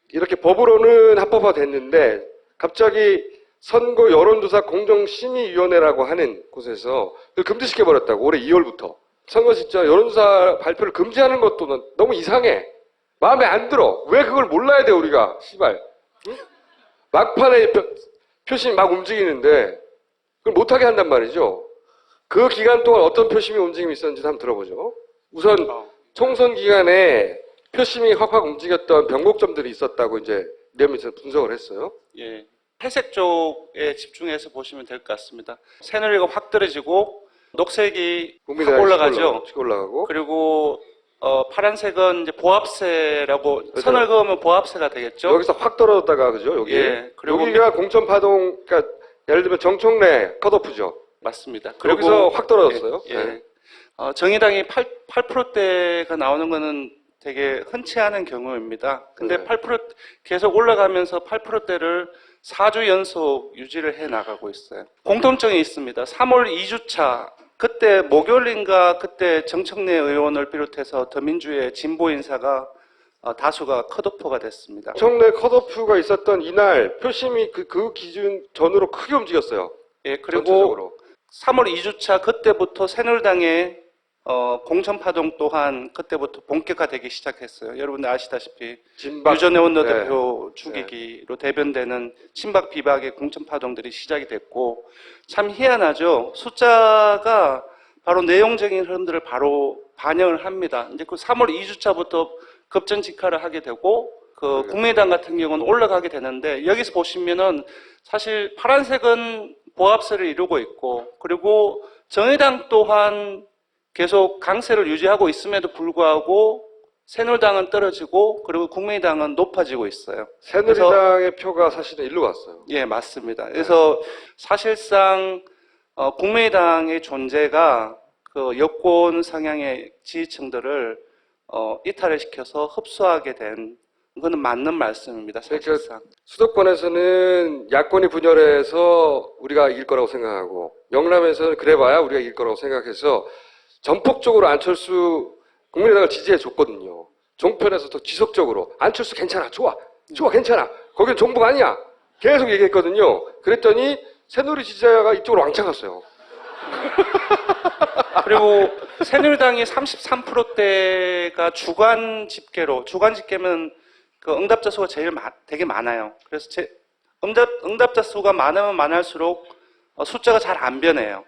이렇게 법으로는 합법화 됐는데 갑자기 선거 여론조사 공정심의위원회라고 하는 곳에서 그걸 금지시켜버렸다고, 올해 2월부터. 선거 진짜 여론조사 발표를 금지하는 것도 너무 이상해. 마음에 안 들어. 왜 그걸 몰라야 돼, 우리가. 씨발. 응? 막판에 표심이 막 움직이는데 그걸 못하게 한단 말이죠. 그 기간 동안 어떤 표심이 움직임이 있었는지 한번 들어보죠. 우선 총선 기간에 표심이 확확 움직였던 변곡점들이 있었다고 이제 뇌면에서 분석을 했어요. 예, 회색 쪽에 집중해서 보시면 될 것 같습니다. 새누리가 확 떨어지고 녹색이 확 올라가죠. 치고 올라가고. 그리고 파란색은 이제 보합세라고 선을 그으면 보합세가 되겠죠. 여기서 확 떨어졌다가 그죠? 여기. 예, 그리고 여기가 공천 파동, 그러니까 예를 들면 정청래 컷오프죠. 맞습니다. 여기서 확 떨어졌어요. 예, 예. 정의당이 8%대가 나오는 거는 되게 흔치 않은 경우입니다. 근데 네. 8% 계속 올라가면서 8%대를 4주 연속 유지를 해 나가고 있어요. 공통점이 있습니다. 3월 2주차 그때 목요일인가 그때 정청래 의원을 비롯해서 더민주의 진보 인사가 다수가 컷오프가 됐습니다. 정청래 컷오프가 있었던 이날 표심이 그 기준 전으로 크게 움직였어요. 예, 그리고 전체적으로. 3월 2주차 그때부터 새누리당의 공천파동 또한 그때부터 본격화되기 시작했어요. 여러분들 아시다시피 유전혜 원내대표 죽이기로 대변되는 친박 비박의 공천파동들이 시작이 됐고 참 희한하죠. 숫자가 바로 내용적인 흐름들을 바로 반영을 합니다. 이제 그 3월 2주차부터 급전직하를 하게 되고 그 국민의당 같은 경우는 올라가게 되는데 여기서 보시면은 사실 파란색은 보합세를 이루고 있고 그리고 정의당 또한 계속 강세를 유지하고 있음에도 불구하고 새누리당은 떨어지고 그리고 국민의당은 높아지고 있어요. 새누리당의 표가 사실은 일로 왔어요. 예, 맞습니다. 그래서 사실상 국민의당의 존재가 그 여권 성향의 지지층들을 이탈을 시켜서 흡수하게 된 그거는 맞는 말씀입니다. 사실상. 수도권에서는 야권이 분열해서 우리가 이길 거라고 생각하고 영남에서는 그래봐야 우리가 이길 거라고 생각해서 전폭적으로 안철수 국민의당을 지지해 줬거든요. 종편에서도 지속적으로 안철수 괜찮아, 좋아, 괜찮아. 거긴 정부가 아니야. 계속 얘기했거든요. 그랬더니 새누리 지지자가 이쪽으로 왕창 갔어요. 그리고 새누리당이 33%대가 주간 집계면 그 응답자 수가 되게 많아요. 그래서 응답자 수가 많으면 많을수록 숫자가 잘 안 변해요.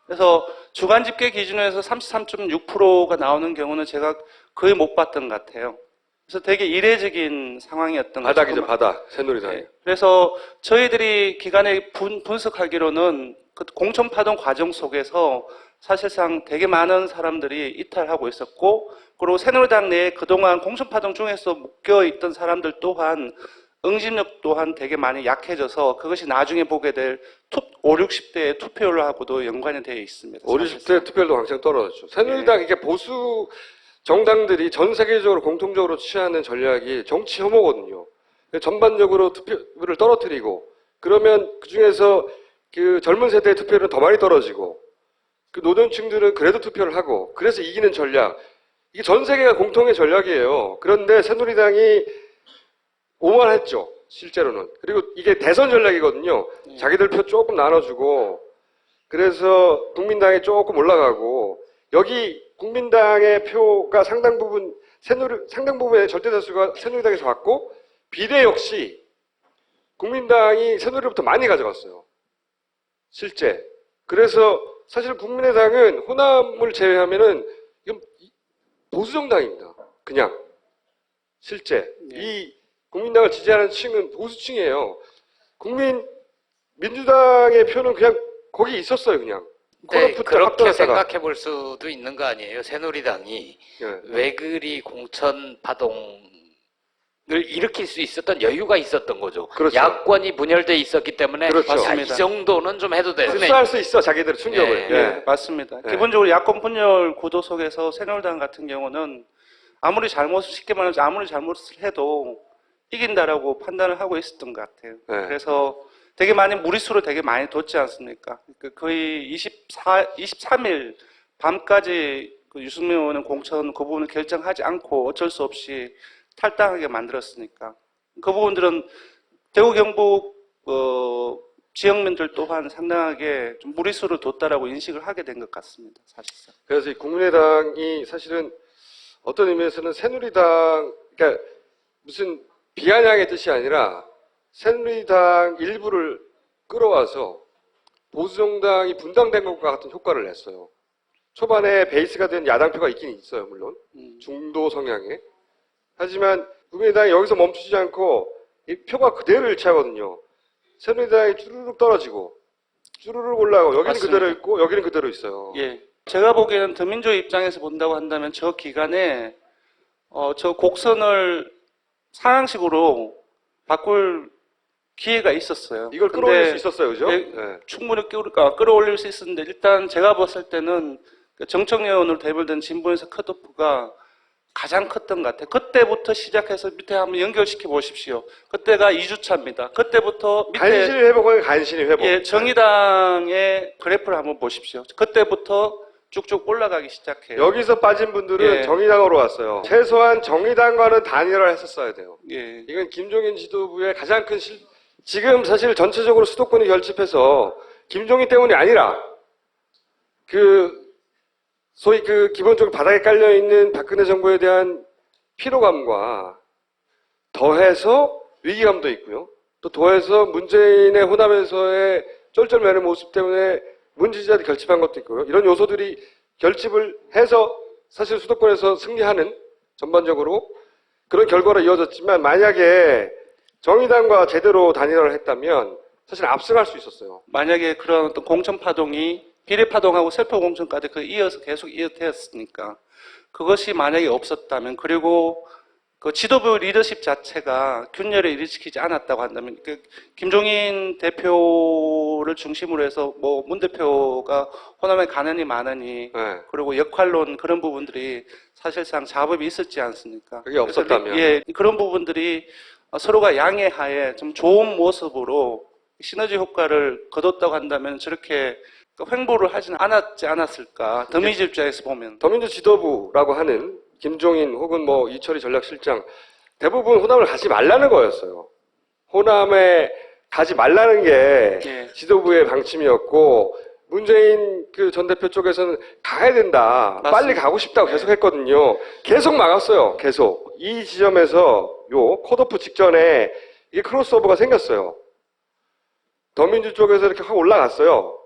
그래서 주간 집계 기준에서 33.6%가 나오는 경우는 제가 거의 못 봤던 것 같아요. 그래서 되게 이례적인 상황이었던 거죠. 바닥이죠, 바닥. 새누리당이. 네. 그래서 저희들이 기간에 분석하기로는 그 공천파동 과정 속에서 사실상 되게 많은 사람들이 이탈하고 있었고 그리고 새누리당 내에 그동안 공천파동 중에서 묶여있던 사람들 또한 응집력 또한 되게 많이 약해져서 그것이 나중에 보게 될 5, 60대의 투표율하고도 연관이 되어 있습니다. 5, 60대 투표율도 왕창 떨어졌죠. 새누리당 이게 보수 정당들이 전 세계적으로 공통적으로 취하는 전략이 정치 혐오거든요. 전반적으로 투표율을 떨어뜨리고 그러면 그 중에서 그 젊은 세대의 투표율은 더 많이 떨어지고 그 노년층들은 그래도 투표를 하고 그래서 이기는 전략. 이게 전 세계가 공통의 전략이에요. 그런데 새누리당이 오만했죠. 실제로는. 그리고 이게 대선 전략이거든요. 자기들 표 조금 나눠주고 그래서 국민당이 조금 올라가고 여기 국민당의 표가 상당 부분의 절대다수가 새누리당에서 왔고 비례 역시 국민당이 새누리로부터 많이 가져갔어요. 실제. 그래서 사실 국민의당은 호남을 제외하면은 이건 보수정당입니다. 그냥. 실제. 이 국민당을 지지하는 층은 보수층이에요. 민주당의 표는 그냥 거기 있었어요, 그냥. 네, 그렇게 생각해 볼 수도 있는 거 아니에요. 새누리당이 네. 왜 그리 공천 파동을 일으킬 수 있었던 여유가 있었던 거죠. 그렇죠. 야권이 분열돼 있었기 때문에 그렇죠. 야, 이 정도는 좀 해도 돼. 흡수할 수 있어, 자기들 충격을. 네, 맞습니다. 네. 기본적으로 야권 분열 구도 속에서 새누리당 같은 경우는 쉽게 말하면 아무리 잘못을 해도 이긴다라고 판단을 하고 있었던 것 같아요. 네. 그래서 되게 무리수를 되게 많이 뒀지 않습니까? 거의 23일 밤까지 그 유승민 의원은 공천 그 부분을 결정하지 않고 어쩔 수 없이 탈당하게 만들었으니까 그 부분들은 대구 경북 지역민들 또한 상당하게 좀 무리수를 뒀다라고 인식을 하게 된 것 같습니다. 사실상. 그래서 이 국민의당이 사실은 어떤 의미에서는 새누리당, 그러니까 무슨 비아냥의 뜻이 아니라 새누리당 일부를 끌어와서 보수정당이 분당된 것과 같은 효과를 냈어요. 초반에 베이스가 된 야당표가 있긴 있어요, 물론. 중도 성향의. 하지만 국민의당이 여기서 멈추지 않고 이 표가 그대로 일치하거든요. 새누리당이 쭈르륵 떨어지고 쭈르륵 올라가고 여기는 맞습니다. 그대로 있고 여기는 그대로 있어요. 예. 제가 보기에는 더민주 입장에서 본다고 한다면 저 기간에 저 곡선을 상향식으로 바꿀 기회가 있었어요. 이걸 근데 끌어올릴 수 있었어요, 그죠? 예, 네. 충분히 끌어올릴 수 있었는데 일단 제가 봤을 때는 정청래 의원으로 대별된 진보에서 컷오프가 가장 컸던 것 같아요. 그때부터 시작해서 밑에 한번 연결시켜 보십시오. 그때가 2주차입니다. 그때부터 밑에 간신히 회복은 간신히 회복. 예, 정의당의 그래프를 한번 보십시오. 그때부터 쭉쭉 올라가기 시작해요. 여기서 빠진 분들은 예. 정의당으로 왔어요. 최소한 정의당과는 단일화를 했었어야 돼요. 예. 이건 김종인 지도부의 가장 큰 지금 사실 전체적으로 수도권이 결집해서 김종인 때문이 아니라 소위 기본적으로 바닥에 깔려있는 박근혜 정부에 대한 피로감과 더해서 위기감도 있고요. 또 더해서 문재인의 호남에서의 쩔쩔매는 모습 때문에 문지지자들이 결집한 것도 있고요. 이런 요소들이 결집을 해서 사실 수도권에서 승리하는 전반적으로 그런 결과로 이어졌지만 만약에 정의당과 제대로 단일화를 했다면 사실 압승할 수 있었어요. 만약에 그런 어떤 공천 파동이 비례파동하고 셀프 공천까지 이어서 계속 이어되었으니까 그것이 만약에 없었다면 그리고 그 지도부 리더십 자체가 균열을 일으키지 않았다고 한다면 김종인 대표를 중심으로 해서 뭐 문 대표가 호남에 가느니 마느니 그리고 역할론 그런 부분들이 사실상 잡음이 있었지 않습니까? 그게 없었다면. 예, 그런 부분들이 서로가 양해하에 좀 좋은 모습으로 시너지 효과를 거뒀다고 한다면 저렇게 횡보를 하지는 않았지 않았을까. 더민주 입장에서 보면. 더민주 지도부라고 하는 김종인 혹은 뭐 이철희 전략실장 대부분 호남을 가지 말라는 거였어요. 호남에 가지 말라는 게 예. 지도부의 방침이었고 문재인 전 대표 쪽에서는 가야 된다. 맞습니다. 빨리 가고 싶다고 계속 했거든요. 계속 막았어요. 계속. 이 지점에서 컷오프 직전에 이게 크로스오버가 생겼어요. 더민주 쪽에서 이렇게 확 올라갔어요.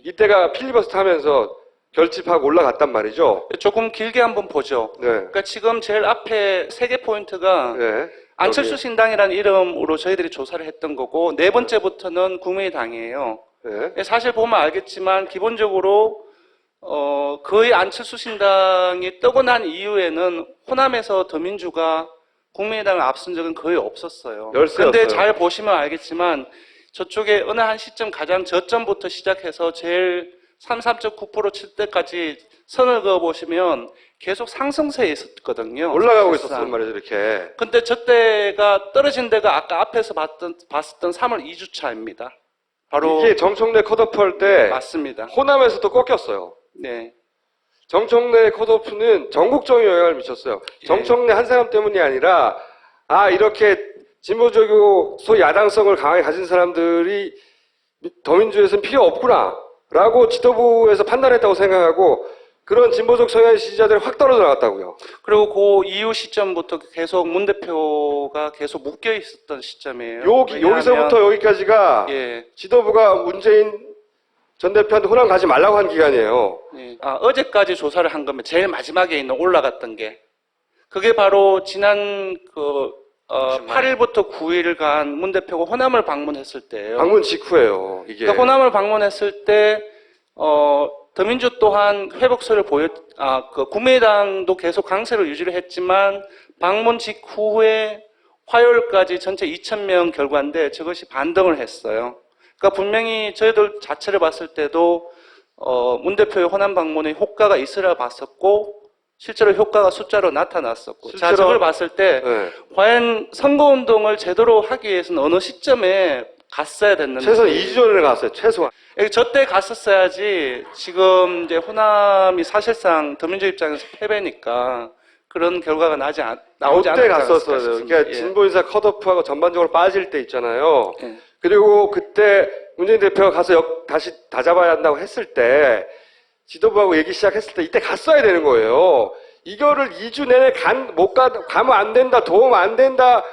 이때가 필리버스터 하면서 결집하고 올라갔단 말이죠. 조금 길게 한번 보죠. 네. 그러니까 지금 제일 앞에 3개 포인트가 안철수 신당이라는 이름으로 저희들이 조사를 했던 거고 네 번째부터는 국민의당이에요. 네. 사실 보면 알겠지만 기본적으로 거의 안철수 신당이 뜨고 난 이후에는 호남에서 더민주가 국민의당을 앞선 적은 거의 없었어요. 열세였어요. 그런데 잘 보시면 알겠지만 저쪽에 어느 한 시점 가장 저점부터 시작해서 제일 33.9% 칠 때까지 선을 그어보시면 계속 상승세에 있었거든요. 올라가고 사실상. 있었단 말이죠, 이렇게. 근데 저 때가 떨어진 데가 아까 앞에서 봤었던 3월 2주차입니다. 바로 이게 정청래 컷오프 할 때 맞습니다. 호남에서도 꺾였어요. 네. 정청래 컷오프는 전국적인 영향을 미쳤어요. 정청래 한 사람 때문이 아니라 이렇게 진보적이고 소위 야당성을 강하게 가진 사람들이 더민주에서는 필요 없구나 라고 지도부에서 판단했다고 생각하고 그런 진보적 성향의 지지자들이 확 떨어져 나갔다고요. 그리고 그 이후 시점부터 계속 문 대표가 계속 묶여 있었던 시점이에요. 여기서부터 여기까지가 예. 지도부가 문재인 전 대표한테 호남 가지 말라고 한 기간이에요. 예. 어제까지 조사를 한 거면 제일 마지막에 있는 올라갔던 게 그게 바로 지난 8일부터 9일간 문 대표가 호남을 방문했을 때예요. 방문 직후예요. 이게. 그러니까 호남을 방문했을 때 더민주 또한 회복세를 국민의당도 계속 강세를 유지를 했지만 방문 직후에 화요일까지 전체 2,000명 결과인데 저것이 반등을 했어요. 그러니까 분명히 저희들 자체를 봤을 때도 문 대표의 호남 방문에 효과가 있으라 봤었고 실제로 효과가 숫자로 나타났었고 자, 저걸 봤을 때 과연 선거운동을 제대로 하기 위해서는 어느 시점에 갔어야 됐는데 최소한 2주 전에 갔어요. 최소한. 저때 갔었어야지 지금 이제 호남이 사실상 더민주 입장에서 패배니까 그런 결과가 나오지 않았지 그때 갔었어요. 않았을까 그러니까 예. 진보인사 컷오프하고 전반적으로 빠질 때 있잖아요. 예. 그리고 그때 문재인 대표가 가서 다시 다잡아야 한다고 했을 때 지도부하고 얘기 시작했을 때 이때 갔어야 되는 거예요. 이거를 2주 내내 가면 안 된다, 도움 안 된다,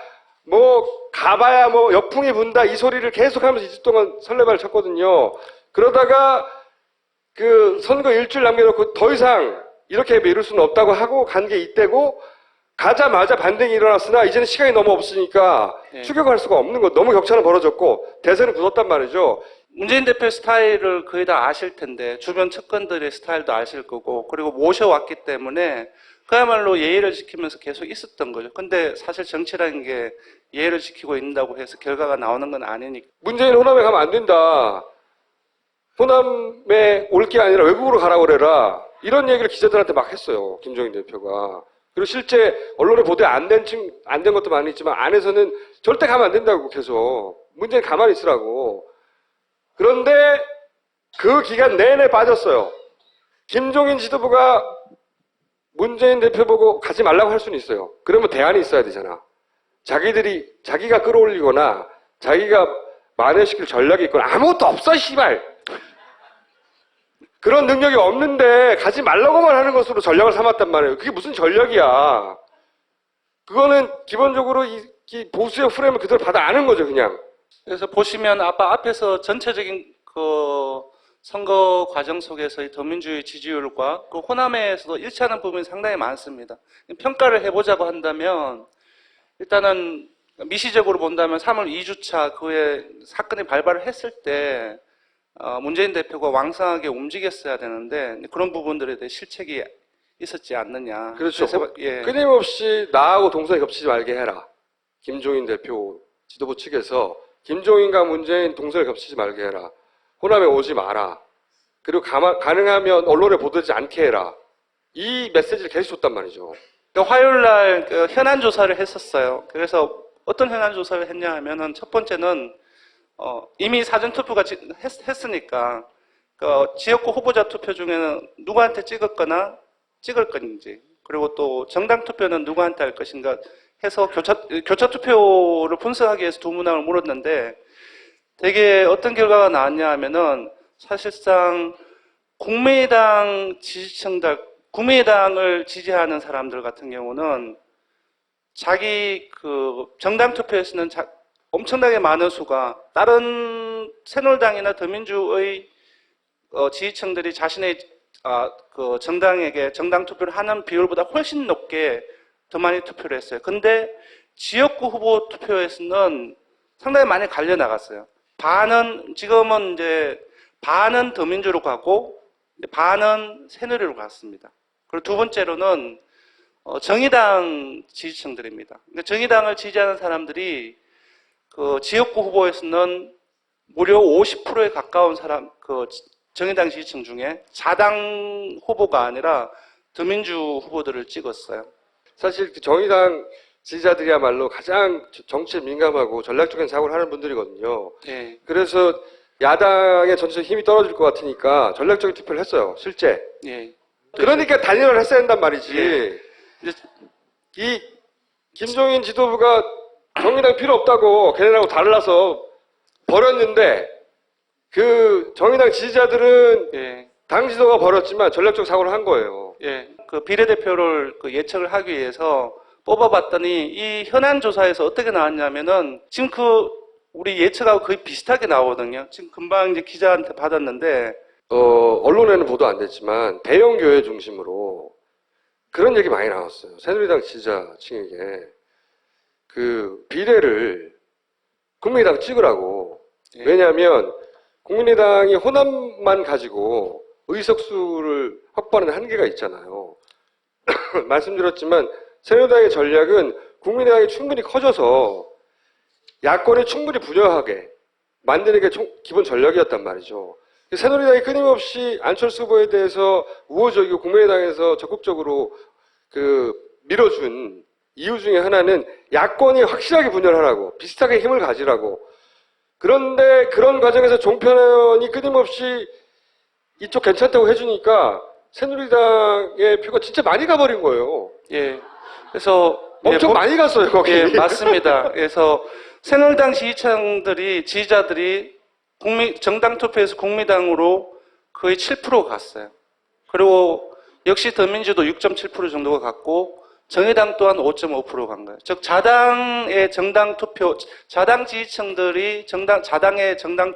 가봐야 역풍이 분다 이 소리를 계속하면서 2주 동안 설레발을 쳤거든요. 그러다가 그 선거 일주일 남겨놓고 더 이상 이렇게 미룰 수는 없다고 하고 간 게 이때고, 가자마자 반등이 일어났으나 이제는 시간이 너무 없으니까 추격할 수가 없는 거. 너무 격차는 벌어졌고 대세는 굳었단 말이죠. 문재인 대표 스타일을 거의 다 아실 텐데, 주변 측근들의 스타일도 아실 거고, 그리고 모셔왔기 때문에 그야말로 예의를 지키면서 계속 있었던 거죠. 근데 사실 정치라는 게 예의를 지키고 있다고 해서 결과가 나오는 건 아니니까. 문재인 호남에 가면 안 된다. 호남에 올 게 아니라 외국으로 가라고 그래라. 이런 얘기를 기자들한테 막 했어요. 김종인 대표가. 그리고 실제 언론에 보도에 안 된 것도 많이 있지만 안에서는 절대 가면 안 된다고 계속. 문재인 가만히 있으라고. 그런데 그 기간 내내 빠졌어요. 김종인 지도부가 문재인 대표 보고 가지 말라고 할 수는 있어요. 그러면 대안이 있어야 되잖아. 자기가 끌어올리거나 자기가 만회시킬 전략이 있거나 아무것도 없어, 씨발. 그런 능력이 없는데 가지 말라고만 하는 것으로 전략을 삼았단 말이에요. 그게 무슨 전략이야. 그거는 기본적으로 이 보수의 프레임을 그대로 받아 아는 거죠, 그냥. 그래서 보시면 앞에서 전체적인 그 선거 과정 속에서의 더민주의 지지율과 그 호남에서도 일치하는 부분이 상당히 많습니다. 평가를 해보자고 한다면 일단은 미시적으로 본다면 3월 2주차 그에 사건이 발발을 했을 때 문재인 대표가 왕성하게 움직였어야 되는데 그런 부분들에 대해 실책이 있었지 않느냐. 그렇죠. 그래서, 예. 끊임없이 나하고 동선이 겹치지 말게 해라. 김종인 대표 지도부 측에서 김종인과 문재인 동선을 겹치지 말게 해라. 호남에 오지 마라. 그리고 가능하면 언론에 보도되지 않게 해라. 이 메시지를 계속 줬단 말이죠. 그러니까 화요일 날 현안 조사를 했었어요. 그래서 어떤 현안 조사를 했냐 하면은 첫 번째는 이미 사전 투표가 했으니까 지역구 후보자 투표 중에는 누구한테 찍었거나 찍을 건지, 그리고 또 정당 투표는 누구한테 할 것인가 해서 교차 투표를 분석하기 위해서 두 문항을 물었는데 되게 어떤 결과가 나왔냐 하면은 사실상 국민의당 지지층들, 국민의당을 지지하는 사람들 같은 경우는 자기 그 정당 투표에서는 엄청나게 많은 수가 다른 새누리당이나 더민주의 지지층들이 자신의 그 정당에게 정당 투표를 하는 비율보다 훨씬 높게 더 많이 투표를 했어요. 근데 지역구 후보 투표에서는 상당히 많이 갈려 나갔어요. 지금은 이제 반은 더민주로 가고 반은 새누리로 갔습니다. 그리고 두 번째로는 정의당 지지층들입니다. 정의당을 지지하는 사람들이 그 지역구 후보에서는 무려 50%에 가까운 그 정의당 지지층 중에 자당 후보가 아니라 더민주 후보들을 찍었어요. 사실 정의당 지지자들이야말로 가장 정치에 민감하고 전략적인 사고를 하는 분들이거든요. 네. 그래서 야당의 전체적 힘이 떨어질 것 같으니까 전략적인 투표를 했어요, 실제. 예. 그러니까 단일화를 했어야 한단 말이지. 예. 이 김종인 지도부가 정의당 필요 없다고 걔네하고 달라서 버렸는데 그 정의당 지지자들은 당 지도가 버렸지만 전략적 사고를 한 거예요. 예. 그 비례대표를 그 예측을 하기 위해서 뽑아봤더니 이 현안 조사에서 어떻게 나왔냐면은 지금 우리 예측하고 거의 비슷하게 나오거든요. 지금 금방 이제 기자한테 받았는데 언론에는 보도 안 됐지만 대형 교회 중심으로 그런 얘기 많이 나왔어요. 새누리당 지지자층에게 그 비례를 국민의당 찍으라고. 왜냐하면 국민의당이 호남만 가지고 의석수를 확보하는 한계가 있잖아요. 말씀드렸지만 새누리당의 전략은 국민의당이 충분히 커져서 야권이 충분히 부여하게 만드는 게 기본 전략이었단 말이죠. 새누리당이 끊임없이 안철수 후보에 대해서 우호적이고 국민의당에서 적극적으로 밀어준 이유 중에 하나는 야권이 확실하게 분열하라고, 비슷하게 힘을 가지라고. 그런데 그런 과정에서 종편이 끊임없이 이쪽 괜찮다고 해주니까 새누리당의 표가 진짜 많이 가버린 거예요. 예. 그래서 엄청 많이 갔어요, 거기. 예, 맞습니다. 그래서 새누리당 지지자들이 정당 투표에서 국민당으로 거의 7% 갔어요. 그리고 역시 더민주도 6.7% 정도가 갔고 정의당 또한 5.5% 간 거예요. 즉 자당의 정당 투표, 자당 지지층들이 자당의 정당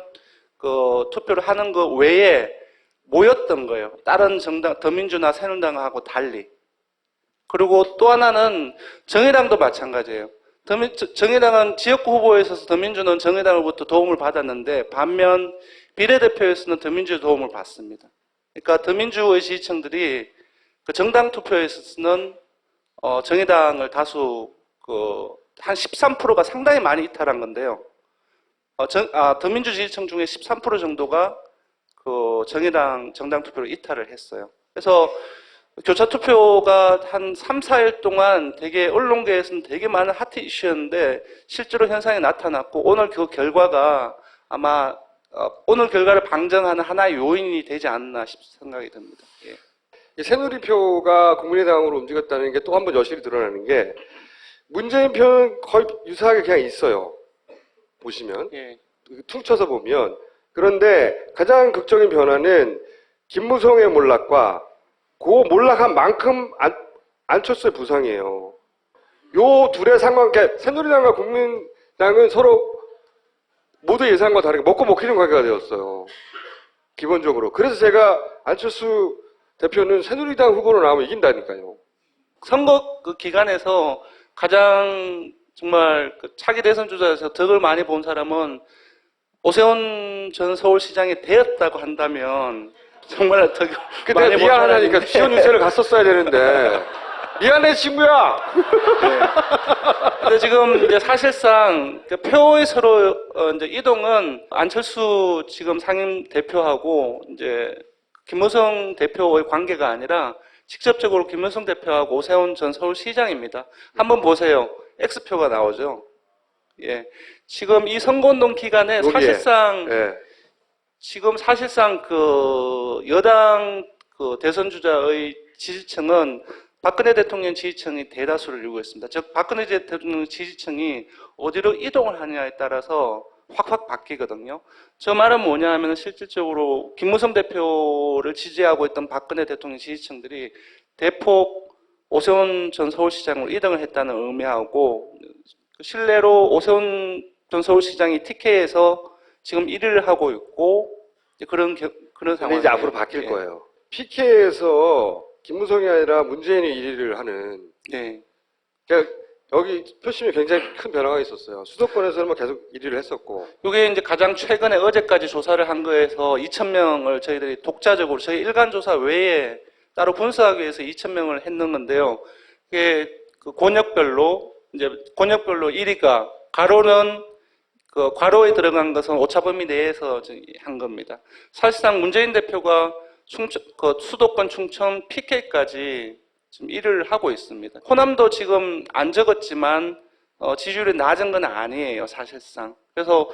그 투표를 하는 거 외에 모였던 거예요. 다른 정당, 더민주나 새누리당하고 달리. 그리고 또 하나는 정의당도 마찬가지예요. 정의당은 지역구 후보에 있어서 더민주는 정의당으로부터 도움을 받았는데 반면 비례대표에서는 더민주의 도움을 받습니다. 그러니까 더민주의 지지층들이 그 정당 투표에 있어서는 정의당을 다수 한 13%가 상당히 많이 이탈한 건데요. 더민주 지지층 중에 13% 정도가 그 정당 투표로 이탈을 했어요. 그래서 교차 투표가 한 3, 4일 동안 되게 언론계에서는 되게 많은 핫 이슈였는데 실제로 현상이 나타났고 오늘 그 결과가 아마 오늘 결과를 방증하는 하나의 요인이 되지 않나 생각이 듭니다. 예. 이 새누리표가 국민의당으로 움직였다는 게 또 한 번 여실히 드러나는 게 문재인 표는 거의 유사하게 그냥 있어요. 보시면 예. 퉁쳐서 보면. 그런데 가장 극적인 변화는 김무성의 몰락과 그 몰락한 만큼 안철수의 부상이에요. 요 둘의 상관, 그러니까 새누리당과 국민당은 서로 모두 예상과 다르게 먹고 먹히는 관계가 되었어요. 기본적으로. 그래서 제가 안철수 대표는 새누리당 후보로 나오면 이긴다니까요. 선거 그 기간에서 가장 정말 그 차기 대선 주자에서 덕을 많이 본 사람은 오세훈 전 서울시장이 되었다고 한다면 정말 덕을 근데 많이 본 미안하다니까 사람인데. 지원 유세를 갔었어야 되는데 미안해 친구야. 근데 지금 이제 사실상 그 표의 서로 이제 이동은 안철수 지금 상임 대표하고 이제 김무성 대표의 관계가 아니라 직접적으로 김무성 대표하고 오세훈 전 서울시장입니다. 한번 보세요. X표가 나오죠. 예. 지금 이 선거운동 기간에 여기에. 사실상 예. 지금 사실상 그 여당 그 대선 주자의 지지층은 박근혜 대통령 지지층이 대다수를 이루고 있습니다. 즉 박근혜 대통령 지지층이 어디로 이동을 하느냐에 따라서 확확 바뀌거든요. 저 말은 뭐냐 하면 실질적으로 김무성 대표를 지지하고 있던 박근혜 대통령 지지층들이 대폭 오세훈 전 서울시장으로 이동을 했다는 의미하고 실내로 오세훈 전 서울시장이 TK에서 지금 1위를 하고 있고 그런 상황이 이제 앞으로 바뀔 거예요. PK에서 김무성이 아니라 문재인이 1위를 하는. 네. 그러니까 여기 표심이 굉장히 큰 변화가 있었어요. 수도권에서는 계속 1위를 했었고. 이게 이제 가장 최근에 어제까지 조사를 한 거에서 2,000명을 저희들이 독자적으로 저희 일간 조사 외에 따로 분석하기 위해서 2,000명을 했는 건데요. 이게 그 권역별로 1위가 가로는 그 괄호에 들어간 것은 오차 범위 내에서 한 겁니다. 사실상 문재인 대표가 수도권 충청 PK까지 지금 1위를 하고 있습니다. 호남도 지금 안 적었지만 지지율이 낮은 건 아니에요, 사실상. 그래서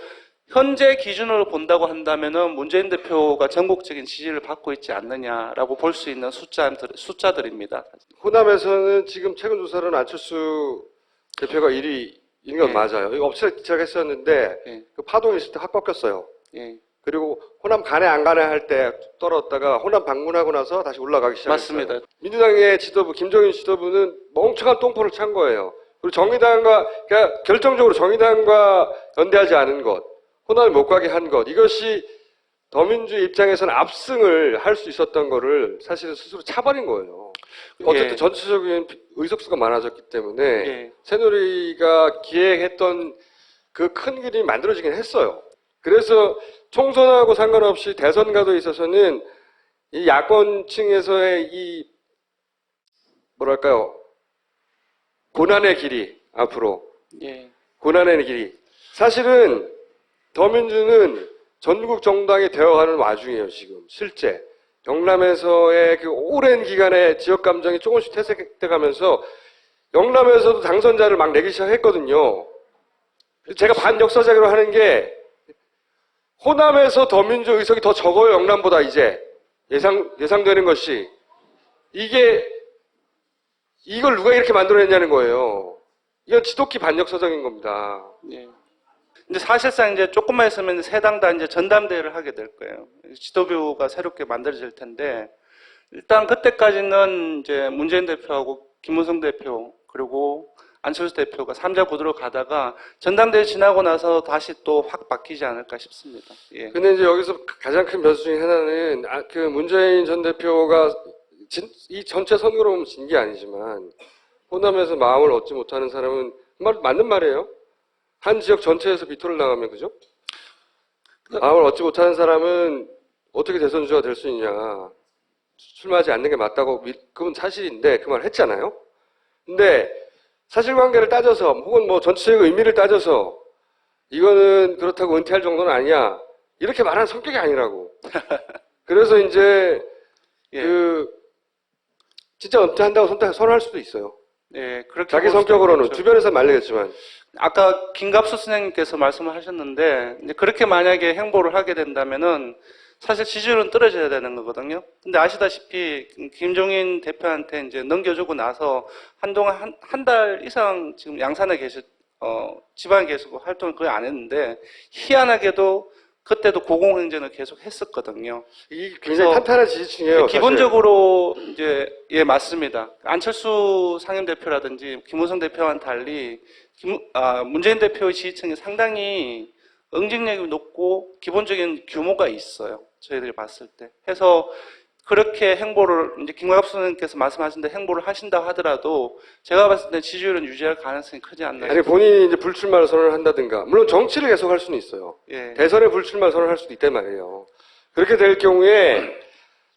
현재 기준으로 본다고 한다면은 문재인 대표가 전국적인 지지를 받고 있지 않느냐라고 볼 수 있는 숫자들입니다. 호남에서는 지금 최근 조사로는 안철수 대표가 1위인 건 예. 맞아요. 이거 업체 시작했었는데 예. 그 파동이 있을 때 확 바뀌었어요. 예. 그리고 호남 가네 안 가네 할 때 떨어졌다가 호남 방문하고 나서 다시 올라가기 시작했어요. 맞습니다. 민주당의 지도부 김종인 지도부는 멍청한 똥포를 찬 거예요. 그리고 정의당과 그러니까 결정적으로 정의당과 연대하지 않은 것, 호남을 못 가게 한 것, 이것이 더민주 입장에서는 압승을 할 수 있었던 거를 사실은 스스로 차버린 거예요. 어쨌든 예. 전체적인 의석수가 많아졌기 때문에 예. 새누리가 기획했던 그 큰 그림이 만들어지긴 했어요. 그래서 총선하고 상관없이 대선 가도에 있어서는 이 야권층에서의 이 뭐랄까요 고난의 길이 앞으로 예. 고난의 길이 사실은 더민주는 전국 정당이 되어가는 와중이에요. 지금 실제 영남에서의 그 오랜 기간의 지역 감정이 조금씩 퇴색돼가면서 영남에서도 당선자를 막 내기 시작했거든요. 제가 반역사적으로 하는 게 호남에서 더민주 의석이 더 적어요. 영남보다 이제 예상되는 것이 이걸 누가 이렇게 만들어냈냐는 거예요. 이건 지독히 반역사적인 겁니다. 예. 이제 사실상 이제 조금만 있으면 세 당 다 이제 전담대회를 하게 될 거예요. 지도부가 새롭게 만들어질 텐데 일단 그때까지는 이제 문재인 대표하고 김무성 대표 그리고 안철수 대표가 3자 구도로 가다가 전당대회 지나고 나서 다시 또 확 바뀌지 않을까 싶습니다. 예. 근데 이제 여기서 가장 큰 변수 중에 하나는 그 문재인 전 대표가 이 전체 선거로 보면 진 게 아니지만 호남에서 마음을 얻지 못하는 사람은 맞는 말이에요. 한 지역 전체에서 비토를 당하면 그죠? 마음을 얻지 못하는 사람은 어떻게 대선 주자가 될 수 있냐. 출마하지 않는 게 맞다고 그건 사실인데 그 말 했잖아요. 근데 사실관계를 따져서 혹은 뭐 전체적 의미를 따져서 이거는 그렇다고 은퇴할 정도는 아니야. 이렇게 말하는 성격이 아니라고. 그래서 이제 진짜 은퇴한다고 선언할 수도 있어요. 예, 그렇게 자기 볼 수도 성격으로는 있겠죠. 주변에서 말리겠지만 아까 김갑수 선생님께서 말씀을 하셨는데 이제 그렇게 만약에 행보를 하게 된다면은 사실 지지율은 떨어져야 되는 거거든요. 근데 아시다시피 김종인 대표한테 이제 넘겨주고 나서 한동안 한 달 이상 지금 양산에 지방에 계시고 활동을 거의 안 했는데 희한하게도 그때도 고공행진을 계속 했었거든요. 이 굉장히 탄탄한 지지층이에요. 기본적으로 이제 예 맞습니다. 안철수 상임대표라든지 김무성 대표와는 달리 문재인 대표의 지지층이 상당히 응징력이 높고 기본적인 규모가 있어요. 저희들이 봤을 때. 해서 그렇게 행보를 이제 김갑수 선생님께서 말씀하신 데 행보를 하신다 하더라도 제가 봤을 때 지지율은 유지할 가능성이 크지 않나요? 아니 본인이 이제 불출마를 선언을 한다든가 물론 정치를 계속 할 수는 있어요. 예. 대선에 불출마 선언할 수도 있단 말이에요. 그렇게 될 경우에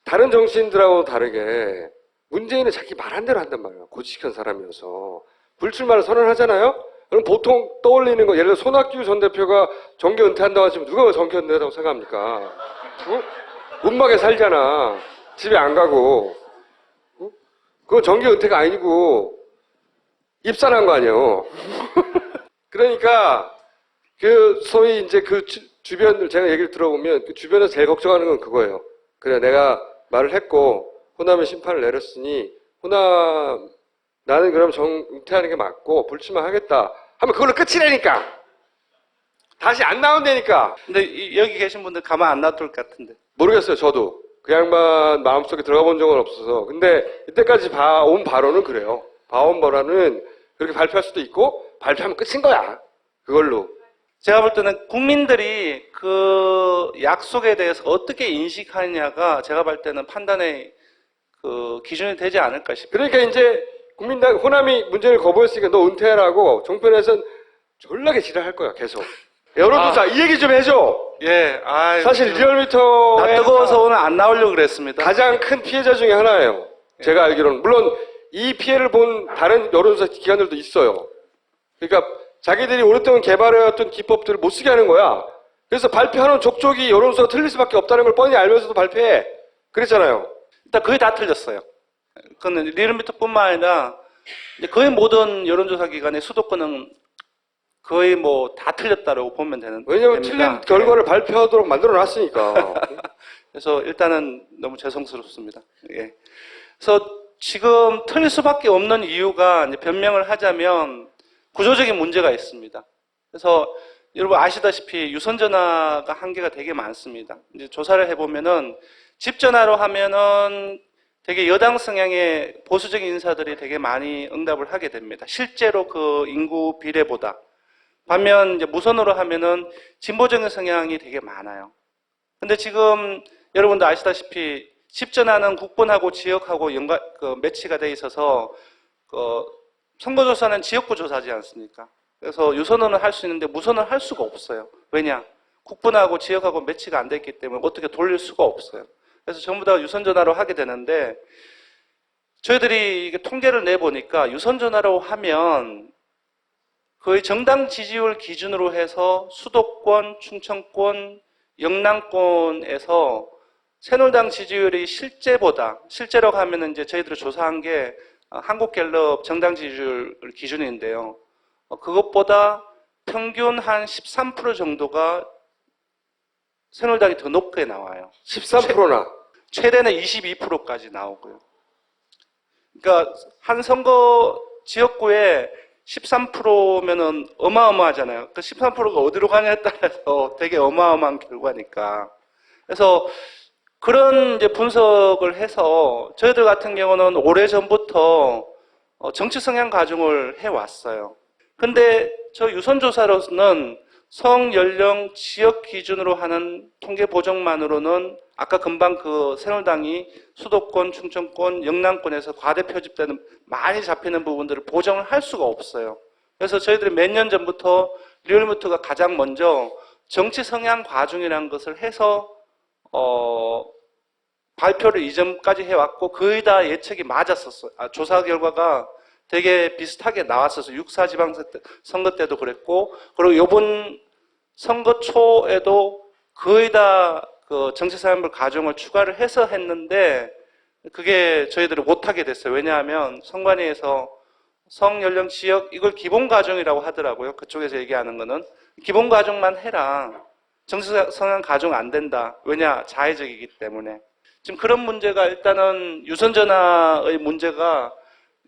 다른 정치인들하고 다르게 문재인은 자기 말한 대로 한단 말이에요. 고지식한 사람이어서 불출마를 선언하잖아요. 그럼 보통 떠올리는 거 예를 들어 손학규 전 대표가 정계 은퇴한다고 하시면 누가 정계 은퇴한다고 생각합니까? 응? 문막에 살잖아. 집에 안 가고. 응? 그건 정계 은퇴가 아니고 입산한 거 아니에요. 그러니까 그 소위 이제 그 주변을 제가 얘기를 들어보면 그 주변에서 제일 걱정하는 건 그거예요. 그래 내가 말을 했고 호남에 심판을 내렸으니 호남 나는 그럼 은퇴하는 게 맞고 불출마하겠다 하면 그걸로 끝이라니까. 다시 안 나온다니까. 근데 여기 계신 분들 가만 안 놔둘 것 같은데. 모르겠어요. 저도 그 양반 마음속에 들어가 본 적은 없어서. 근데 이때까지 봐온 발언은 그래요. 봐온 발언은 그렇게 발표할 수도 있고 발표하면 끝인 거야. 그걸로. 제가 볼 때는 국민들이 그 약속에 대해서 어떻게 인식하느냐가 제가 볼 때는 판단의 그 기준이 되지 않을까 싶어요. 그러니까 이제 국민당 호남이 문재인을 거부했으니까 너 은퇴하라고 정권에서는 졸라게 지랄할 거야 계속. 여론조사 이 얘기 좀 해줘. 예, 사실 리얼미터에 나 뜨거워서 오늘 안 나오려고 그랬습니다. 가장 큰 피해자 중에 하나예요. 제가 알기로는 물론 이 피해를 본 다른 여론조사 기관들도 있어요. 그러니까 자기들이 오랫동안 개발해왔던 기법들을 못 쓰게 하는 거야. 그래서 발표하는 족족이 여론조사가 틀릴 수밖에 없다는 걸 뻔히 알면서도 발표해. 그랬잖아요. 일단 거의 다 틀렸어요. 그건 리얼미터뿐만 아니라 거의 모든 여론조사 기관의 수도권은 거의 뭐 다 틀렸다라고 보면 되는. 왜냐면 틀린 결과를 발표하도록 만들어 놨으니까. 그래서 일단은 너무 죄송스럽습니다. 예. 그래서 지금 틀릴 수밖에 없는 이유가 이제 변명을 하자면 구조적인 문제가 있습니다. 그래서 여러분 아시다시피 유선전화가 한계가 되게 많습니다. 이제 조사를 해보면은 집전화로 하면은 되게 여당 성향의 보수적인 인사들이 되게 많이 응답을 하게 됩니다. 실제로 그 인구 비례보다. 반면 이제 무선으로 하면은 진보적인 성향이 되게 많아요. 근데 지금 여러분도 아시다시피 집전화는 국본하고 지역하고 매치가 돼 있어서 선거조사는 지역구 조사지 않습니까? 그래서 유선으로는 할 수 있는데 무선을 할 수가 없어요. 왜냐? 국본하고 지역하고 매치가 안 돼 있기 때문에 어떻게 돌릴 수가 없어요. 그래서 전부 다 유선전화로 하게 되는데 저희들이 이게 통계를 내보니까 유선전화로 하면 거의 정당 지지율 기준으로 해서 수도권, 충청권, 영남권에서 새누리당 지지율이 실제로 하면은 이제 저희들이 조사한 게 한국갤럽 정당 지지율 기준인데요. 그것보다 평균 한 13% 정도가 새누리당이 더 높게 나와요. 13%나? 최대는 22%까지 나오고요. 그러니까 한 선거 지역구에 13%면은 어마어마하잖아요. 그 13%가 어디로 가냐에 따라서 되게 어마어마한 결과니까. 그래서 그런 이제 분석을 해서 저희들 같은 경우는 오래전부터 정치 성향 가중을 해왔어요. 근데 저 유선조사로는 성, 연령, 지역 기준으로 하는 통계 보정만으로는 아까 금방 그 새누리당이 수도권, 충청권, 영남권에서 과대 표집되는 많이 잡히는 부분들을 보정을 할 수가 없어요. 그래서 저희들이 몇 년 전부터 리얼미터가 가장 먼저 정치 성향 과중이라는 것을 해서 발표를 이전까지 해왔고 거의 다 예측이 맞았었어요. 조사 결과가 되게 비슷하게 나왔었어요. 6.4 지방선거 때도 그랬고, 그리고 이번 선거 초에도 거의 다 그 정치사연별 가중을 추가를 해서 했는데 그게 저희들이 못하게 됐어요. 왜냐하면 선관위에서 성, 연령, 지역 이걸 기본 가중이라고 하더라고요. 그쪽에서 얘기하는 거는 기본 가중만 해라. 정치 성향 가중 안 된다. 왜냐? 자의적이기 때문에. 지금 그런 문제가 일단은 유선전화의 문제가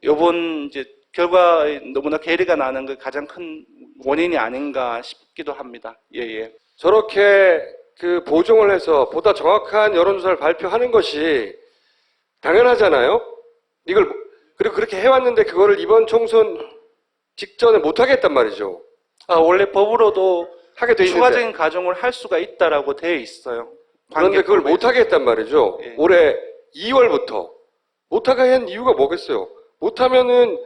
요번 이제 결과에 너무나 괴리가 나는 게 가장 큰 원인이 아닌가 싶기도 합니다. 예. 저렇게 그 보정을 해서 보다 정확한 여론조사를 발표하는 것이 당연하잖아요. 그리고 그렇게 해왔는데 그거를 이번 총선 직전에 못 하겠단 말이죠. 원래 법으로도 하게 돼 있는데 추가적인 가중을 할 수가 있다라고 되어 있어요. 그런데 그걸 못 하겠단 말이죠. 예. 올해 2월부터 못하게 한 이유가 뭐겠어요? 못하면은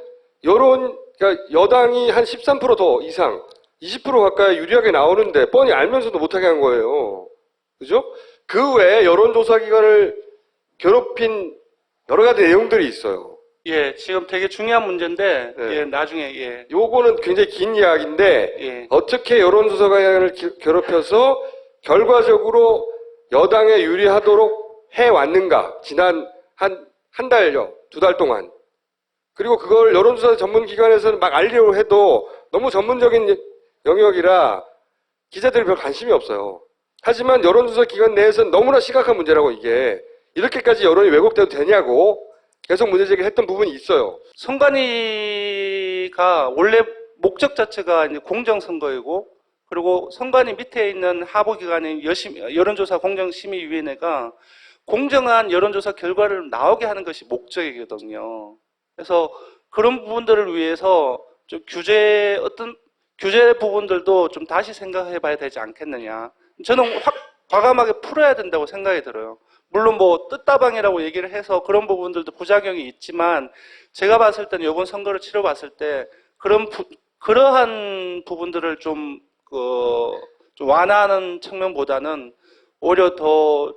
그러니까 여당이 한 13% 더 이상 20% 가까이 유리하게 나오는데 뻔히 알면서도 못하게 한 거예요. 그죠? 그 외에 여론조사 기관을 괴롭힌 여러 가지 내용들이 있어요. 예, 지금 되게 중요한 문제인데, 네. 예, 나중에, 예. 요거는 굉장히 긴 이야기인데, 예. 어떻게 여론조사 기관을 괴롭혀서 결과적으로 여당에 유리하도록 해왔는가. 지난 한 달여, 2달 동안. 그리고 그걸 여론조사 전문기관에서는 막 알리려고 해도 너무 전문적인 영역이라 기자들이 별 관심이 없어요. 하지만 여론조사 기관 내에서는 너무나 심각한 문제라고 이게 이렇게까지 여론이 왜곡돼도 되냐고 계속 문제제기를 했던 부분이 있어요. 선관위가 원래 목적 자체가 이제 공정선거이고 그리고 선관위 밑에 있는 하부기관인 여론조사 공정심의위원회가 공정한 여론조사 결과를 나오게 하는 것이 목적이거든요. 그래서 그런 부분들을 위해서 좀 규제 부분들도 좀 다시 생각해 봐야 되지 않겠느냐. 저는 과감하게 풀어야 된다고 생각이 들어요. 물론 뭐 뜻다방이라고 얘기를 해서 그런 부분들도 부작용이 있지만 제가 봤을 때는 이번 선거를 치러봤을 때 그러한 부분들을 좀 완화하는 측면보다는 오히려 더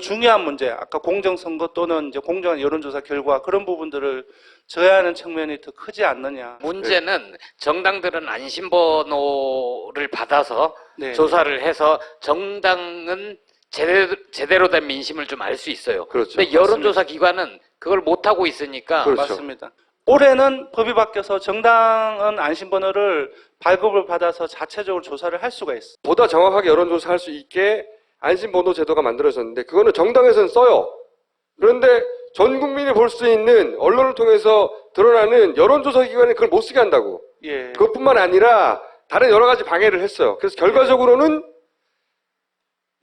중요한 문제, 아까 공정선거 또는 이제 공정한 여론조사 결과 그런 부분들을 저해하는 측면이 더 크지 않느냐. 문제는 정당들은 안심번호를 받아서 네. 조사를 해서 정당은 제대로 된 민심을 좀 알 수 있어요. 그렇죠. 근데 여론조사 기관은 그걸 못하고 있으니까. 그렇죠. 맞습니다. 올해는 법이 바뀌어서 정당은 안심번호를 발급을 받아서 자체적으로 조사를 할 수가 있어요. 보다 정확하게 여론조사 할 수 있게 안심번호 제도가 만들어졌는데 그거는 정당에서는 써요. 그런데 전 국민이 볼 수 있는 언론을 통해서 드러나는 여론조사 기관이 그걸 못 쓰게 한다고. 예. 그것뿐만 아니라 다른 여러 가지 방해를 했어요. 그래서 결과적으로는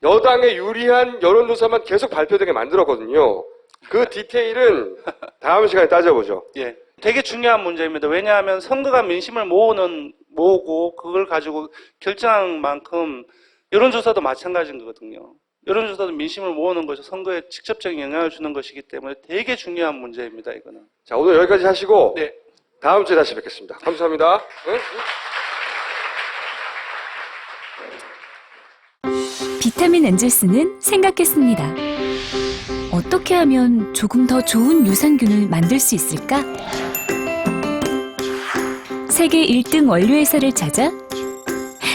여당에 유리한 여론조사만 계속 발표되게 만들었거든요. 그 디테일은 다음 시간에 따져보죠. 예. 되게 중요한 문제입니다. 왜냐하면 선거가 민심을 모으고 그걸 가지고 결정한 만큼 여론조사도 마찬가지인 거거든요. 여론조사도 민심을 모으는 것이 선거에 직접적인 영향을 주는 것이기 때문에 되게 중요한 문제입니다. 이거는. 자, 오늘 여기까지 하시고 네. 다음 주에 다시 뵙겠습니다. 감사합니다. 응? 비타민 엔젤스는 생각했습니다. 어떻게 하면 조금 더 좋은 유산균을 만들 수 있을까? 세계 1등 원료회사를 찾아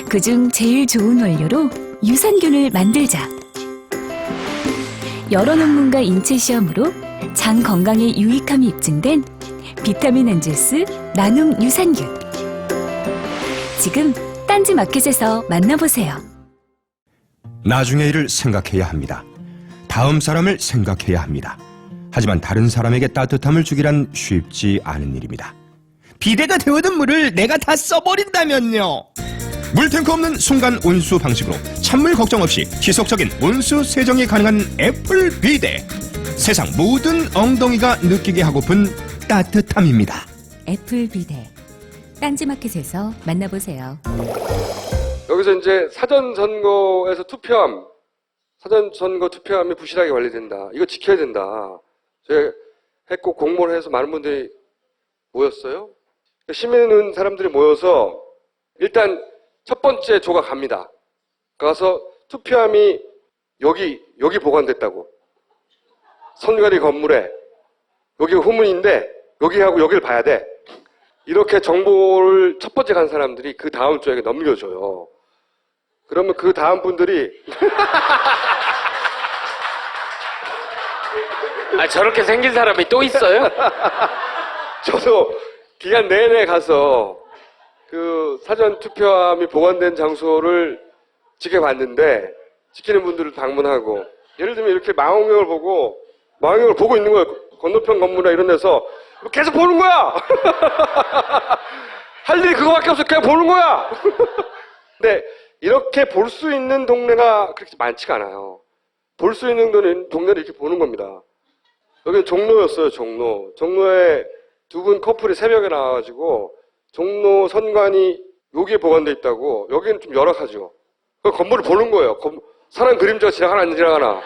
그중 제일 좋은 원료로 유산균을 만들자. 여러 논문과 인체 시험으로 장 건강에 유익함이 입증된 비타민 엔젤스 나눔 유산균. 지금 딴지 마켓에서 만나보세요. 나중의 일을 생각해야 합니다. 다음 사람을 생각해야 합니다. 하지만 다른 사람에게 따뜻함을 주기란 쉽지 않은 일입니다. 비데가 데워둔 물을 내가 다 써버린다면요. 물탱크 없는 순간 온수 방식으로 찬물 걱정 없이 지속적인 온수 세정이 가능한 애플 비데. 세상 모든 엉덩이가 느끼게 하고픈 따뜻함입니다. 애플 비대. 딴지마켓에서 만나보세요. 여기서 이제 사전선거에서 투표함, 사전선거 투표함이 부실하게 관리된다. 이거 지켜야 된다. 제가 했고 공모를 해서 많은 분들이 모였어요. 시민은 사람들이 모여서 일단 첫 번째 조가 갑니다. 가서 투표함이 여기 보관됐다고. 선관위 건물에 여기가 후문인데 여기하고 여기를 봐야 돼. 이렇게 정보를 첫 번째 간 사람들이 그 다음 조에게 넘겨줘요. 그러면 그 다음 분들이 저렇게 생긴 사람이 또 있어요? 저도 기간 내내 가서 그 사전 투표함이 보관된 장소를 지켜봤는데 지키는 분들을 방문하고 예를 들면 이렇게 망원경을 보고 있는 거예요. 건너편 건물이나 이런 데서 계속 보는 거야. 할 일이 그거밖에 없어. 그냥 보는 거야. 근데 이렇게 볼 수 있는 동네가 그렇게 많지가 않아요. 볼 수 있는 동네를 이렇게 보는 겁니다. 여기는 종로였어요. 종로에 두 분 커플이 새벽에 나와가지고 종로 선관위 여기에 보관돼 있다고. 여기는 좀 열악하죠. 그 건물을 보는 거예요. 사람 그림자가 지나가나 안 지나가나.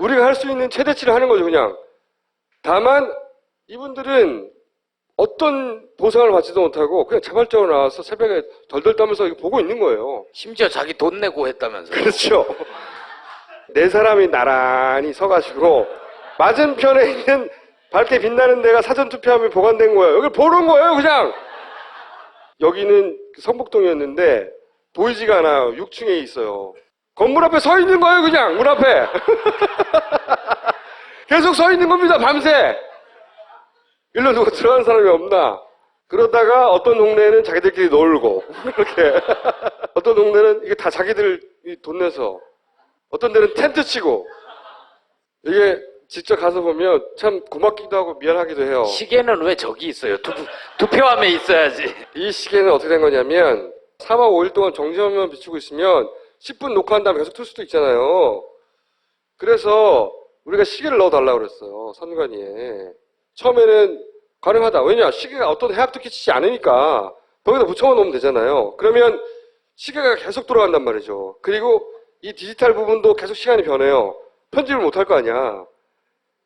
우리가 할 수 있는 최대치를 하는 거죠, 그냥. 다만 이분들은 어떤 보상을 받지도 못하고 그냥 자발적으로 나와서 새벽에 덜덜 떨면서 이거 보고 있는 거예요. 심지어 자기 돈 내고 했다면서요. 그렇죠. 네 사람이 나란히 서가지고 맞은편에 있는 밝게 빛나는 데가 사전투표함이 보관된 거예요. 여기 보는 거예요, 그냥. 여기는 성북동이었는데 보이지가 않아요. 6층에 있어요. 건물 앞에 서 있는 거예요, 그냥. 문 앞에. 계속 서 있는 겁니다, 밤새. 일로 누가 들어가는 사람이 없나. 그러다가 어떤 동네는 자기들끼리 놀고 이렇게. 어떤 동네는 이게 다 자기들 돈 내서, 어떤 데는 텐트 치고. 이게 직접 가서 보면 참 고맙기도 하고 미안하기도 해요. 시계는 왜 저기 있어요? 투표함에 있어야지. 이 시계는 어떻게 된 거냐면 4박 5일 동안 정지화면 비추고 있으면 10분 녹화한 다음에 계속 틀 수도 있잖아요. 그래서 우리가 시계를 넣어달라고 그랬어요. 선관위에. 처음에는 가능하다. 왜냐? 시계가 어떤 해악도 끼치지 않으니까 거기다 붙여만 놓으면 되잖아요. 그러면 시계가 계속 돌아간단 말이죠. 그리고 이 디지털 부분도 계속 시간이 변해요. 편집을 못할 거 아니야.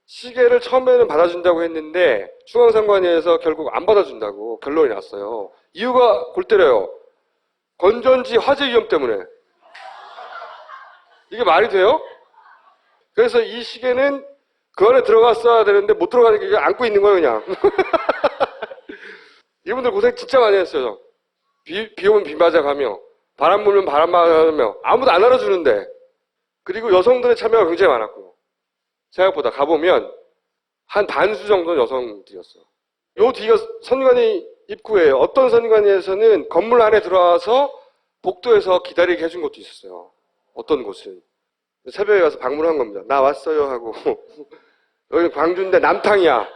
시계를 처음에는 받아준다고 했는데 중앙선관위에서 결국 안 받아준다고 결론이 났어요. 이유가 골 때려요. 건전지 화재 위험 때문에. 이게 말이 돼요? 그래서 이 시계는 그 안에 들어갔어야 되는데 못 들어가니까 이게 안고 있는 거예요, 그냥. 이분들 고생 진짜 많이 했어요. 비 오면 비 맞아가며 바람 불면 바람 맞아가며 아무도 안 알아주는데. 그리고 여성들의 참여가 굉장히 많았고요. 생각보다 가보면 한 반수 정도는 여성들이었어요. 요 뒤가 선관위 입구예요. 어떤 선관위에서는 건물 안에 들어와서 복도에서 기다리게 해준 것도 있었어요. 어떤 곳은. 새벽에 가서 방문한 겁니다. 나 왔어요 하고. 여기 광주인데 남탕이야.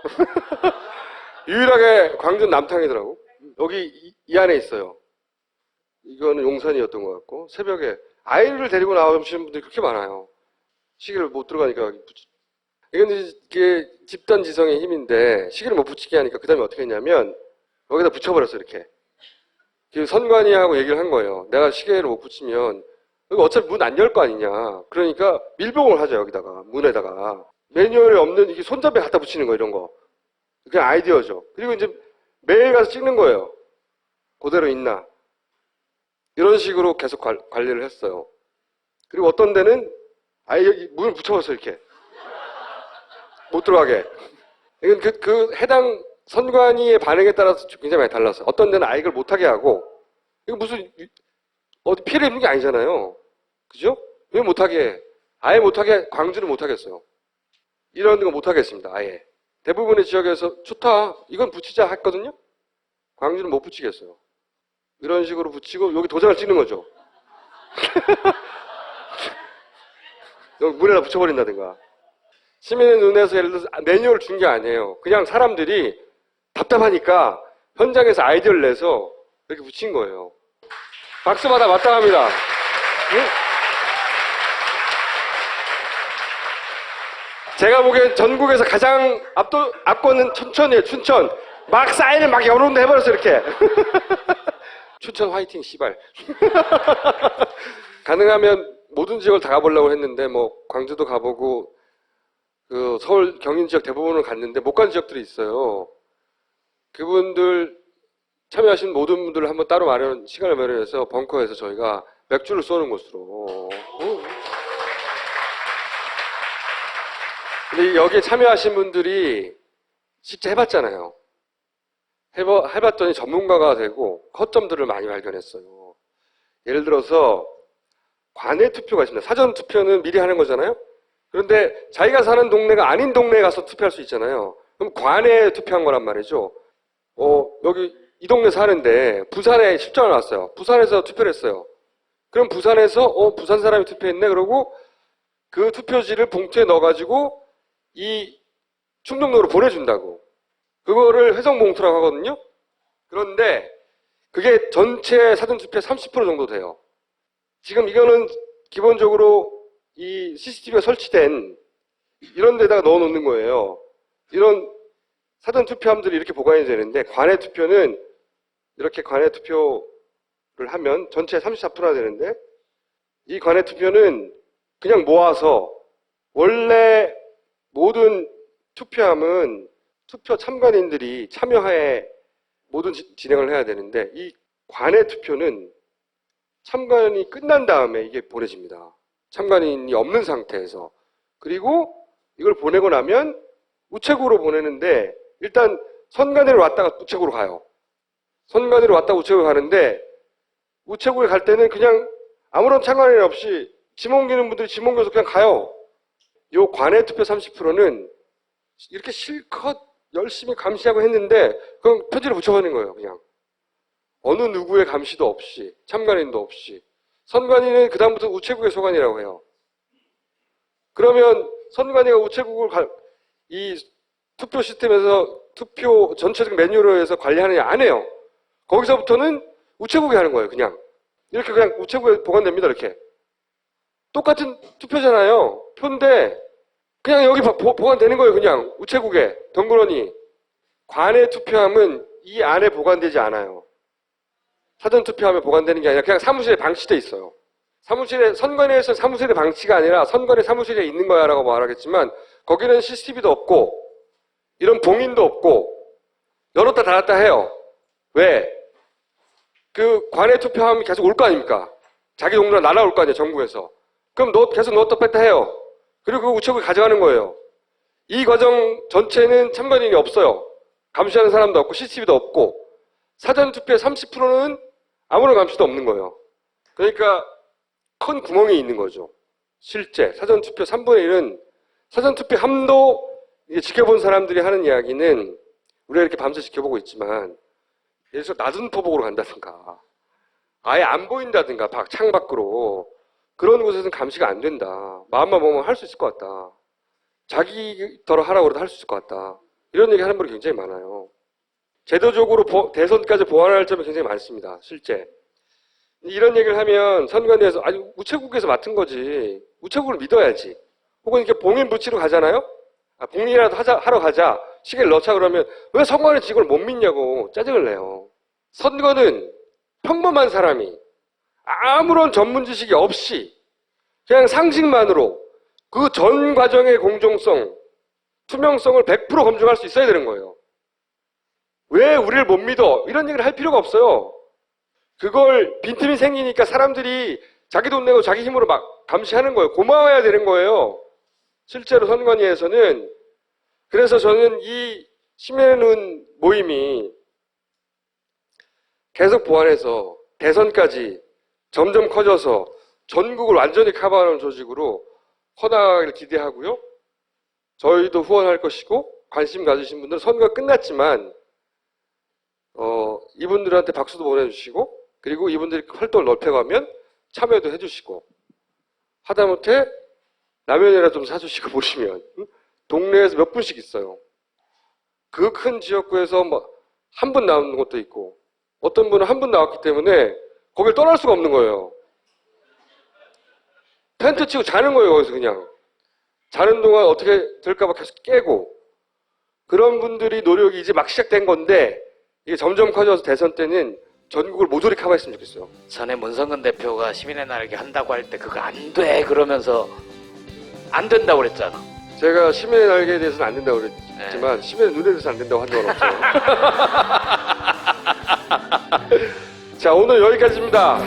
유일하게 광주는 남탕이더라고. 여기 이 안에 있어요. 이거는 용산이었던 것 같고 새벽에 아이를 데리고 나오시는 분들이 그렇게 많아요. 시계를 못 들어가니까. 이건 이게 집단 지성의 힘인데 시계를 못 붙이게 하니까 그 다음에 어떻게 했냐면 여기다 붙여버렸어 이렇게. 선관위하고 얘기를 한 거예요. 내가 시계를 못 붙이면 여기 어차피 문 안 열 거 아니냐. 그러니까 밀봉을 하죠 여기다가 문에다가. 매뉴얼에 없는 이게 손잡이 갖다 붙이는 거 이런 거. 그냥 아이디어죠. 그리고 이제 매일 가서 찍는 거예요. 그대로 있나. 이런 식으로 계속 관리를 했어요. 그리고 어떤 데는 아예 여기 문을 붙여봤어요 이렇게. 못 들어가게. 이건 그 해당 선관위의 반응에 따라서 굉장히 많이 달랐어요. 어떤 데는 아예 이걸 못하게 하고, 이거 무슨, 어디 피해를 입는 게 아니잖아요. 그죠? 왜 못하게 해? 아예 못하게, 광주는 못하겠어요. 이런 거 못하겠습니다, 아예. 대부분의 지역에서 좋다, 이건 붙이자 했거든요? 광주는 못 붙이겠어요. 이런 식으로 붙이고, 여기 도장을 찍는 거죠. 여기 문에다 붙여버린다든가. 시민의 눈에서 예를 들어서 매뉴얼을 준 게 아니에요. 그냥 사람들이 답답하니까 현장에서 아이디어를 내서 이렇게 붙인 거예요. 박수 받아 마땅합니다. 응? 제가 보기엔 전국에서 가장 압권은 춘천이에요, 춘천. 막 사인을 막 여러 군데 해버렸어, 이렇게. 춘천 화이팅, 씨발. 가능하면 모든 지역을 다 가보려고 했는데, 뭐, 광주도 가보고, 그, 서울 경인 지역 대부분을 갔는데, 못 간 지역들이 있어요. 그분들, 참여하신 모든 분들을 한번 따로 시간을 마련해서 벙커에서 저희가 맥주를 쏘는 곳으로. 근데 여기에 참여하신 분들이 실제 해봤잖아요. 해봤더니 전문가가 되고 허점들을 많이 발견했어요. 예를 들어서 관외 투표가 있습니다. 사전 투표는 미리 하는 거잖아요. 그런데 자기가 사는 동네가 아닌 동네에 가서 투표할 수 있잖아요. 그럼 관외 투표한 거란 말이죠. 여기 이 동네 사는데 부산에 출장을 왔어요. 부산에서 투표를 했어요. 그럼 부산에서 부산 사람이 투표했네. 그러고 그 투표지를 봉투에 넣어가지고 이 충정로로 보내준다고. 그거를 회성봉투라고 하거든요. 그런데 그게 전체 사전투표의 30% 정도 돼요. 지금 이거는 기본적으로 이 CCTV가 설치된 이런 데다가 넣어놓는 거예요. 이런 사전투표함들이 이렇게 보관이 되는데 관외 투표는 이렇게 관외 투표를 하면 전체 34%나 되는데 이 관외 투표는 그냥 모아서 원래 모든 투표함은 투표 참관인들이 참여하에 모든 진행을 해야 되는데 이 관외 투표는 참관이 끝난 다음에 이게 보내집니다. 참관인이 없는 상태에서. 그리고 이걸 보내고 나면 우체국으로 보내는데 일단 선관위로 왔다가 우체국으로 가요. 선관위로 왔다가 우체국으로 가는데 우체국에 갈 때는 그냥 아무런 참관인 없이 짐 옮기는 분들이 짐 옮겨서 그냥 가요. 요 관외 투표 30%는 이렇게 실컷 열심히 감시하고 했는데 그럼 편지를 붙여버리는 거예요. 그냥 어느 누구의 감시도 없이 참관인도 없이. 선관위는 그 다음부터 우체국의 소관이라고 해요. 그러면 선관위가 우체국을 이 투표 시스템에서 투표 전체적 매뉴얼로 해서 관리하느냐 안 해요. 거기서부터는 우체국이 하는 거예요. 그냥 이렇게 그냥 우체국에 보관됩니다. 이렇게 똑같은 투표잖아요. 표인데 그냥 여기 보관되는 거예요. 그냥 우체국에 덩그러니. 관외 투표함은 이 안에 보관되지 않아요. 사전 투표함에 보관되는 게 아니라 그냥 사무실에 방치돼 있어요. 사무실에 선관위에서 사무실에 방치가 아니라 선관위 사무실에 있는 거야라고 말하겠지만 거기는 CCTV도 없고 이런 봉인도 없고 열었다 닫았다 해요. 왜? 그 관외 투표함이 계속 올 거 아닙니까? 자기 동네로 날아올 거 아니에요. 전국에서. 그럼 계속 넣었다 뺐다 해요. 그리고 그 우체국에 가져가는 거예요. 이 과정 전체는 참관인이 없어요. 감시하는 사람도 없고 CCTV도 없고 사전투표의 30%는 아무런 감시도 없는 거예요. 그러니까 큰 구멍이 있는 거죠. 실제 사전투표 3분의 1은 사전투표함도 지켜본 사람들이 하는 이야기는 우리가 이렇게 밤새 지켜보고 있지만 예를 들어서 낮은 포복으로 간다든가 아예 안 보인다든가 창 밖으로 그런 곳에서는 감시가 안 된다. 마음만 먹으면 할 수 있을 것 같다. 자기더러 하라고 그래도 할 수 있을 것 같다. 이런 얘기 하는 분이 굉장히 많아요. 제도적으로 대선까지 보완할 점이 굉장히 많습니다. 실제. 이런 얘기를 하면 선관위에서 아니 우체국에서 맡은 거지. 우체국을 믿어야지. 혹은 이렇게 봉인 붙이러 가잖아요. 봉인이라도 하러 가자. 시계를 넣자 그러면 왜 선관위 직원을 못 믿냐고 짜증을 내요. 선거는 평범한 사람이 아무런 전문 지식이 없이 그냥 상식만으로 그 전 과정의 공정성, 투명성을 100% 검증할 수 있어야 되는 거예요. 왜 우리를 못 믿어? 이런 얘기를 할 필요가 없어요. 그걸 빈틈이 생기니까 사람들이 자기 돈 내고 자기 힘으로 막 감시하는 거예요. 고마워야 되는 거예요. 실제로 선관위에서는. 그래서 저는 이 심해는 모임이 계속 보완해서 대선까지 점점 커져서 전국을 완전히 커버하는 조직으로 커나가기를 기대하고요. 저희도 후원할 것이고 관심 가지신 분들은 선거가 끝났지만 이분들한테 박수도 보내주시고 그리고 이분들이 활동을 넓혀가면 참여도 해주시고 하다못해 라면이라도 좀 사주시고 보시면 동네에서 몇 분씩 있어요. 그 큰 지역구에서 한 분 나오는 것도 있고 어떤 분은 한 분 나왔기 때문에 거길 떠날 수가 없는 거예요. 텐트 치고 자는 거예요. 거기서 그냥. 자는 동안 어떻게 될까봐 계속 깨고 그런 분들이 노력이 이제 막 시작된 건데 이게 점점 커져서 대선 때는 전국을 모조리 커버했으면 좋겠어요. 전에 문성근 대표가 시민의 날개 한다고 할 때 그거 안 돼 그러면서 안 된다고 그랬잖아. 제가 시민의 날개에 대해서는 안 된다고 그랬지만 시민의 눈에 대해서 안 된다고 한 적은 없어요. 자, 오늘 여기까지입니다.